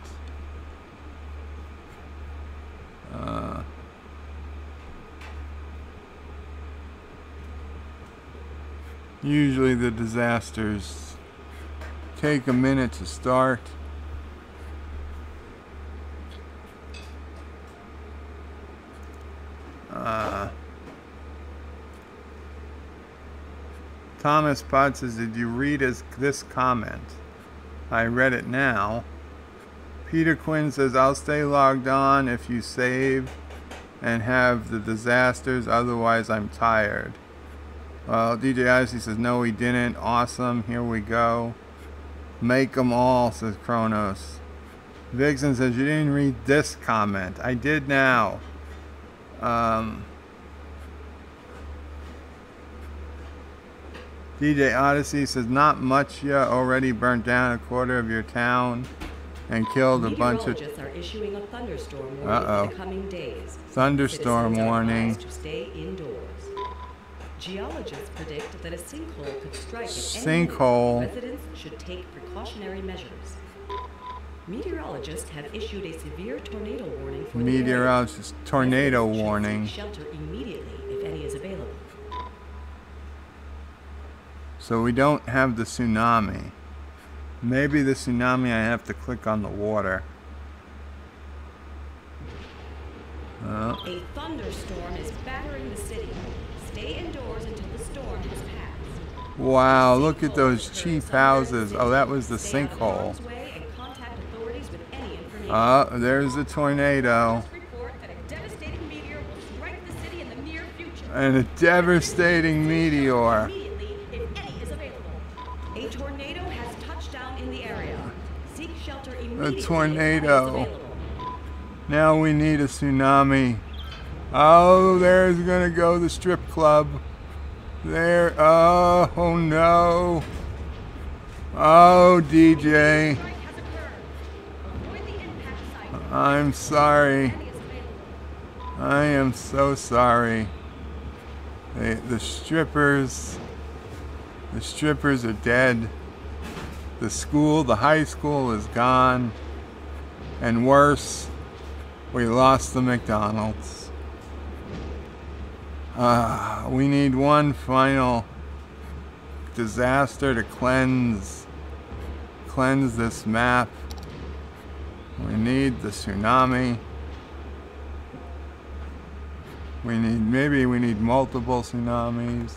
Usually the disasters take a minute to start. Thomas Pod says, did you read this comment? I read it now. Peter Quinn says, I'll stay logged on if you save and have the disasters, otherwise I'm tired. Well, DJ Odyssey says, no he didn't. Awesome, here we go. Make them all, says Kronos. Vixen says, you didn't read this comment. I did now. DJ Odyssey says, not much yet. Already burnt down a quarter of your town and killed a bunch of... Meteorologists are issuing a thunderstorm warning for the coming days. Thunderstorm warning. To stay indoors. Geologists predict that a sinkhole could strike at any minute. Residents should take precautionary measures. Meteorologists have issued a severe tornado warning for Meteorologist tornado warning. Shelter immediately if any is available. So we don't have the tsunami. Maybe the tsunami I have to click on the water. A thunderstorm is battering the city. Stay indoors until the storm has passed. Wow, look at those cheap houses. Oh, that was the sinkhole. There's the tornado. And a devastating meteor. A tornado has touched down in the area. Seek shelter immediately. A tornado. Now we need a tsunami. Oh, there's gonna go the strip club. There. Oh no. Oh, DJ. I'm sorry. I am so sorry. The strippers are dead. The high school is gone. And worse, we lost the McDonald's. We need one final disaster to cleanse this map. We need the tsunami. Maybe we need multiple tsunamis.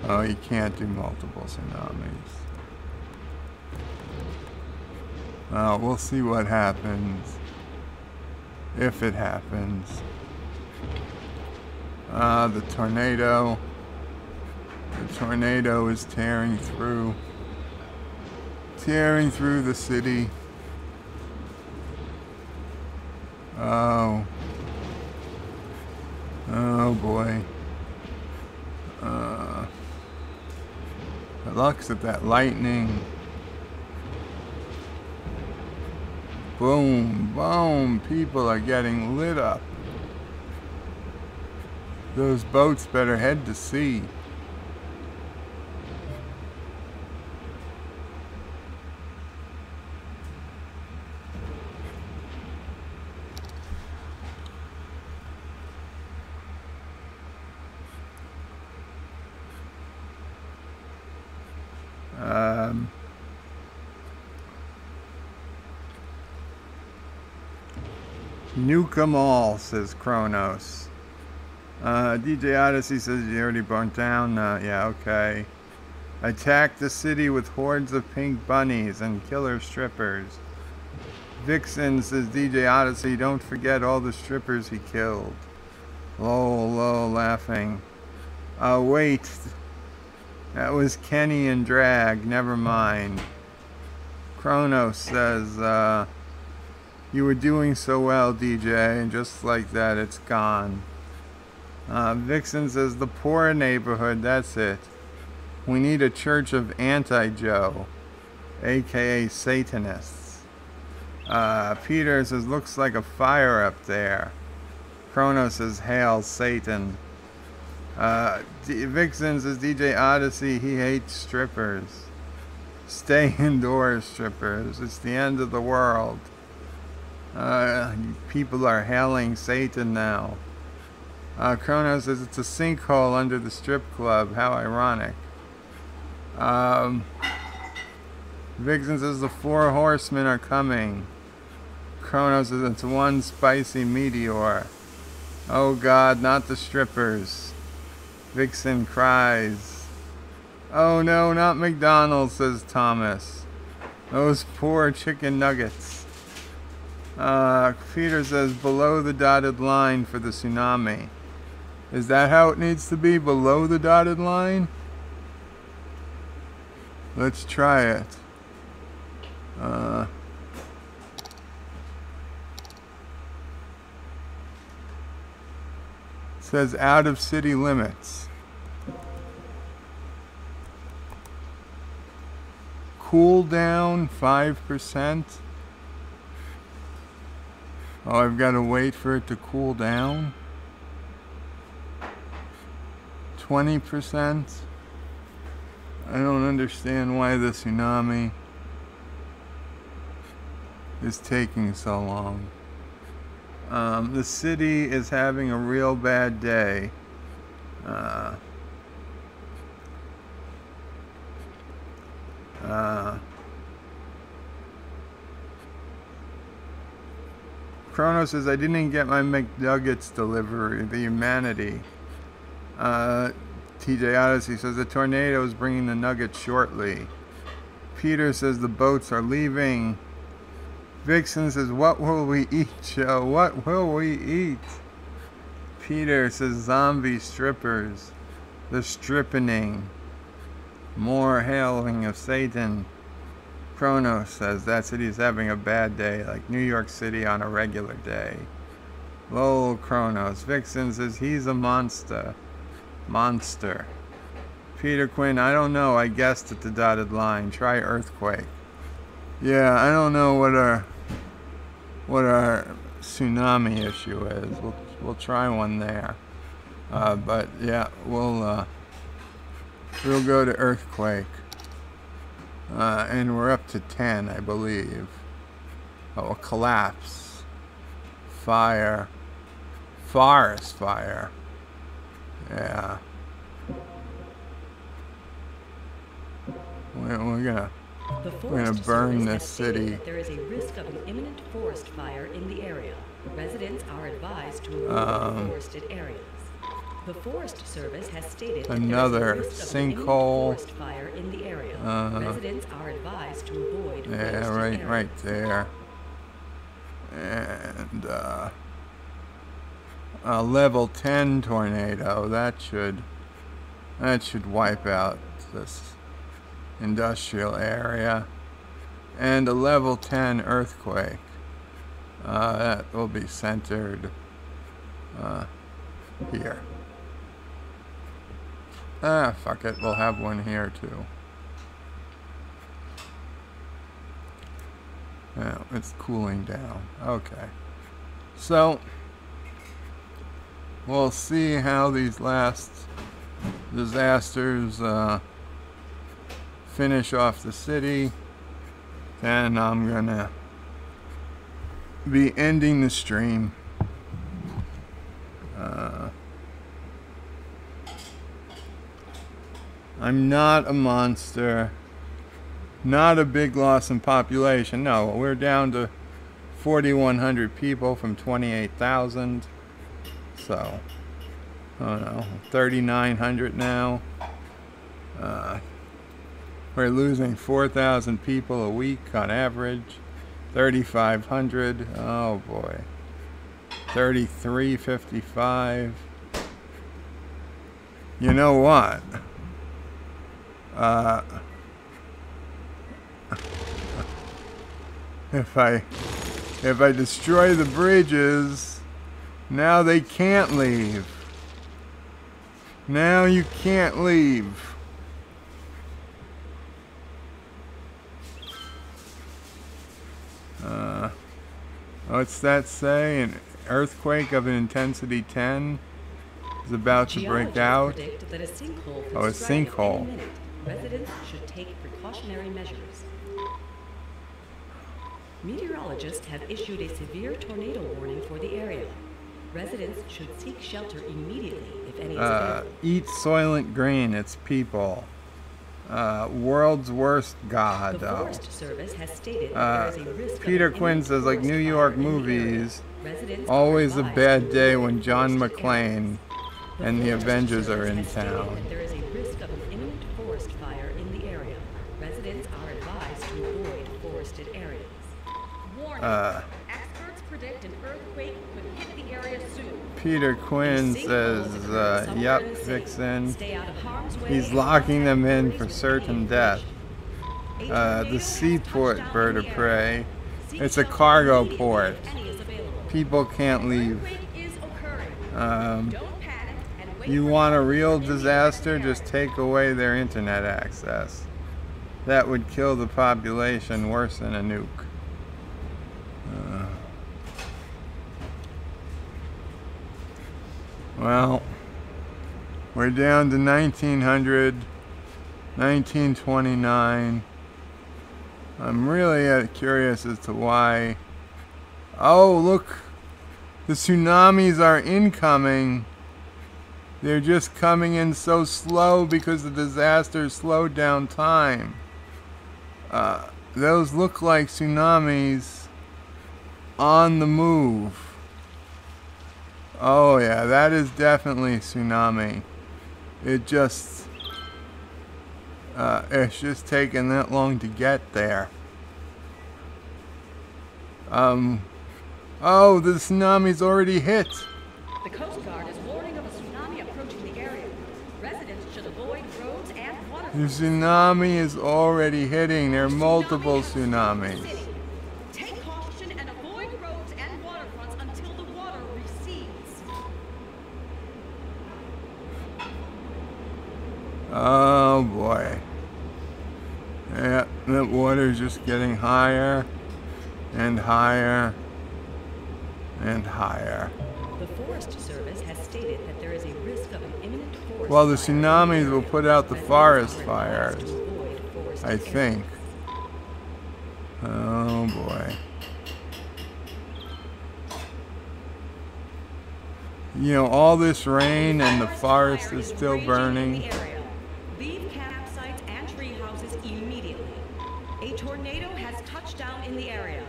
Oh, you can't do multiple tsunamis. We'll see what happens. If it happens. The tornado. The tornado is tearing through the city. Oh. Oh boy. It looks at that lightning. Boom, boom. People are getting lit up. Those boats better head to sea. Nuke 'em all, says Kronos. DJ Odyssey says you already burnt down. Yeah, okay. Attack the city with hordes of pink bunnies and killer strippers. Vixen, says DJ Odyssey, don't forget all the strippers he killed. Lol, laughing. Wait. That was Kenny and Drag, never mind. Kronos says, you were doing so well, DJ, and just like that, it's gone. Vixen says, the poor neighborhood, that's it. We need a church of Anti-Joe, aka Satanists. Peter says, looks like a fire up there. Kronos says, hail Satan. Vixen says, DJ Odyssey, he hates strippers. Stay indoors, strippers. It's the end of the world. People are hailing Satan now. Kronos says, it's a sinkhole under the strip club. How ironic. Vixen says, the 4 horsemen are coming. Kronos says, it's one spicy meteor. Oh God, not the strippers. Vixen cries. Oh no, not McDonald's, says Thomas. Those poor chicken nuggets. Peter says, below the dotted line for the tsunami. Is that how it needs to be? Below the dotted line? Let's try it. It says out of city limits. Cool down 5%. Oh, I've got to wait for it to cool down. 20%. I don't understand why the tsunami is taking so long. The city is having a real bad day. Kronos says, I didn't get my McNuggets delivery, the humanity. TJ Odyssey says, the tornado is bringing the nuggets shortly. Peter says, the boats are leaving. Vixen says, what will we eat, Joe? What will we eat? Peter says, zombie strippers. The strippening. More hailing of Satan. Kronos says, that city's having a bad day, like New York City on a regular day. Lol, Kronos. Vixen says, he's a monster. Monster. Peter Quinn, I don't know. I guessed at the dotted line. Try earthquake. Yeah, I don't know what our tsunami issue is. We'll try one there. But yeah, we'll go to earthquake. And we're up to 10, I believe. Oh, a collapse. Fire. Forest fire. Yeah. We're gonna burn this city. There is a risk of an imminent forest fire in the area. Residents are advised to avoid forested areas. The Forest Service has stated another that there is a risk sinkhole. of an imminent forest fire in the area. Residents are advised to avoid Yeah, forested areas. right there. And a level 10 tornado. That should wipe out this industrial area. And a level 10 earthquake. That will be centered here. Fuck it. We'll have one here too. Yeah, it's cooling down. Okay. So, we'll see how these last disasters finish off the city. Then I'm gonna be ending the stream. I'm not a monster. Not a big loss in population. No, we're down to 4,100 people from 28,000. So, I don't know, 3,900 now. We're losing 4,000 people a week on average. 3,500. Oh boy. 3,355. You know what? If I destroy the bridges, now they can't leave. Now you can't leave. What's that say? An earthquake of an intensity 10 is about to break out. That a sinkhole Oh, a sinkhole. Residents should take precautionary measures. Meteorologists have issued a severe tornado warning for the area. Residents should seek shelter immediately if any is available. Eat Soylent Green, it's people. World's worst god. The Forest Service has stated that there is a risk Peter of Quinn says, like New York movies, always a bad day when John McClane and the Avengers are in town. There is a risk of an imminent forest fire in the area. Residents are advised to avoid forested areas. Warning. Experts predict an earthquake could hit the area soon. Peter Quinn says, yep, Vixen. He's locking them in for certain death. The seaport bird of prey. It's a cargo port. People can't leave. You want a real disaster? Just take away their internet access. That would kill the population worse than a nuke. Well, we're down to 1900, 1929. I'm really curious as to why. Oh, look, the tsunamis are incoming. They're just coming in so slow because the disaster slowed down time. Those look like tsunamis on the move. Oh yeah, that is definitely a tsunami. It's just taking that long to get there. Oh, the tsunami's already hit. The Coast Guard is warning of a tsunami approaching the area. Residents should avoid roads and waterfronts. The tsunami is already hitting. There are multiple tsunamis. Take caution and avoid roads and waterfronts until the water recedes. Oh boy. Yeah, that water's just getting higher and higher and higher. The Forest Service has stated that there is a risk of an imminent forest Well, the fire. tsunamis will put out the forest fires, I think. Oh boy. You know, all this rain and the forest is still burning. Leave campsites and tree houses immediately. A tornado has touched down in the area.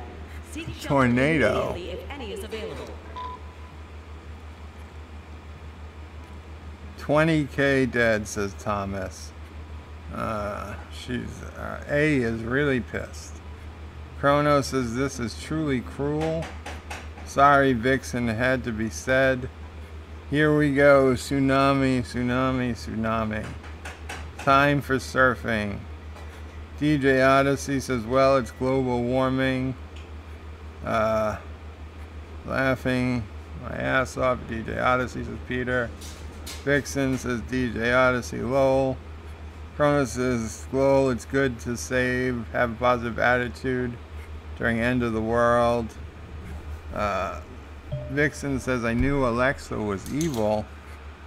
Seek shelter Tornado. immediately if any is available. 20K dead, says Thomas. A is really pissed. Chrono says this is truly cruel. Sorry, Vixen, it had to be said. Here we go, tsunami, tsunami, tsunami. Time for surfing. DJ Odyssey says, well, it's global warming. Laughing my ass off. DJ Odyssey says, Peter. Vixen says, DJ Odyssey, lol. Cronus says, lol, it's good to save, have a positive attitude during end of the world. Vixen says, I knew Alexa was evil.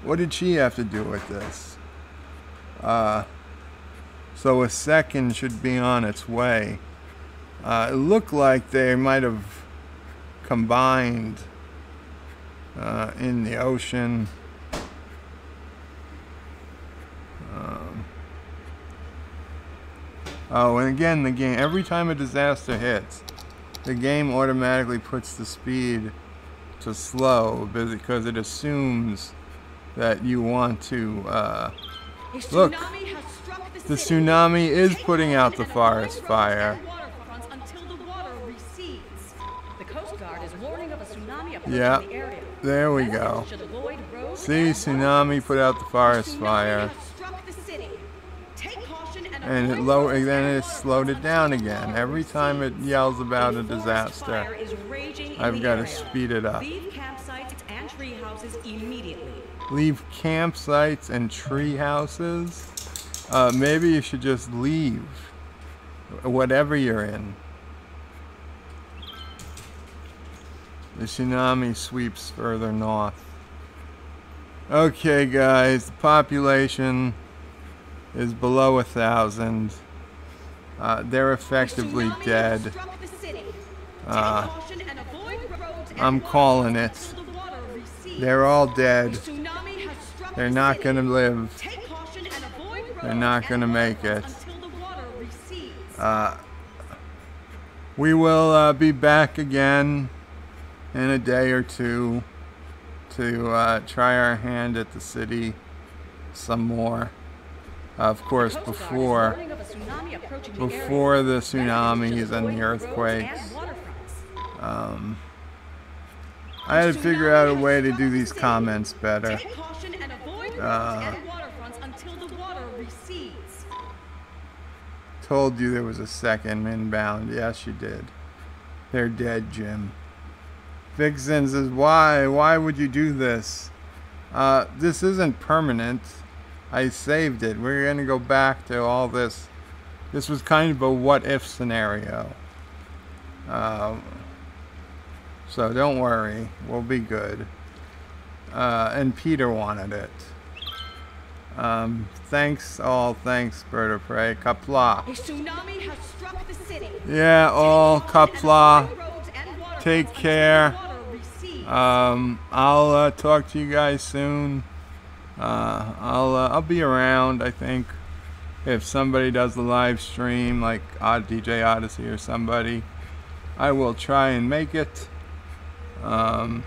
What did she have to do with this? So a second should be on its way. It looked like they might have combined in the ocean. Oh, and again, the game, every time a disaster hits, the game automatically puts the speed to slow because it assumes that you want to, look, the tsunami is putting out the forest fire. Yeah, there we go. See, tsunami put out the forest fire. And then it slowed it down again. Every time it yells about a disaster, I've got to speed it up. Leave campsites and tree houses immediately. Leave campsites and tree houses? Maybe you should just leave. Whatever you're in. The tsunami sweeps further north. Okay, guys, the population is below 1,000. They're effectively dead. I'm calling it. They're all dead. They're not gonna live. They're not gonna make it. We will be back again in a day or two to try our hand at the city some more. Of course, before the tsunamis and the earthquakes, I had to figure out a way to do these comments better. Told you there was a second inbound. Yes, you did. They're dead, Jim. Vixen says, why? Why would you do this? This isn't permanent. I saved it. We're going to go back to all this. This was kind of a what-if scenario. So don't worry. We'll be good. And Peter wanted it. Thanks all. Thanks, Bird of Prey. Qapla. A tsunami has struck the city. Yeah, all. Qapla. Take care. I'll talk to you guys soon. I'll be around, I think, if somebody does the live stream, like DJ Odyssey or somebody. I will try and make it. And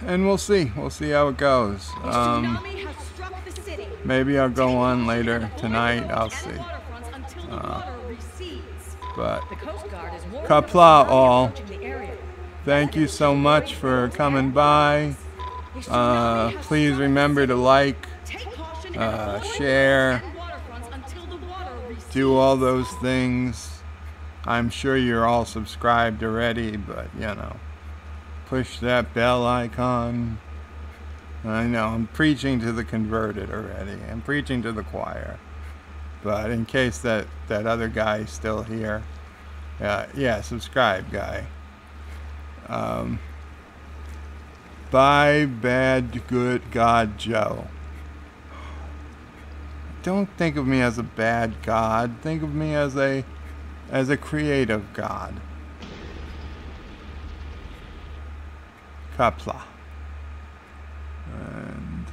we'll see. We'll see how it goes. Maybe I'll go on later tonight. I'll see. But Qapla all. Thank you so much for coming by. Please remember to like, share, do all those things. I'm sure you're all subscribed already, but you know, push that bell icon. I know I'm preaching to the converted already. I'm preaching to the choir. But in case that other guy's still here, yeah, subscribe, guy. Bye, bad, good God, Joe. Don't think of me as a bad God. Think of me as a creative God. Qapla. And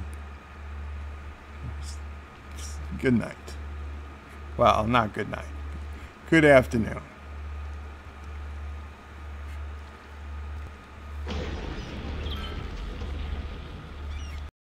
good night. Well, not good night. Good afternoon.